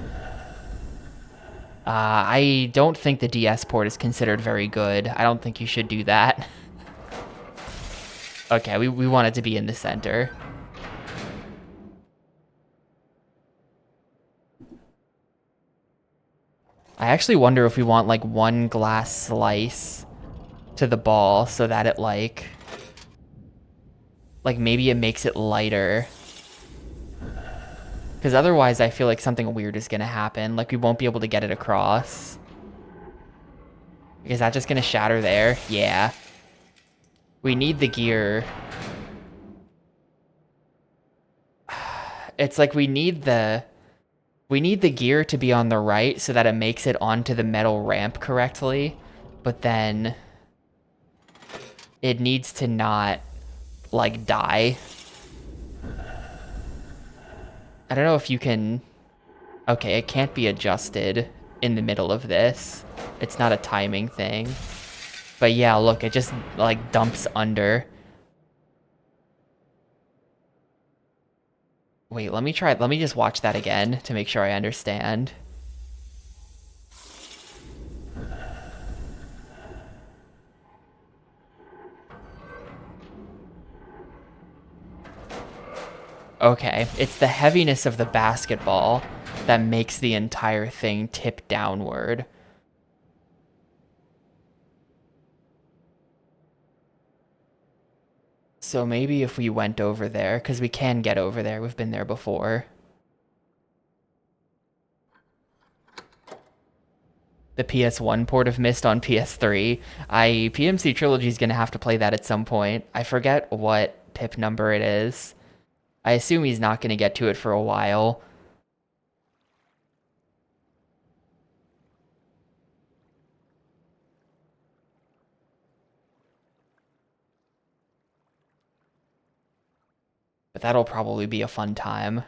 S1: I don't think the DS port is considered very good. I don't think you should do that. Okay, we want it to be in the center. I actually wonder if we want, like, one glass slice to the ball so that it, like maybe it makes it lighter. Because otherwise I feel like something weird is going to happen. Like, we won't be able to get it across. Is that just going to shatter there? Yeah. We need the gear. It's like we need the gear to be on the right so that it makes it onto the metal ramp correctly. But then it needs to not, like, die. I don't know if you can... Okay, it can't be adjusted in the middle of this. It's not a timing thing. But yeah, look, it just, like, dumps under. Wait, let me just watch that again to make sure I understand. Okay, it's the heaviness of the basketball that makes the entire thing tip downward. So maybe if we went over there, because we can get over there, we've been there before. The PS1 port of Myst on PS3. PMC Trilogy is going to have to play that at some point. I forget what pip number it is. I assume he's not going to get to it for a while. But that'll probably be a fun time.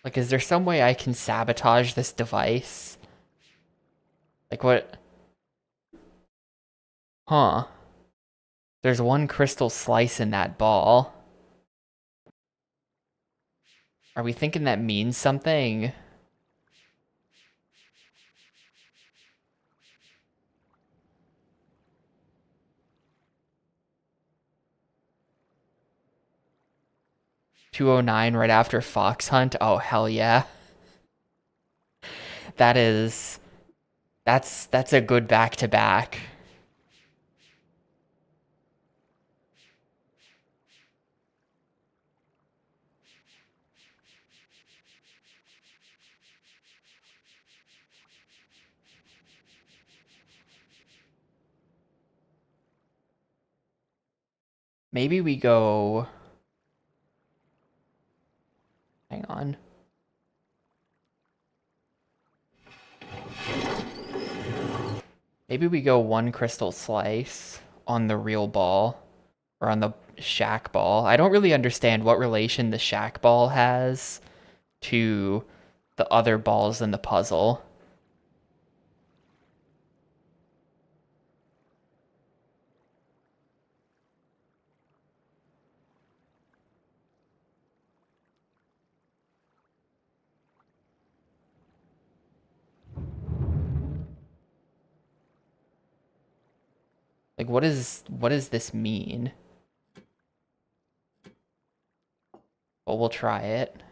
S1: Like, is there some way I can sabotage this device? Like, what? Huh. There's one crystal slice in that ball. Are we thinking that means something? $209 right after Fox Hunt? Oh, hell yeah. That's a good back-to-back. Maybe we go... Hang on. Maybe we go one crystal slice on the real ball. Or on the shack ball. I don't really understand what relation the shack ball has to the other balls in the puzzle. Like, what does this mean? Well, we'll try it.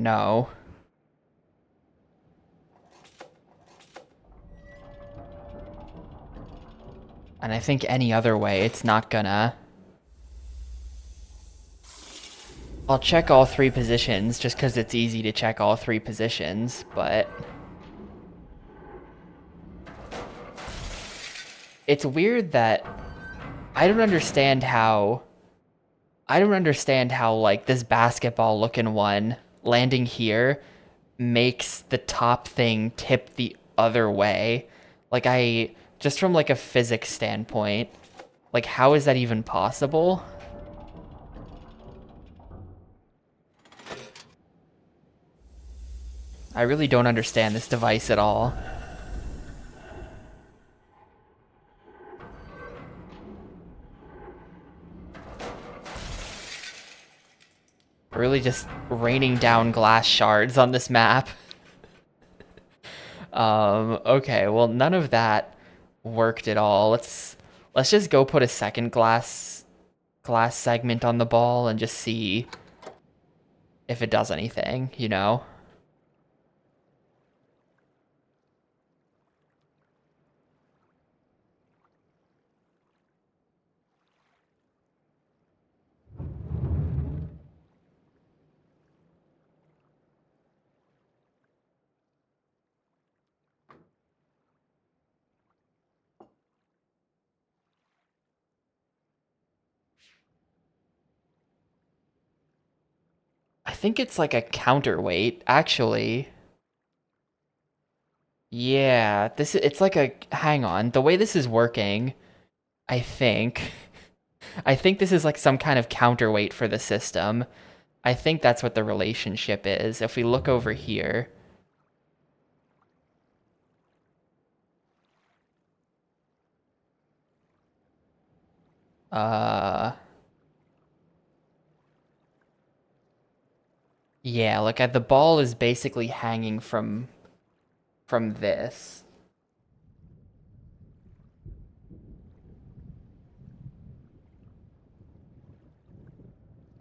S1: No. And I think any other way, it's not gonna... I'll check all 3 positions just because it's easy to check all 3 positions, but... It's weird that I don't understand how, like, this basketball-looking one landing here makes the top thing tip the other way. Like, just from, like, a physics standpoint, like, how is that even possible? I really don't understand this device at all. Really just raining down glass shards on this map. Okay, well, none of that worked at all. Let's just go put a second glass segment on the ball and just see if it does anything, you know? I think it's like a counterweight, actually. Yeah, it's like a, hang on, the way this is working, I think, I think this is like some kind of counterweight for the system. I think that's what the relationship is. If we look over here, uh, yeah, look at the ball is basically hanging from this.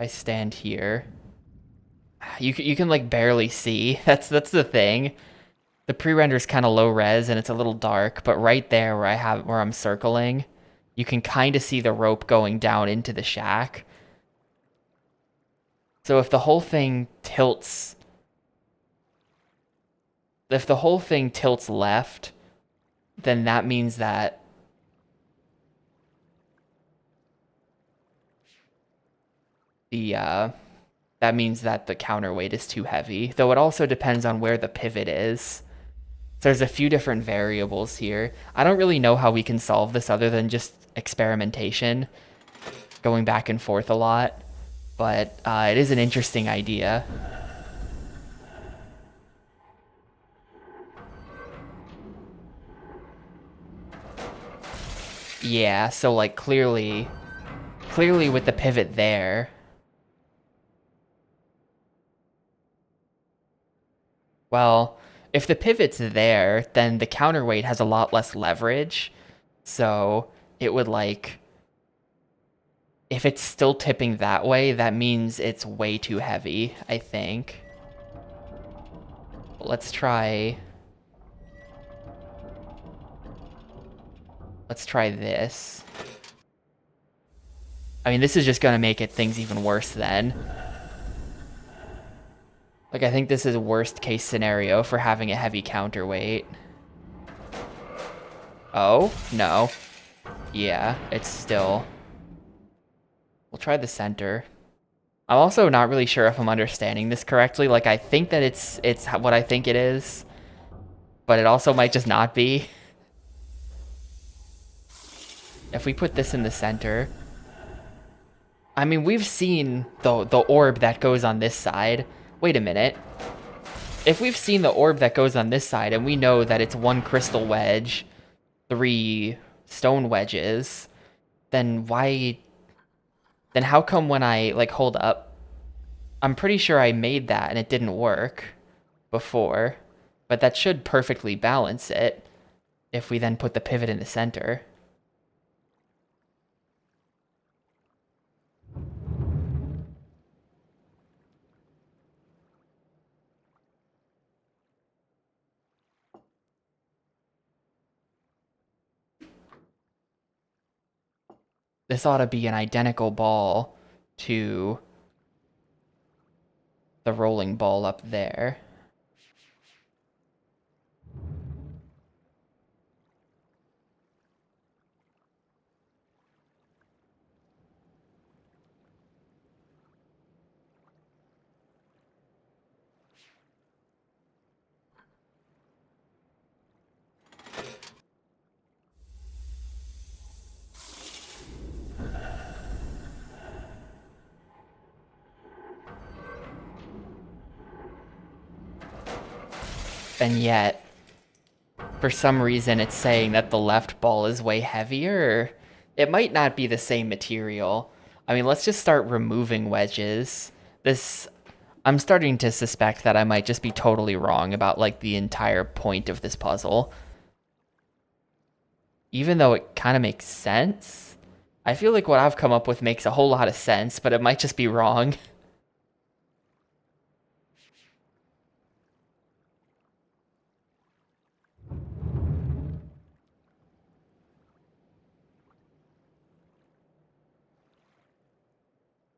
S1: I stand here. You can like barely see. That's the thing. The pre-render is kind of low res and it's a little dark, but right there where I'm circling, you can kind of see the rope going down into the shack. So if the whole thing tilts left, then that means that the counterweight is too heavy. Though it also depends on where the pivot is. So there's a few different variables here. I don't really know how we can solve this other than just experimentation, going back and forth a lot. But it is an interesting idea. Yeah, so like clearly with the pivot there, well, if the pivot's there, then the counterweight has a lot less leverage. So it would like, if it's still tipping that way, that means it's way too heavy, I think. Let's try this. I mean, this is just gonna make things even worse then. Like, I think this is worst case scenario for having a heavy counterweight. Oh, no. Yeah, it's still... We'll try the center. I'm also not really sure if I'm understanding this correctly. Like, I think that it's what I think it is, but it also might just not be. If we put this in the center... I mean, we've seen the orb that goes on this side. Wait a minute. If we've seen the orb that goes on this side, and we know that it's 1 crystal wedge, 3 stone wedges, then why... Then how come when I, like, hold up? I'm pretty sure I made that and it didn't work before, but that should perfectly balance it if we then put the pivot in the center. This ought to be an identical ball to the rolling ball up there. And yet, for some reason, it's saying that the left ball is way heavier. It might not be the same material. I mean, let's just start removing wedges. I'm starting to suspect that I might just be totally wrong about, like, the entire point of this puzzle. Even though it kind of makes sense. I feel like what I've come up with makes a whole lot of sense, but it might just be wrong.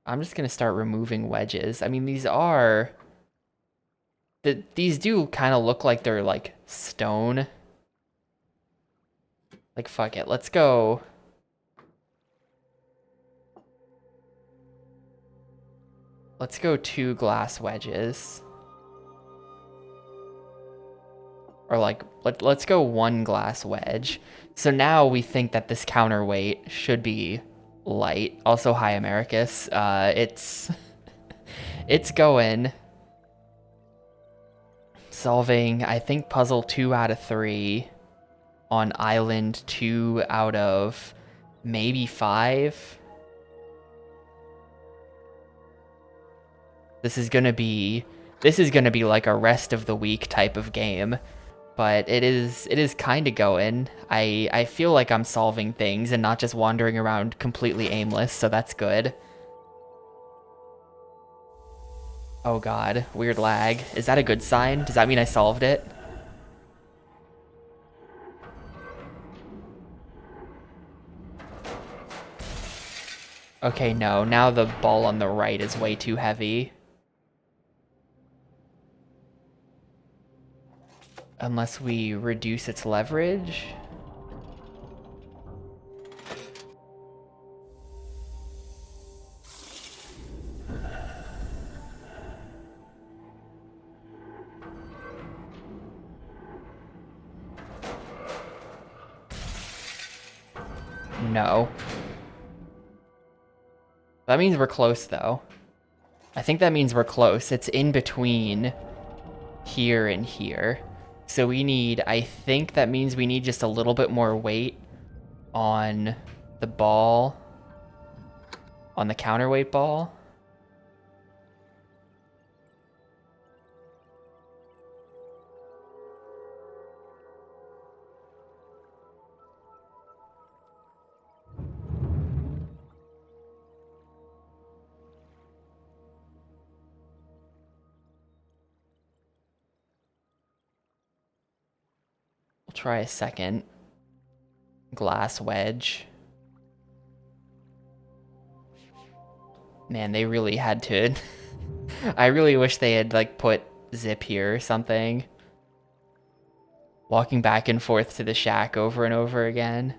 S1: I'm just gonna start removing wedges. I mean, these do kind of look like they're like stone. Like, fuck it, let's go. Let's go 2 glass wedges. Or like, let's go 1 glass wedge. So now we think that this counterweight should be light. Also, hi Americus. It's going. Solving, I think, puzzle 2 out of 3 on island 2 out of maybe 5. This is gonna be like a rest of the week type of game, but it is kind of going. I feel like I'm solving things and not just wandering around completely aimless, so that's good. Oh god, weird lag. Is that a good sign? Does that mean I solved it? Okay, no. Now the ball on the right is way too heavy. Unless we reduce its leverage. No. That means we're close, though. I think that means we're close. It's in between here and here. So we need, I think that means we need just a little bit more weight on the ball, on the counterweight ball. We'll try a second glass wedge. Man, they really had to. I really wish they had like put zip here or something. Walking back and forth to the shack over and over again.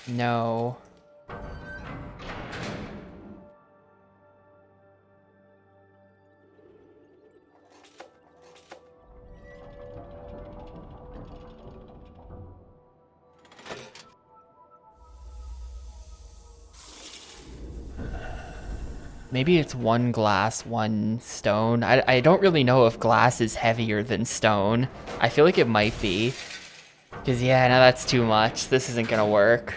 S1: No. Maybe it's 1 glass, 1 stone. I don't really know if glass is heavier than stone. I feel like it might be. Because, yeah, no, that's too much. This isn't gonna work.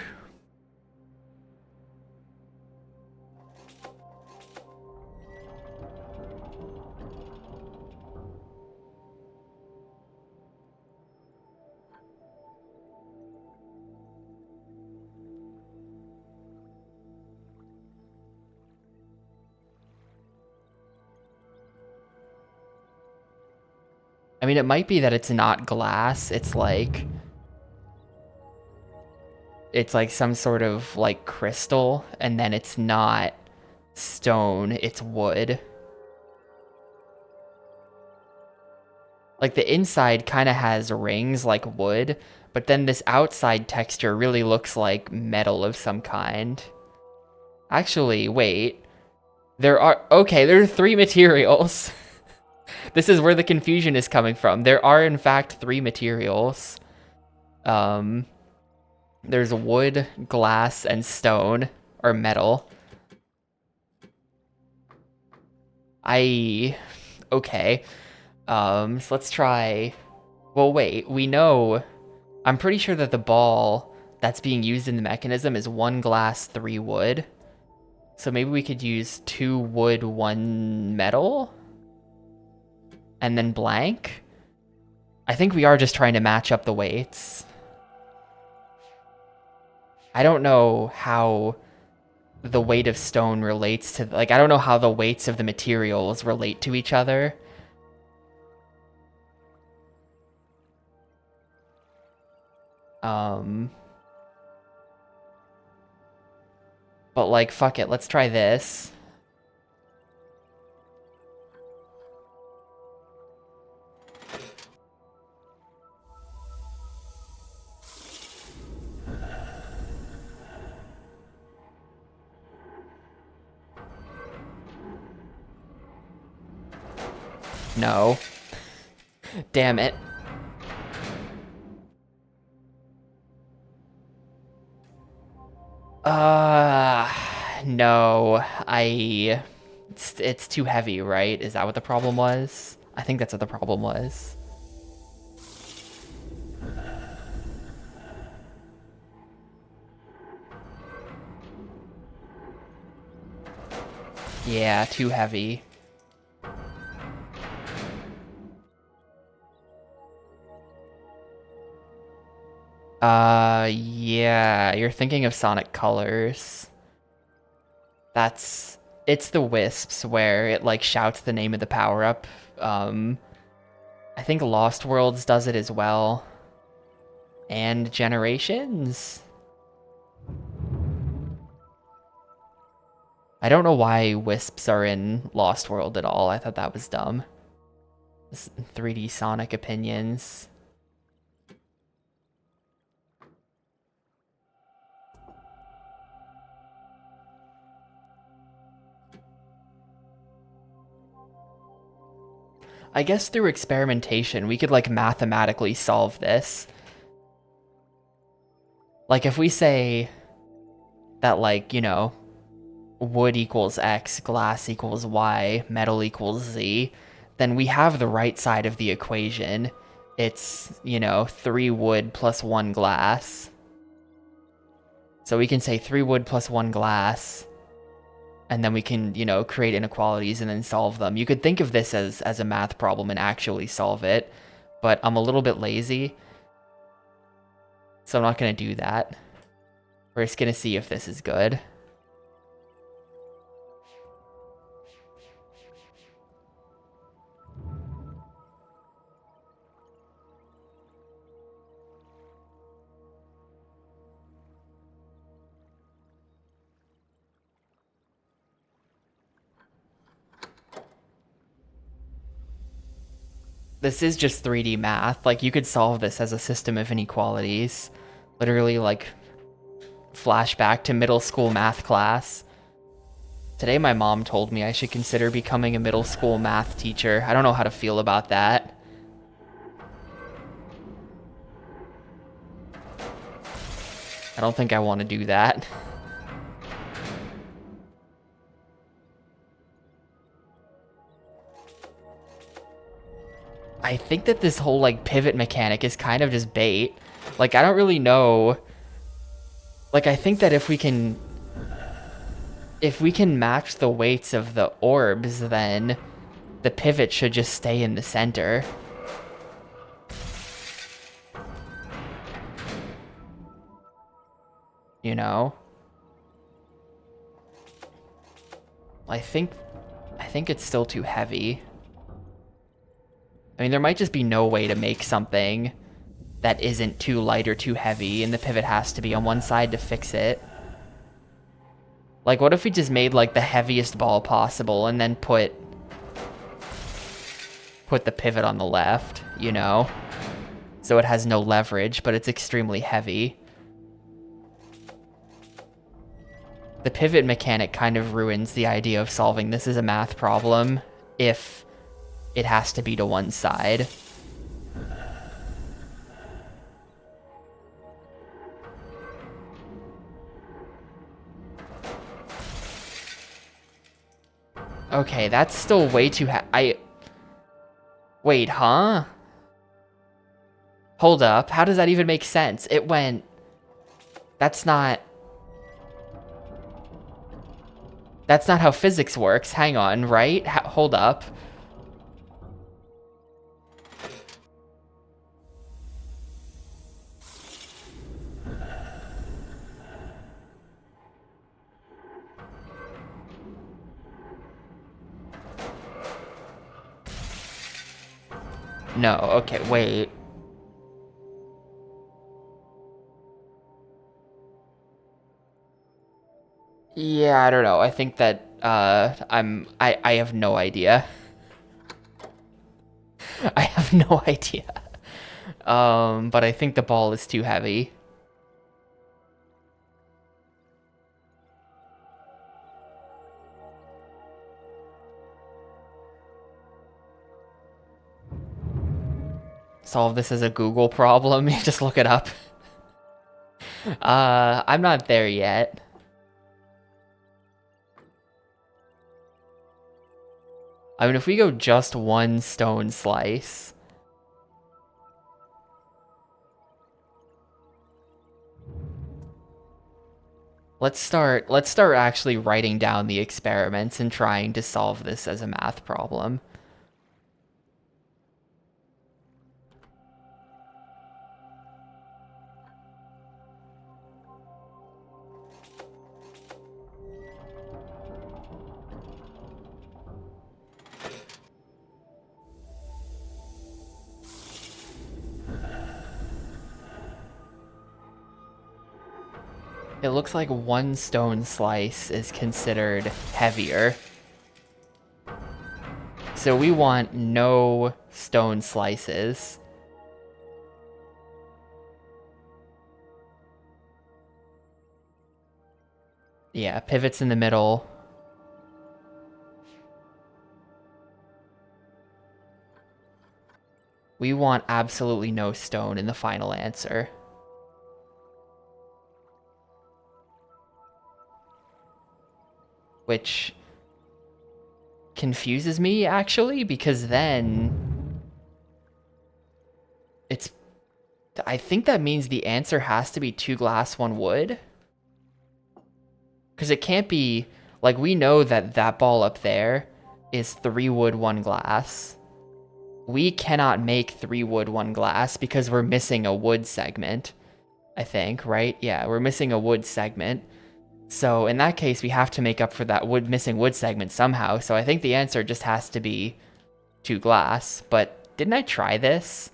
S1: I mean, it might be that it's not glass. It's like some sort of like crystal, and then it's not stone, it's wood. Like the inside kind of has rings like wood, but then this outside texture really looks like metal of some kind. Actually, wait. There are 3 materials. This is where the confusion is coming from. There are in fact 3 materials. There's wood, glass, and stone, or metal. Okay. So let's try... Well, wait, we know... I'm pretty sure that the ball that's being used in the mechanism is 1 glass, 3 wood. So maybe we could use 2 wood, 1 metal? And then blank? I think we are just trying to match up the weights. I don't know how the weight of stone relates to... Like, I don't know how the weights of the materials relate to each other. But like, fuck it, let's try this. No. Damn it. No. It's too heavy, right? Is that what the problem was? I think that's what the problem was. Yeah, too heavy. Yeah, you're thinking of Sonic Colors. It's the Wisps where it like shouts the name of the power-up. I think Lost Worlds does it as well. And Generations? I don't know why Wisps are in Lost World at all. I thought that was dumb. 3D Sonic opinions. I guess through experimentation, we could like mathematically solve this. Like if we say that like, you know, wood equals X, glass equals Y, metal equals Z, then we have the right side of the equation. It's, you know, 3 wood plus 1 glass. So we can say 3 wood plus 1 glass, and then we can, you know, create inequalities and then solve them. You could think of this as a math problem and actually solve it, but I'm a little bit lazy, so I'm not going to do that. We're just going to see if this is good. This is just 3D math. Like, you could solve this as a system of inequalities. Literally, like, flashback to middle school math class. Today my mom told me I should consider becoming a middle school math teacher. I don't know how to feel about that. I don't think I want to do that. I think that this whole, like, pivot mechanic is kind of just bait. Like, I don't really know. Like, I think that if we can match the weights of the orbs, then the pivot should just stay in the center. You know? I think it's still too heavy. I mean, there might just be no way to make something that isn't too light or too heavy, and the pivot has to be on one side to fix it. Like, what if we just made, like, the heaviest ball possible and then put the pivot on the left, you know? So it has no leverage, but it's extremely heavy. The pivot mechanic kind of ruins the idea of solving this as a math problem if it has to be to one side. Okay, that's still way too Wait, huh? Hold up, how does that even make sense? It went... That's not how physics works. Hang on, right? Hold up. No, okay, wait. Yeah, I don't know. I think that I have no idea. I have no idea. But I think the ball is too heavy. Solve this as a Google problem. You just look it up. I'm not there yet. I mean, if we go just one stone slice... Let's start actually writing down the experiments and trying to solve this as a math problem. It looks like one stone slice is considered heavier. So we want no stone slices. Yeah, pivots in the middle. We want absolutely no stone in the final answer. Which confuses me, actually, because then it's... I think that means the answer has to be 2 glass, 1 wood. Because it can't be... Like, we know that that ball up there is 3 wood, 1 glass. We cannot make 3 wood, 1 glass because we're missing a wood segment, I think, right? Yeah, we're missing a wood segment. So in that case, we have to make up for that missing wood segment somehow. So I think the answer just has to be 2 glass. But didn't I try this?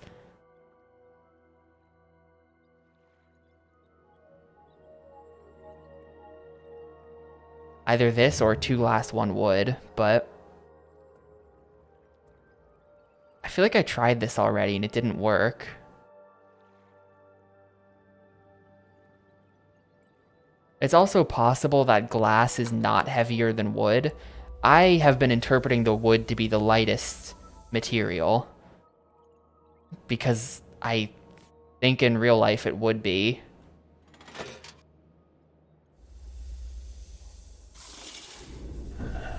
S1: Either this or 2 glass, 1 wood, but I feel like I tried this already and it didn't work. It's also possible that glass is not heavier than wood. I have been interpreting the wood to be the lightest material because I think in real life it would be.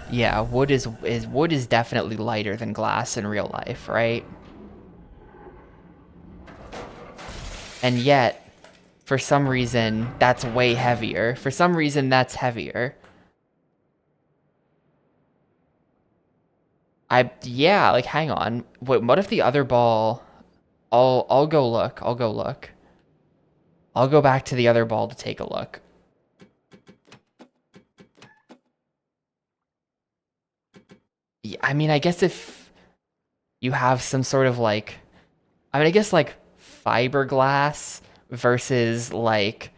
S1: Yeah, wood is definitely lighter than glass in real life, right? And yet, for some reason, that's way heavier. For some reason, that's heavier. Yeah, like, hang on. What if the other ball... I'll go look. I'll go look. I'll go back to the other ball to take a look. Yeah, I mean, I guess if... you have some sort of like, I mean, I guess like fiberglass versus like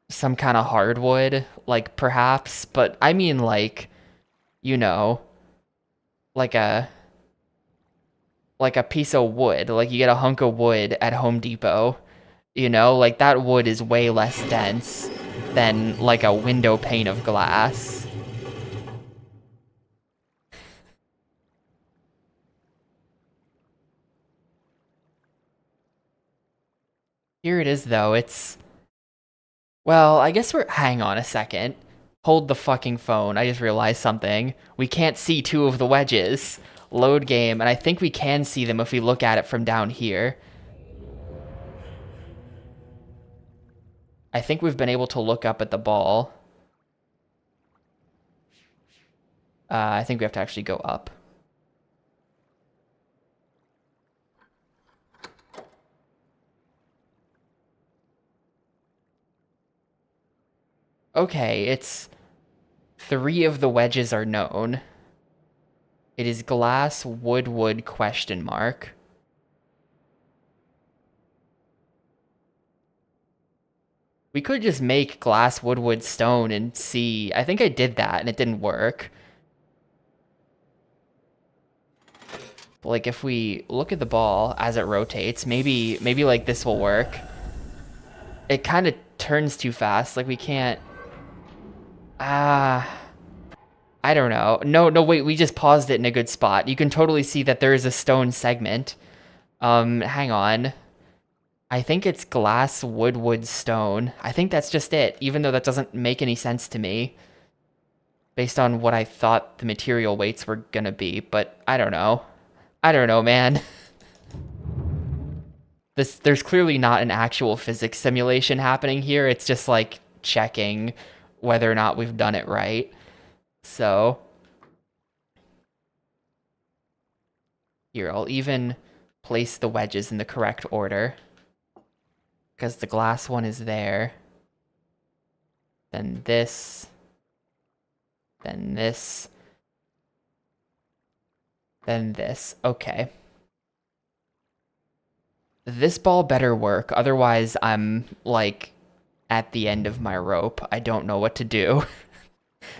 S1: some kind of hardwood, like perhaps, but I mean like, you know, like a like a piece of wood, like you get a hunk of wood at Home Depot, you know, like that wood is way less dense than like a window pane of glass. Here it is though, it's, well, I guess we're, hang on a second. Hold the fucking phone, I just realized something. We can't see two of the wedges. Load game, and I think we can see them if we look at it from down here. I think we've been able to look up at the ball. I think we have to actually go up. Okay, it's three of the wedges are known. It is glass, wood, question mark. We could just make glass, wood, stone and see. I think I did that and it didn't work. But like if we look at the ball as it rotates, maybe like this will work. It kind of turns too fast. Like we can't. I don't know. No, wait. We just paused it in a good spot. You can totally see that there is a stone segment. Hang on. I think it's glass, wood, stone. I think that's just it, even though that doesn't make any sense to me based on what I thought the material weights were gonna be, but I don't know. I don't know, man. There's clearly not an actual physics simulation happening here. It's just like checking whether or not we've done it right. So here, I'll even place the wedges in the correct order because the glass one is there. Then this, then this, then this. Okay. This ball better work, otherwise I'm like at the end of my rope. I don't know what to do.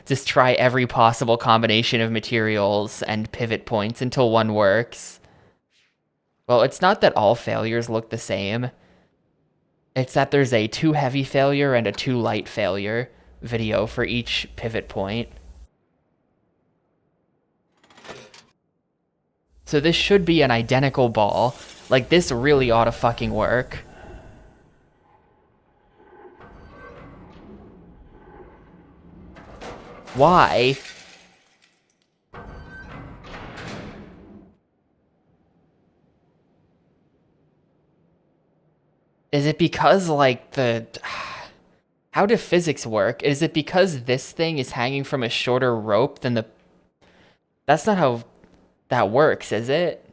S1: Just try every possible combination of materials and pivot points until one works. Well, it's not that all failures look the same. It's that there's a too heavy failure and a too light failure video for each pivot point. So this should be an identical ball. Like, this really ought to fucking work. Why? Is it because, like, the... How do physics work? Is it because this thing is hanging from a shorter rope than the... That's not how that works, is it?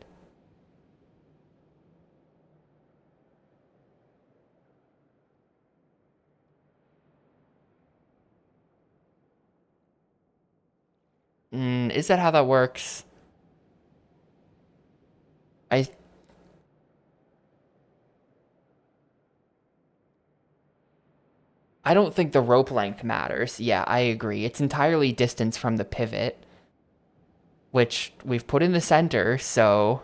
S1: Is that how that works? I I don't think the rope length matters. Yeah, I agree. It's entirely distance from the pivot, which we've put in the center, so...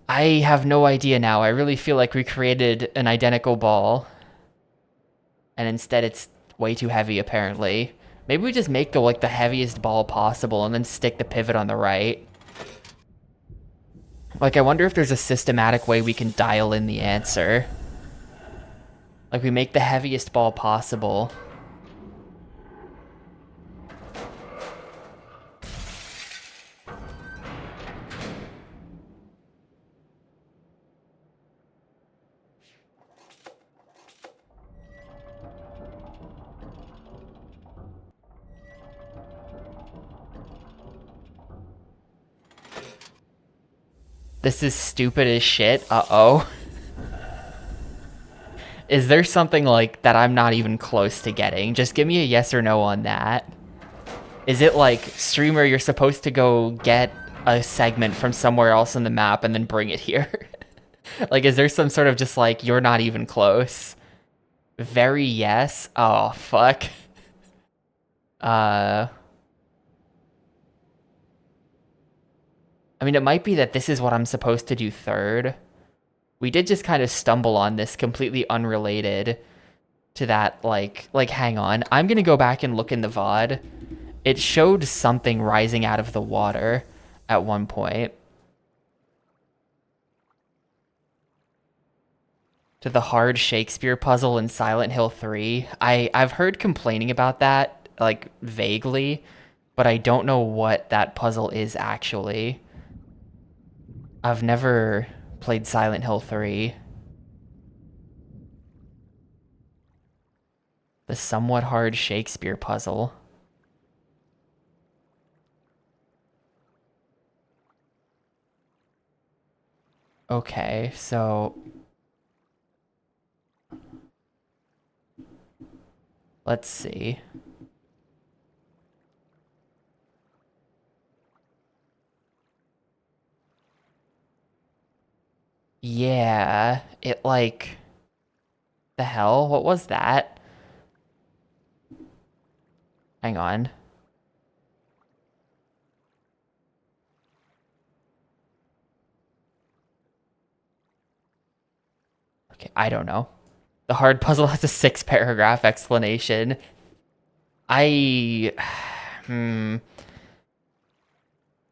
S1: I have no idea now. I really feel like we created an identical ball, and instead it's way too heavy, apparently. Maybe we just make the heaviest ball possible and then stick the pivot on the right. Like, I wonder if there's a systematic way we can dial in the answer. Like, we make the heaviest ball possible. This is stupid as shit. Uh-oh. Is there something like that I'm not even close to getting? Just give me a yes or no on that. Is it like, streamer, you're supposed to go get a segment from somewhere else on the map and then bring it here? Like, is there some sort of just like, you're not even close? Very yes? Oh, fuck. I mean, it might be that this is what I'm supposed to do third. We did just kind of stumble on this completely unrelated to that, like, hang on. I'm gonna go back and look in the VOD. It showed something rising out of the water at one point. To the hard Shakespeare puzzle in Silent Hill 3. I've heard complaining about that, like, vaguely, but I don't know what that puzzle is actually. I've never played Silent Hill 3. The somewhat hard Shakespeare puzzle. Okay, so let's see. Yeah, it like... The hell? What was that? Hang on. Okay, I don't know. The hard puzzle has a 6-paragraph explanation. I... I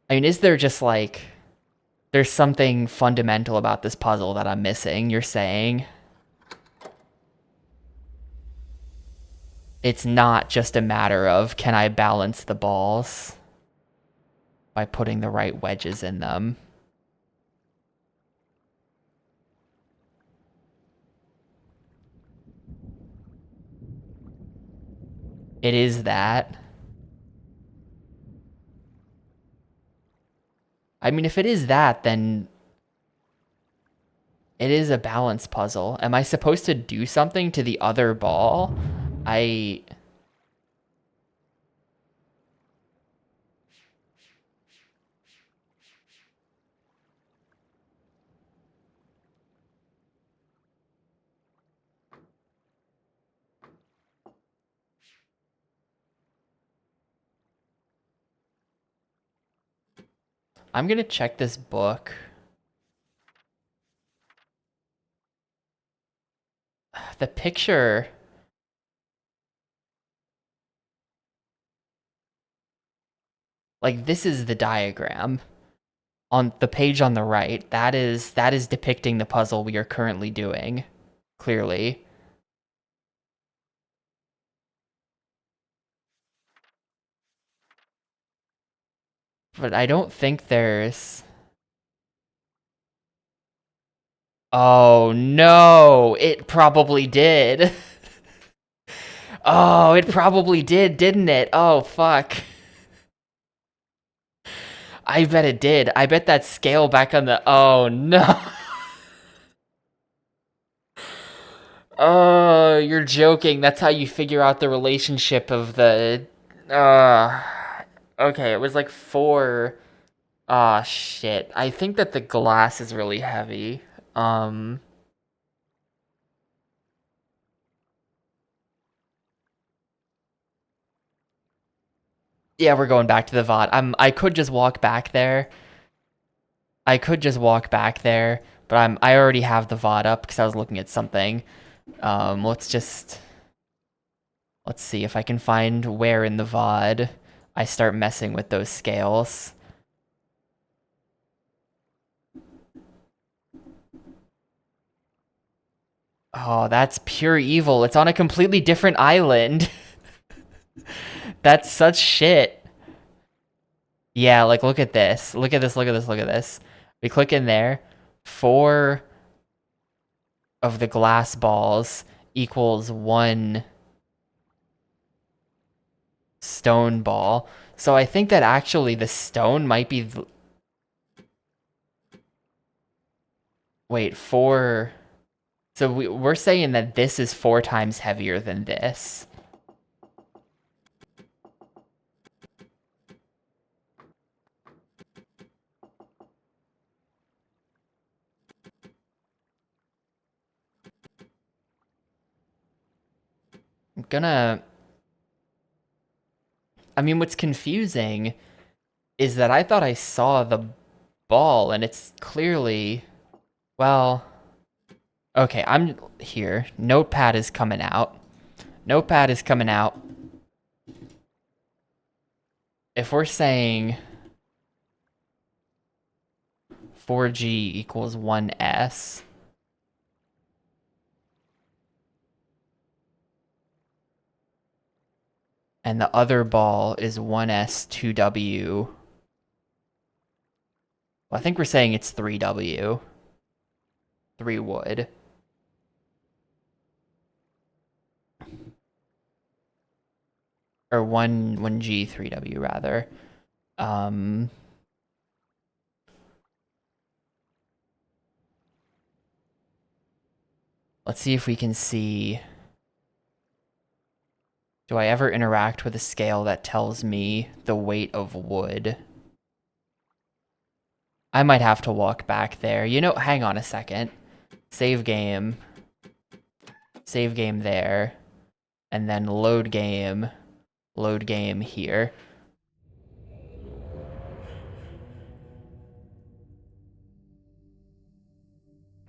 S1: mean, is there just like... There's something fundamental about this puzzle that I'm missing, you're saying? It's not just a matter of, can I balance the balls by putting the right wedges in them? It is that. I mean, if it is that, then it is a balance puzzle. Am I supposed to do something to the other ball? I'm gonna check this book. The picture... Like, this is the diagram. On the page on the right, that is depicting the puzzle we are currently doing. Clearly. But I don't think there's... Oh, no! It probably did. Oh, it probably did, didn't it? Oh, fuck. I bet it did. I bet that scale back on the... Oh, no. Oh, you're joking. That's how you figure out the relationship of the... Okay, it was like 4... Ah, shit. I think that the glass is really heavy. Yeah, we're going back to the VOD. I could just walk back there. But I already have the VOD up because I was looking at something. Let's see if I can find where in the VOD I start messing with those scales. Oh, that's pure evil. It's on a completely different island. That's such shit. Yeah, like, look at this. Look at this, look at this, look at this. We click in there. 4 of the glass balls equals 1 stone ball. So I think that actually the stone might be... Wait, 4... So we're saying that this is 4 times heavier than this. I'm gonna... I mean, what's confusing is that I thought I saw the ball, and it's clearly... Well... Okay, I'm here. Notepad is coming out. Notepad is coming out. If we're saying 4G equals 1S, and the other ball is 1S 2W, well, I think we're saying it's 3W. 3 wood. Or 1G 3W rather. Let's see if we can see. Do I ever interact with a scale that tells me the weight of wood? I might have to walk back there. You know, hang on a second. Save game. Save game there. And then load game. Load game here.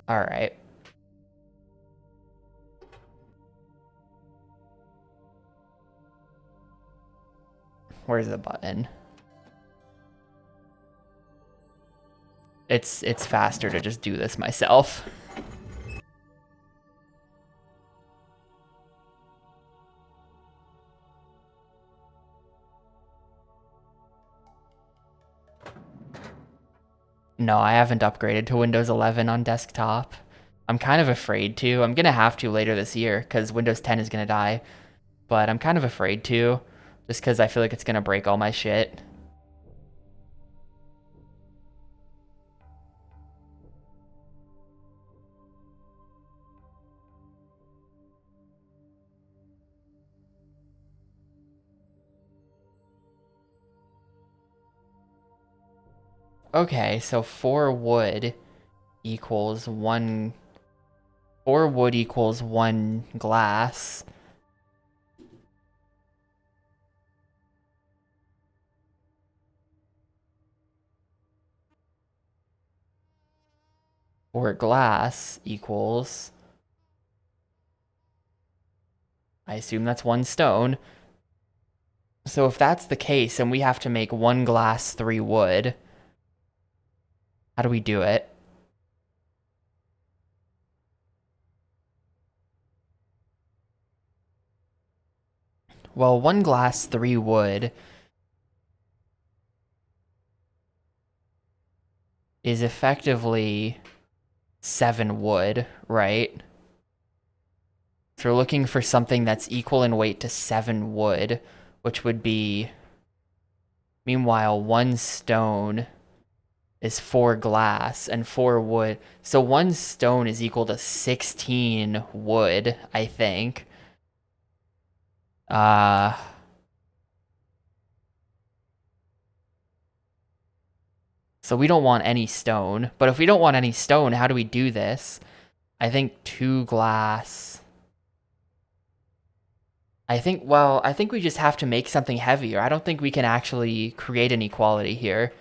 S1: Alright. Where's the button? It's faster to just do this myself. No, I haven't upgraded to Windows 11 on desktop. I'm kind of afraid to. I'm gonna have to later this year because Windows 10 is gonna die. But I'm kind of afraid to, just because I feel like it's gonna break all my shit. Okay, so 4 wood equals 1... 4 wood equals 1 glass. Or glass equals... I assume that's 1 stone. So if that's the case, and we have to make 1 glass, 3 wood, how do we do it? Well, 1 glass, 3 wood is effectively 7 wood, right? So we're looking for something that's equal in weight to 7 wood, which would be... Meanwhile, 1 stone is 4 glass and 4 wood. So 1 stone is equal to 16 wood, I think. So we don't want any stone. But if we don't want any stone, how do we do this? I think 2 glass... I think we just have to make something heavier. I don't think we can actually create an equality here.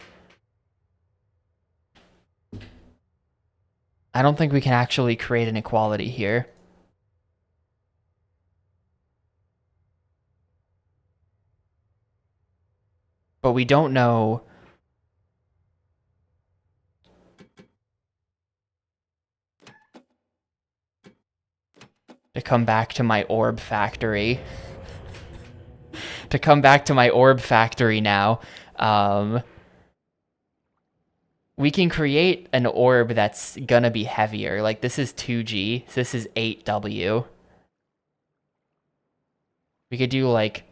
S1: I don't think we can actually create an equality here. But we don't know... To come back to my orb factory. To come back to my orb factory now. We can create an orb that's gonna be heavier. Like, this is 2G, so this is 8W. We could do, like,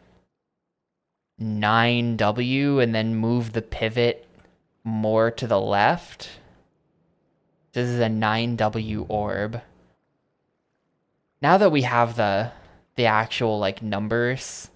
S1: 9W and then move the pivot more to the left. This is a 9W orb. Now that we have the actual like numbers,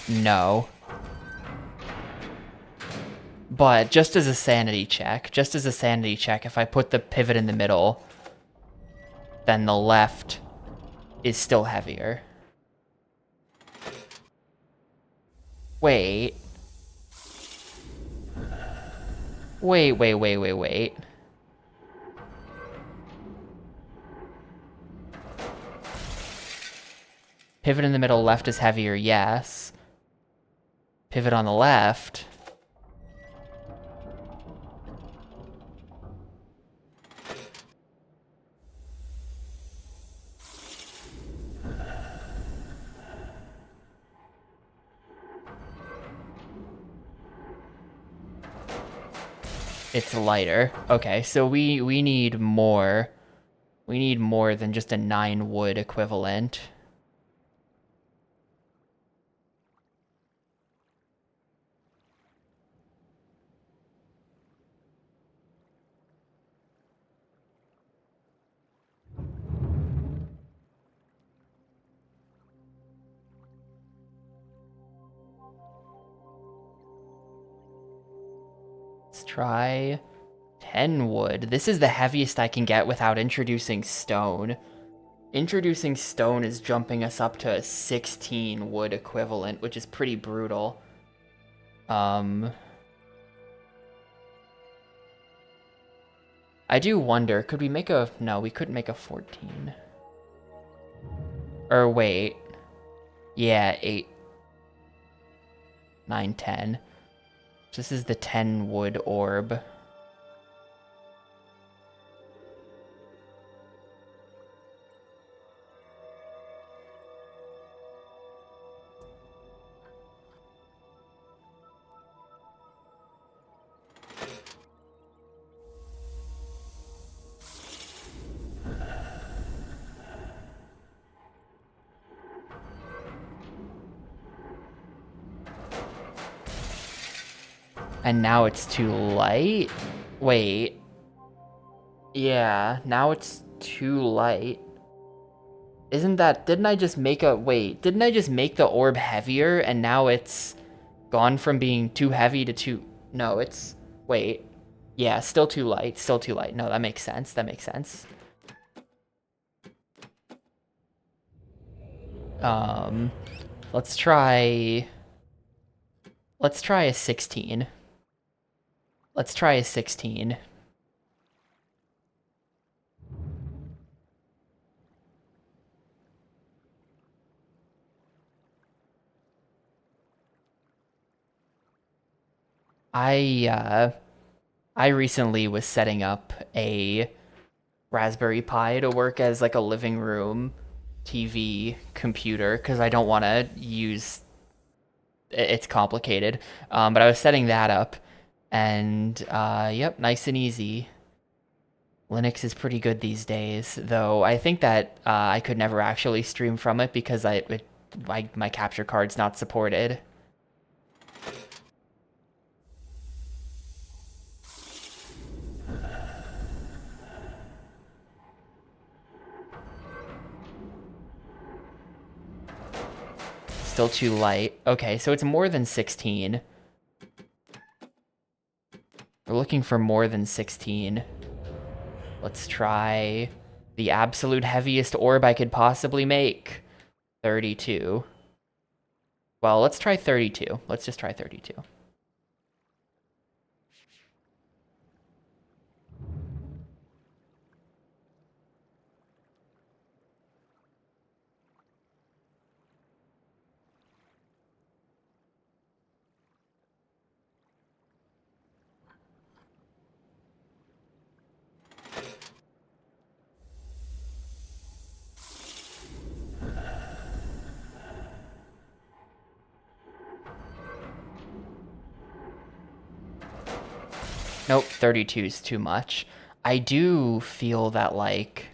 S1: no. But just as a sanity check, if I put the pivot in the middle, then the left is still heavier. Wait. Wait. Pivot in the middle, left is heavier, yes. Pivot on the left. It's lighter. Okay, so we need more. We need more than just a 9 wood equivalent. Let's try 10 wood. This is the heaviest I can get without introducing stone. Introducing stone is jumping us up to a 16 wood equivalent, which is pretty brutal. I do wonder, could we make a... No, we couldn't make a 14. Or wait. Yeah, 8, 9, 10. This is the 10 wood orb. And now it's too light? Wait. Yeah, now it's too light. Isn't that... Didn't I just make a... Wait, didn't I just make the orb heavier and now it's gone from being too heavy to too... No, it's... Wait. Yeah, still too light. No, that makes sense. Let's try... Let's try a 16. I recently was setting up a Raspberry Pi to work as like a living room TV computer because I don't want to use... It's complicated. But I was setting that up and yep, nice and easy. Linux is pretty good these days, though I think that I could never actually stream from it because my capture card's not supported. Still too light. Okay, so it's more than 16. We're looking for more than 16. Let's try the absolute heaviest orb I could possibly make. 32. Well, let's try 32. Let's just try 32. Nope, 32 is too much. I do feel that, like,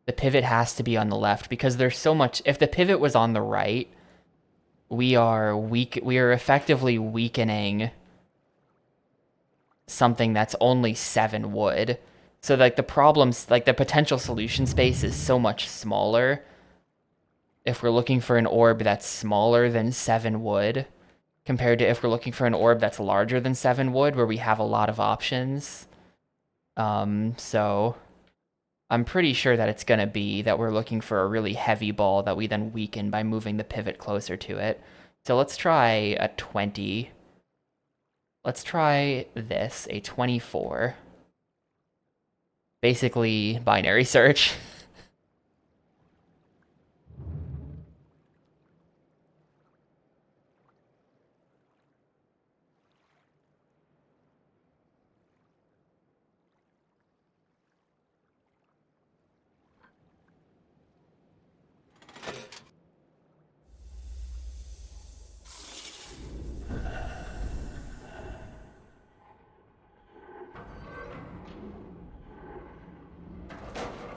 S1: the pivot has to be on the left because there's so much. If the pivot was on the right, we are effectively weakening something that's only 7 wood. So, like, the problems, like, the potential solution space is so much smaller if we're looking for an orb that's smaller than 7 wood compared to if we're looking for an orb that's larger than 7 wood, where we have a lot of options. So I'm pretty sure that it's going to be that we're looking for a really heavy ball that we then weaken by moving the pivot closer to it. So let's try a 20. Let's try this, a 24. Basically, binary search.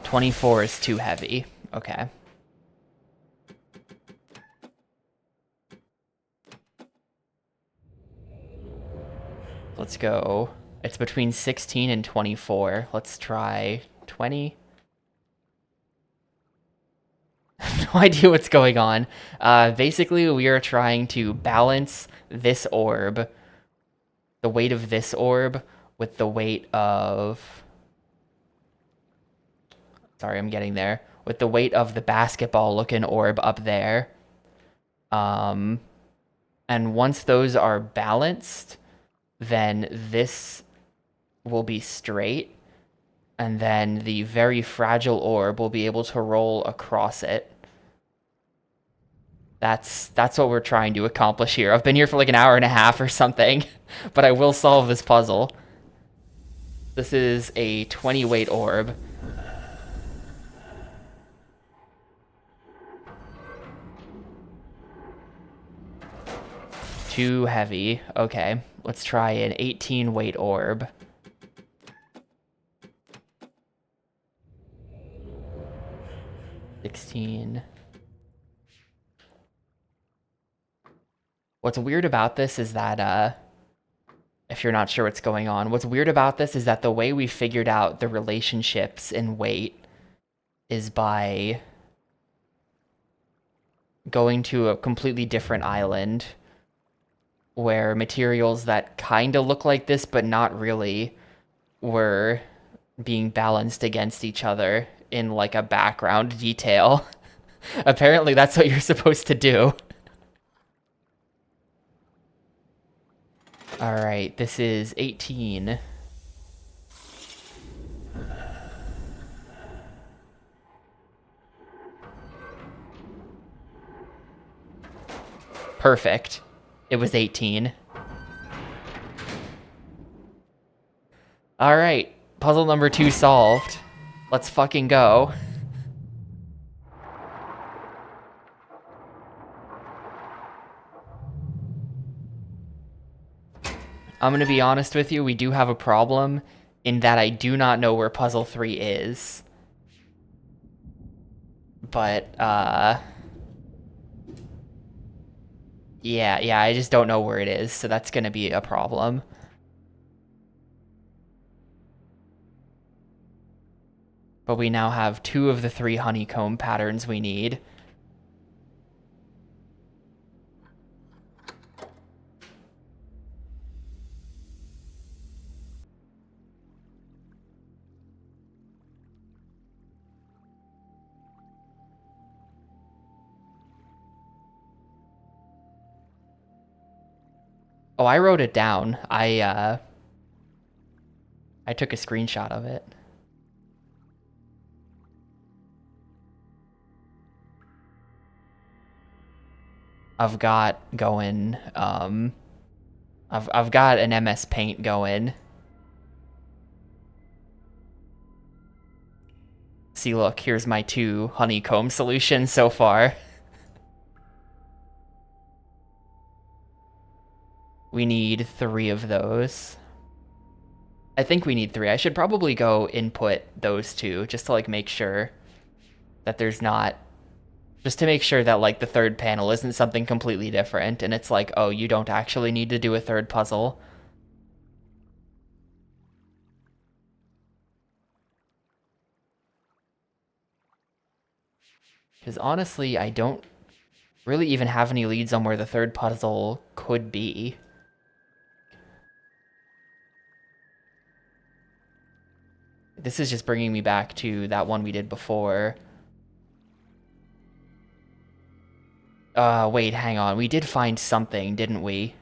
S1: $24 is too heavy. Okay. Let's go. It's between 16 and 24. Let's try 20. No idea what's going on. Basically, we are trying to balance this orb, the weight of this orb, with the weight of... Sorry, I'm getting there. With the weight of the basketball-looking orb up there. And once those are balanced, then this will be straight, and then the very fragile orb will be able to roll across it. That's what we're trying to accomplish here. I've been here for like an hour and a half or something, but I will solve this puzzle. This is a 20 weight orb. Too heavy. Okay, let's try an 18 weight orb. $16. What's weird about this is that, if you're not sure what's going on, what's weird about this is that the way we figured out the relationships in weight is by going to a completely different island where materials that kind of look like this but not really were being balanced against each other in like a background detail. Apparently that's what you're supposed to do. All right, this is 18. Perfect. It was 18. All right, puzzle number 2 solved. Let's fucking go. I'm gonna be honest with you, we do have a problem in that I do not know where puzzle 3 is. But, yeah, I just don't know where it is, so that's gonna be a problem. But we now have 2 of the 3 honeycomb patterns we need. Oh, I wrote it down. I took a screenshot of it. I've got going, I've got an MS Paint going. See, look, here's my 2 honeycomb solutions so far. we need 3 of those. I think we need 3. I should probably go input those 2 just to like make sure that there's not, just to make sure that like the third panel isn't something completely different and it's like, oh, you don't actually need to do a third puzzle. Because honestly, I don't really even have any leads on where the third puzzle could be. This is just bringing me back to that one we did before. Wait, hang on. We did find something, didn't we?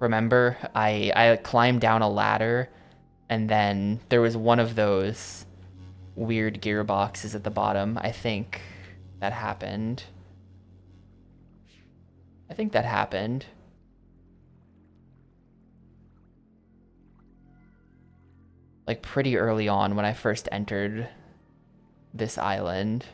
S1: Remember? I climbed down a ladder, and then there was one of those weird gearboxes at the bottom. I think that happened. I think that happened. Like pretty early on when I first entered this island.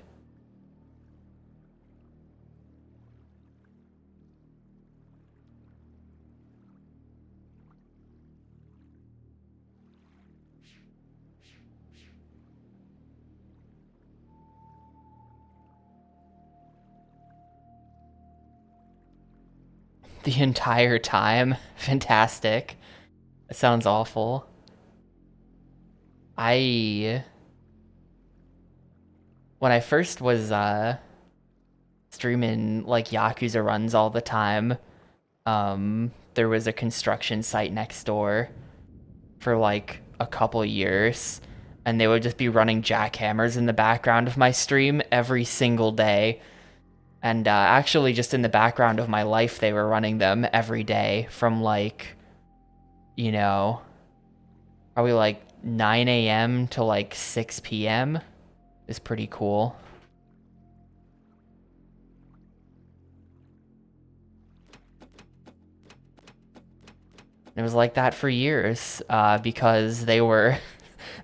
S1: The entire time? Fantastic. That sounds awful. When I first was streaming like Yakuza runs all the time, there was a construction site next door for like a couple years, and they would just be running jackhammers in the background of my stream every single day. And actually, just in the background of my life, they were running them every day from like, you know, probably like 9 a.m. to like 6 p.m. is pretty cool. It was like that for years because they were.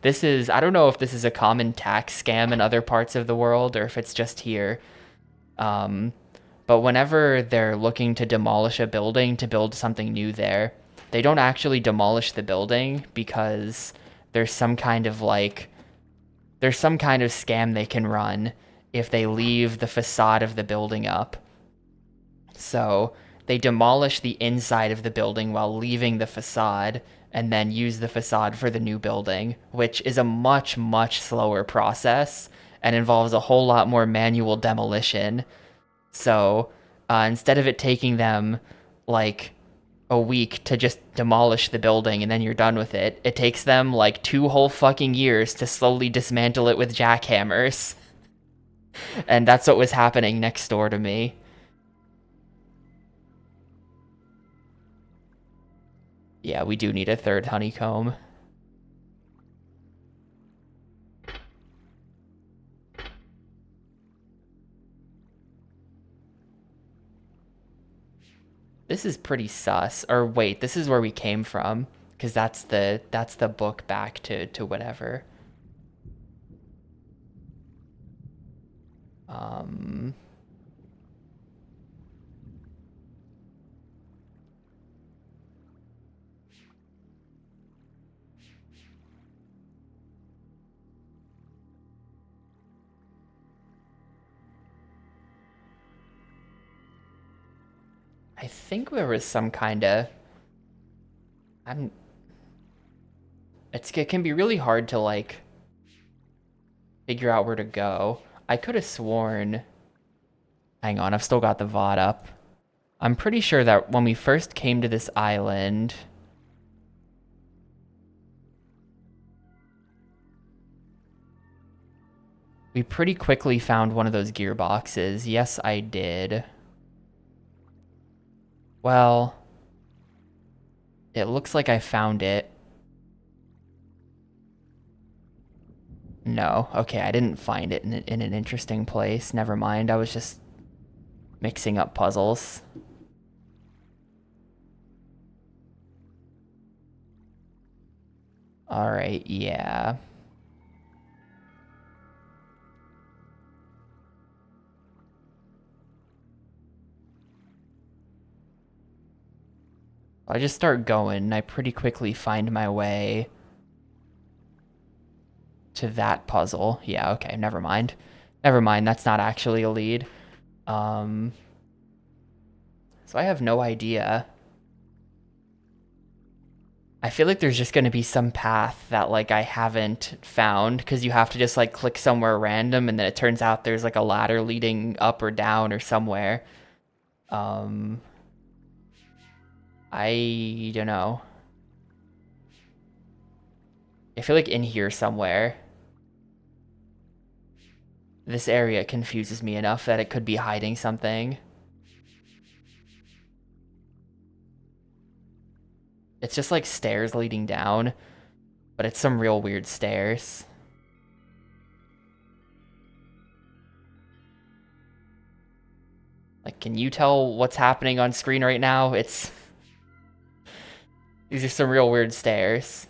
S1: This is, I don't know if this is a common tax scam in other parts of the world or if it's just here. But whenever they're looking to demolish a building to build something new there, they don't actually demolish the building because there's some kind of like, there's some kind of scam they can run if they leave the facade of the building up. So they demolish the inside of the building while leaving the facade and then use the facade for the new building, which is a much, much slower process and involves a whole lot more manual demolition. So instead of it taking them like a week to just demolish the building and then you're done with it, it takes them like 2 whole fucking years to slowly dismantle it with jackhammers. And that's what was happening next door to me. Yeah, we do need a third honeycomb. This is pretty sus. Or wait, this is where we came from, because that's the book back to whatever. I think there was some kind of. It can be really hard to like figure out where to go. I could have sworn. Hang on, I've still got the VOD up. I'm pretty sure that when we first came to this island, we pretty quickly found one of those gearboxes. Yes, I did. Well, it looks like I found it. No, okay, I didn't find it in an interesting place. Never mind, I was just mixing up puzzles. Alright, yeah. I just start going, and I pretty quickly find my way to that puzzle. Yeah, okay, never mind. Never mind, that's not actually a lead. So I have no idea. I feel like there's just going to be some path that like I haven't found, because you have to just like click somewhere random and then it turns out there's like a ladder leading up or down or somewhere. I don't know. I feel like in here somewhere. This area confuses me enough that it could be hiding something. It's just like stairs leading down, but it's some real weird stairs. Like, can you tell what's happening on screen right now? These are some real weird stairs.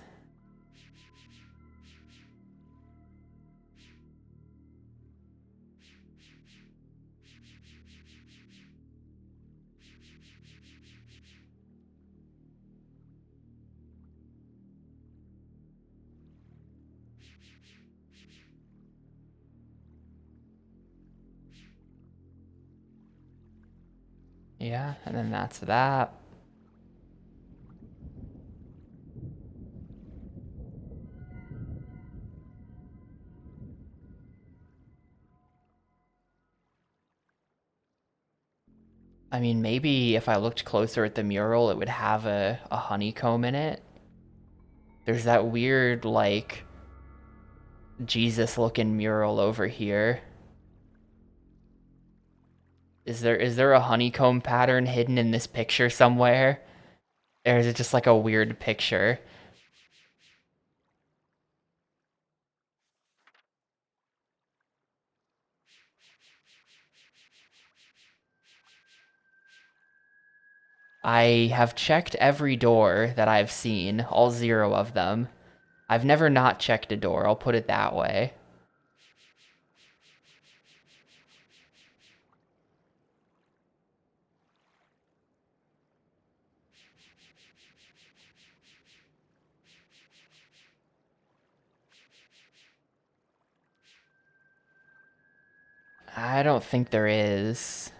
S1: Yeah, and then that's that. I mean, maybe if I looked closer at the mural, it would have a honeycomb in it. There's that weird, like, Jesus-looking mural over here. Is there a honeycomb pattern hidden in this picture somewhere? Or is it just like a weird picture? I have checked every door that I've seen, all 0 of them. I've never not checked a door, I'll put it that way. I don't think there is.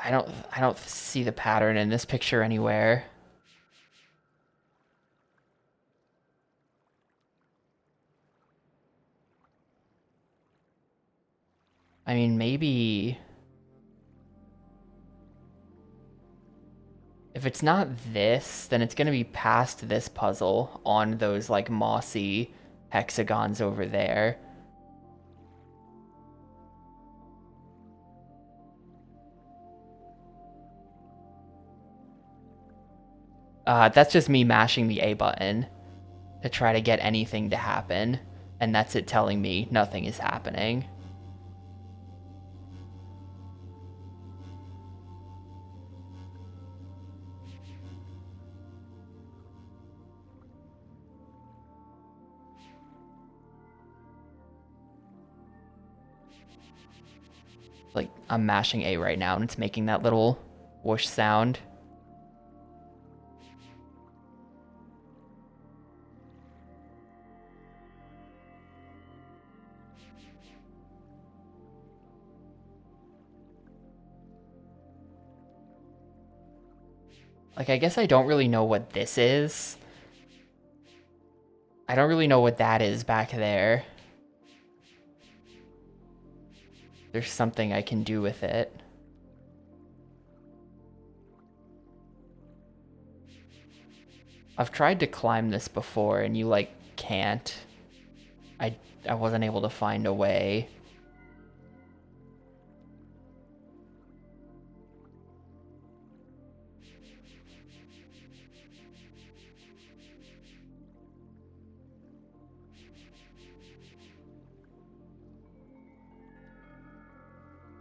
S1: I don't see the pattern in this picture anywhere. I mean, maybe if it's not this, then it's gonna be past this puzzle on those like mossy hexagons over there. That's just me mashing the A button to try to get anything to happen, and that's it telling me nothing is happening. Like, I'm mashing A right now and it's making that little whoosh sound. Like, I guess I don't really know what this is. I don't really know what that is back there. There's something I can do with it. I've tried to climb this before and you like can't. I wasn't able to find a way.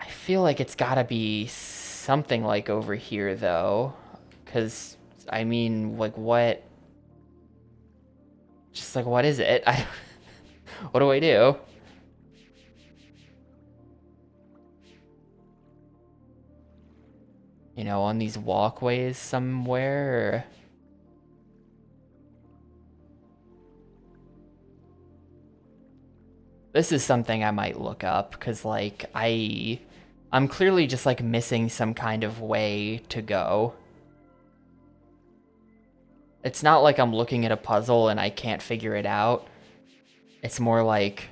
S1: I feel like it's gotta be something like over here though. Cause I mean, like what? Just like what is it? What do I do? You know, on these walkways somewhere? Or... This is something I might look up, because, like, I'm clearly just, like, missing some kind of way to go. It's not like I'm looking at a puzzle and I can't figure it out. It's more like,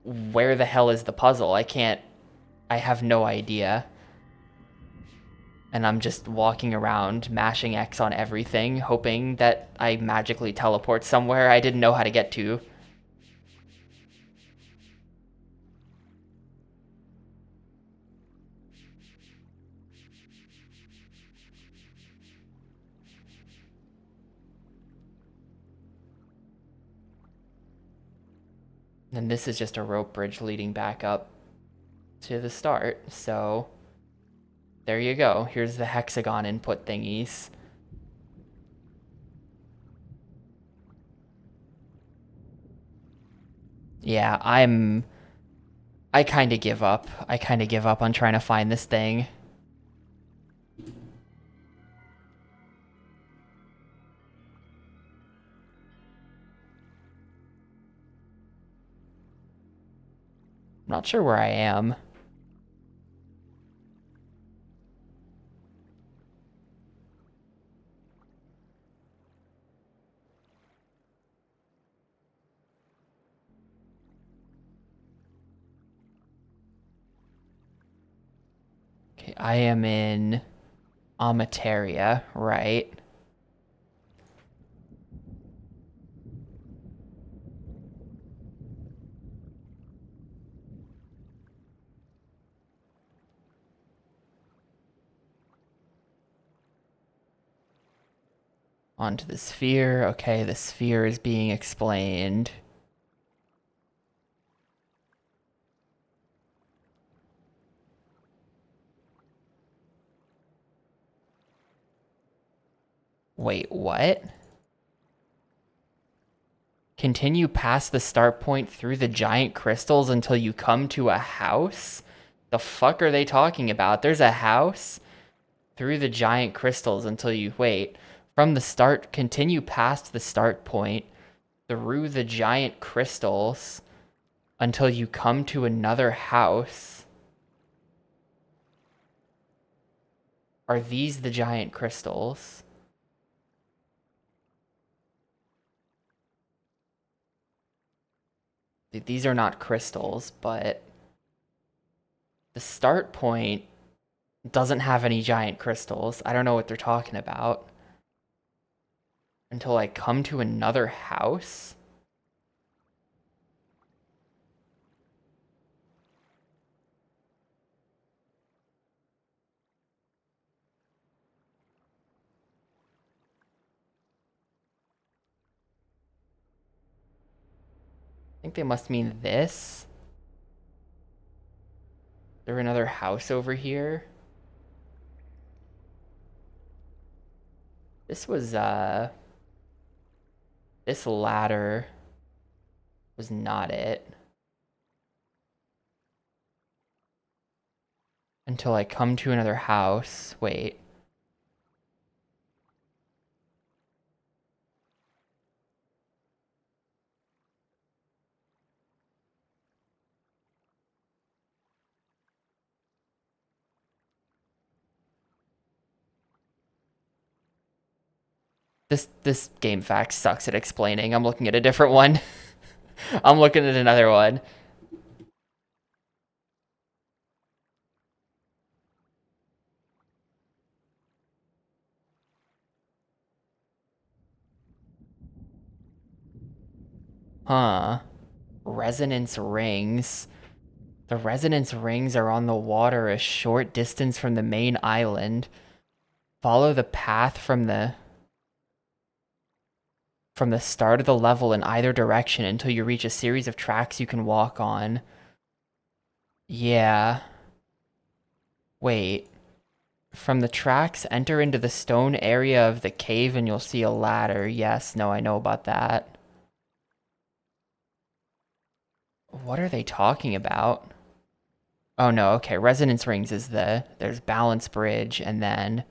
S1: where the hell is the puzzle? I have no idea. And I'm just walking around, mashing X on everything, hoping that I magically teleport somewhere I didn't know how to get to. And this is just a rope bridge leading back up to the start, so there you go. Here's the hexagon input thingies. Yeah, I kind of give up. I kind of give up on trying to find this thing. I'm not sure where I am. Okay, I am in Amateria, right? Onto the sphere. Okay, the sphere is being explained. Wait, what? Continue past the start point through the giant crystals until you come to a house? The fuck are they talking about? There's a house? Through the giant crystals until you... Wait. From the start, continue past the start point through the giant crystals until you come to another house. Are these the giant crystals? These are not crystals, but the start point doesn't have any giant crystals. I don't know what they're talking about. Until I come to another house? I think they must mean this. Is there another house over here? This was, this ladder was not it. Until I come to another house. Wait. This game fact sucks at explaining. I'm looking at a different one. I'm looking at another one. Huh. Resonance rings. The resonance rings are on the water a short distance from the main island. Follow the path from the start of the level in either direction until you reach a series of tracks you can walk on. Yeah. Wait. From the tracks, enter into the stone area of the cave and you'll see a ladder. Yes, no, I know about that. What are they talking about? Oh no, okay. Resonance rings is there's balance bridge and then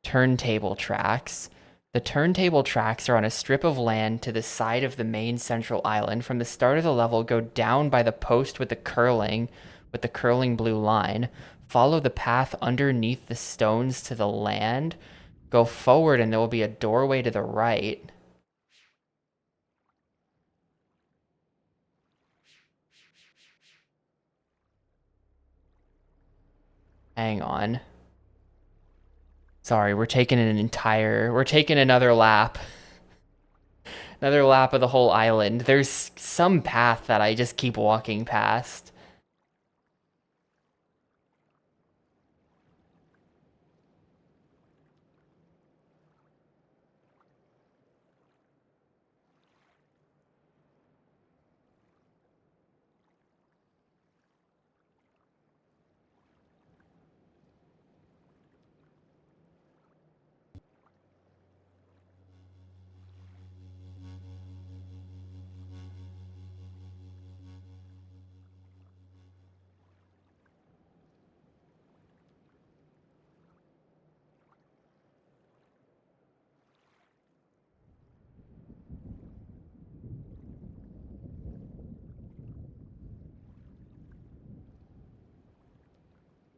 S1: turntable tracks. The turntable tracks are on a strip of land to the side of the main central island. From the start of the level, go down by the post with the curling blue line. Follow the path underneath the stones to the land. Go forward and there will be a doorway to the right. Hang on. Sorry, we're taking another lap. Another lap of the whole island. There's some path that I just keep walking past.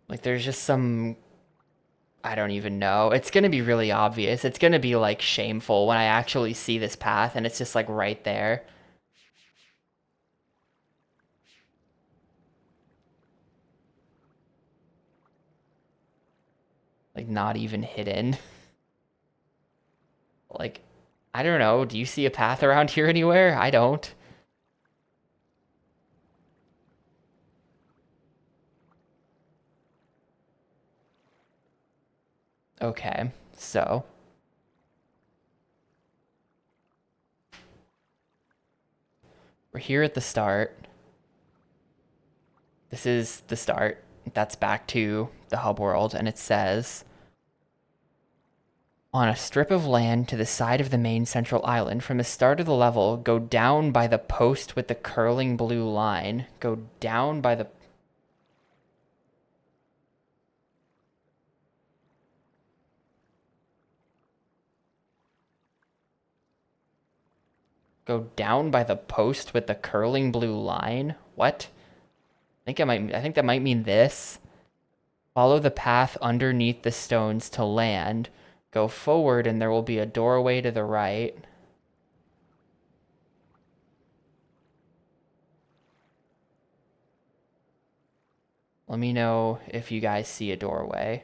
S1: Like there's just some I don't even know. It's gonna be really obvious. It's gonna be like shameful when I actually see this path and it's just like right there. Like not even hidden. Like, I don't know. Do you see a path around here anywhere? I don't. Okay, so we're here at the start. This is the start. That's back to the hub world, and it says on a strip of land to the side of the main central island, from the start of the level, go down by the post with the curling blue line. Go down by the Go down by the post with the curling blue line? What? I think that might mean this. Follow the path underneath the stones to land. Go forward and there will be a doorway to the right. Let me know if you guys see a doorway.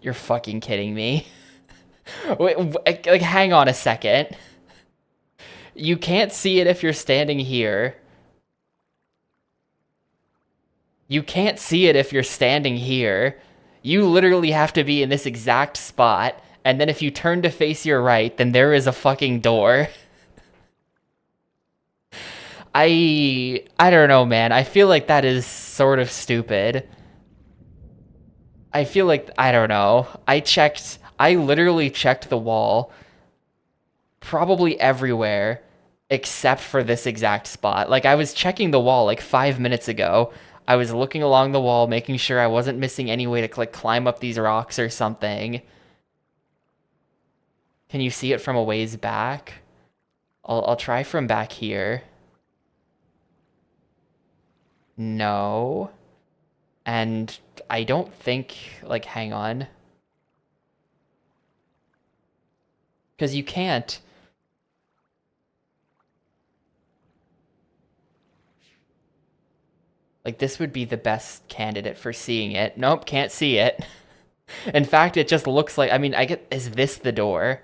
S1: You're fucking kidding me. Wait, like, hang on a second. You can't see it if you're standing here. You can't see it if you're standing here. You literally have to be in this exact spot, and then if you turn to face your right, then there is a fucking door. I don't know, man. I feel like that is sort of stupid. I feel like I don't know. I literally checked the wall probably everywhere except for this exact spot. Like I was checking the wall like 5 minutes ago. I was looking along the wall making sure I wasn't missing any way to like climb up these rocks or something. Can you see it from a ways back? I'll try from back here. No. And I don't think like hang on. Cuz you can't. Like this would be the best candidate for seeing it. Nope, can't see it. In fact, it just looks like is this the door?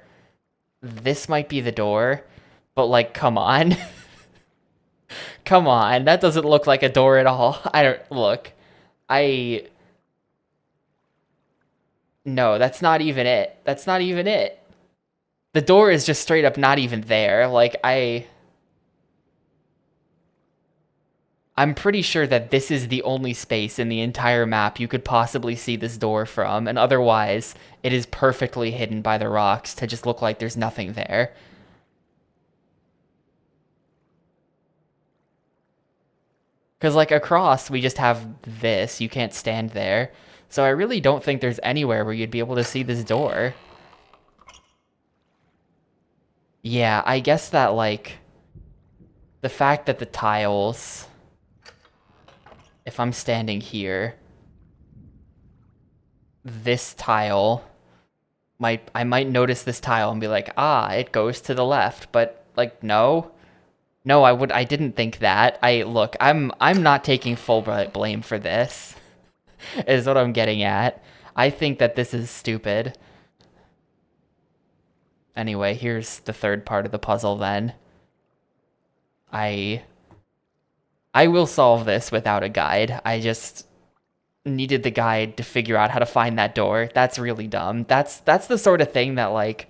S1: This might be the door. But like come on. Come on. That doesn't look like a door at all. I don't look. I No, that's not even it. That's not even it. The door is just straight up not even there. Like, I'm pretty sure that this is the only space in the entire map you could possibly see this door from, and otherwise, it is perfectly hidden by the rocks to just look like there's nothing there. Because, like, across, we just have this. You can't stand there. So I really don't think there's anywhere where you'd be able to see this door. Yeah, I guess that, like, the fact that the tiles, if I'm standing here, this tile I might notice this tile and be like, ah, it goes to the left, but like no. No, I didn't think that. I'm not taking full blame for this. Is what I'm getting at. I think that this is stupid. Anyway, here's the third part of the puzzle then. I will solve this without a guide. I just needed the guide to figure out how to find that door. That's really dumb. That's the sort of thing that like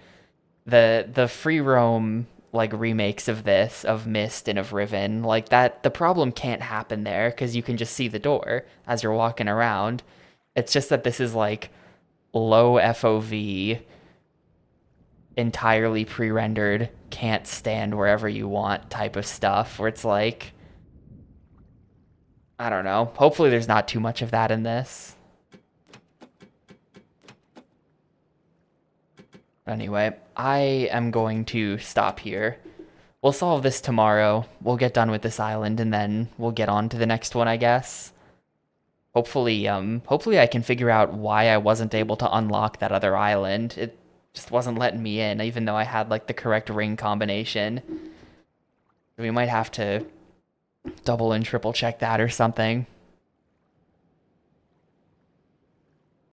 S1: the free roam like remakes of this, of Myst and of Riven, like that the problem can't happen there because you can just see the door as you're walking around. It's just that this is like low FOV, entirely pre-rendered, can't stand wherever you want type of stuff where it's like, I don't know. Hopefully there's not too much of that in this. Anyway, I am going to stop here. We'll solve this tomorrow. We'll get done with this island and then we'll get on to the next one, I guess. Hopefully I can figure out why I wasn't able to unlock that other island. It just wasn't letting me in, even though I had like the correct ring combination. We might have to double and triple check that or something.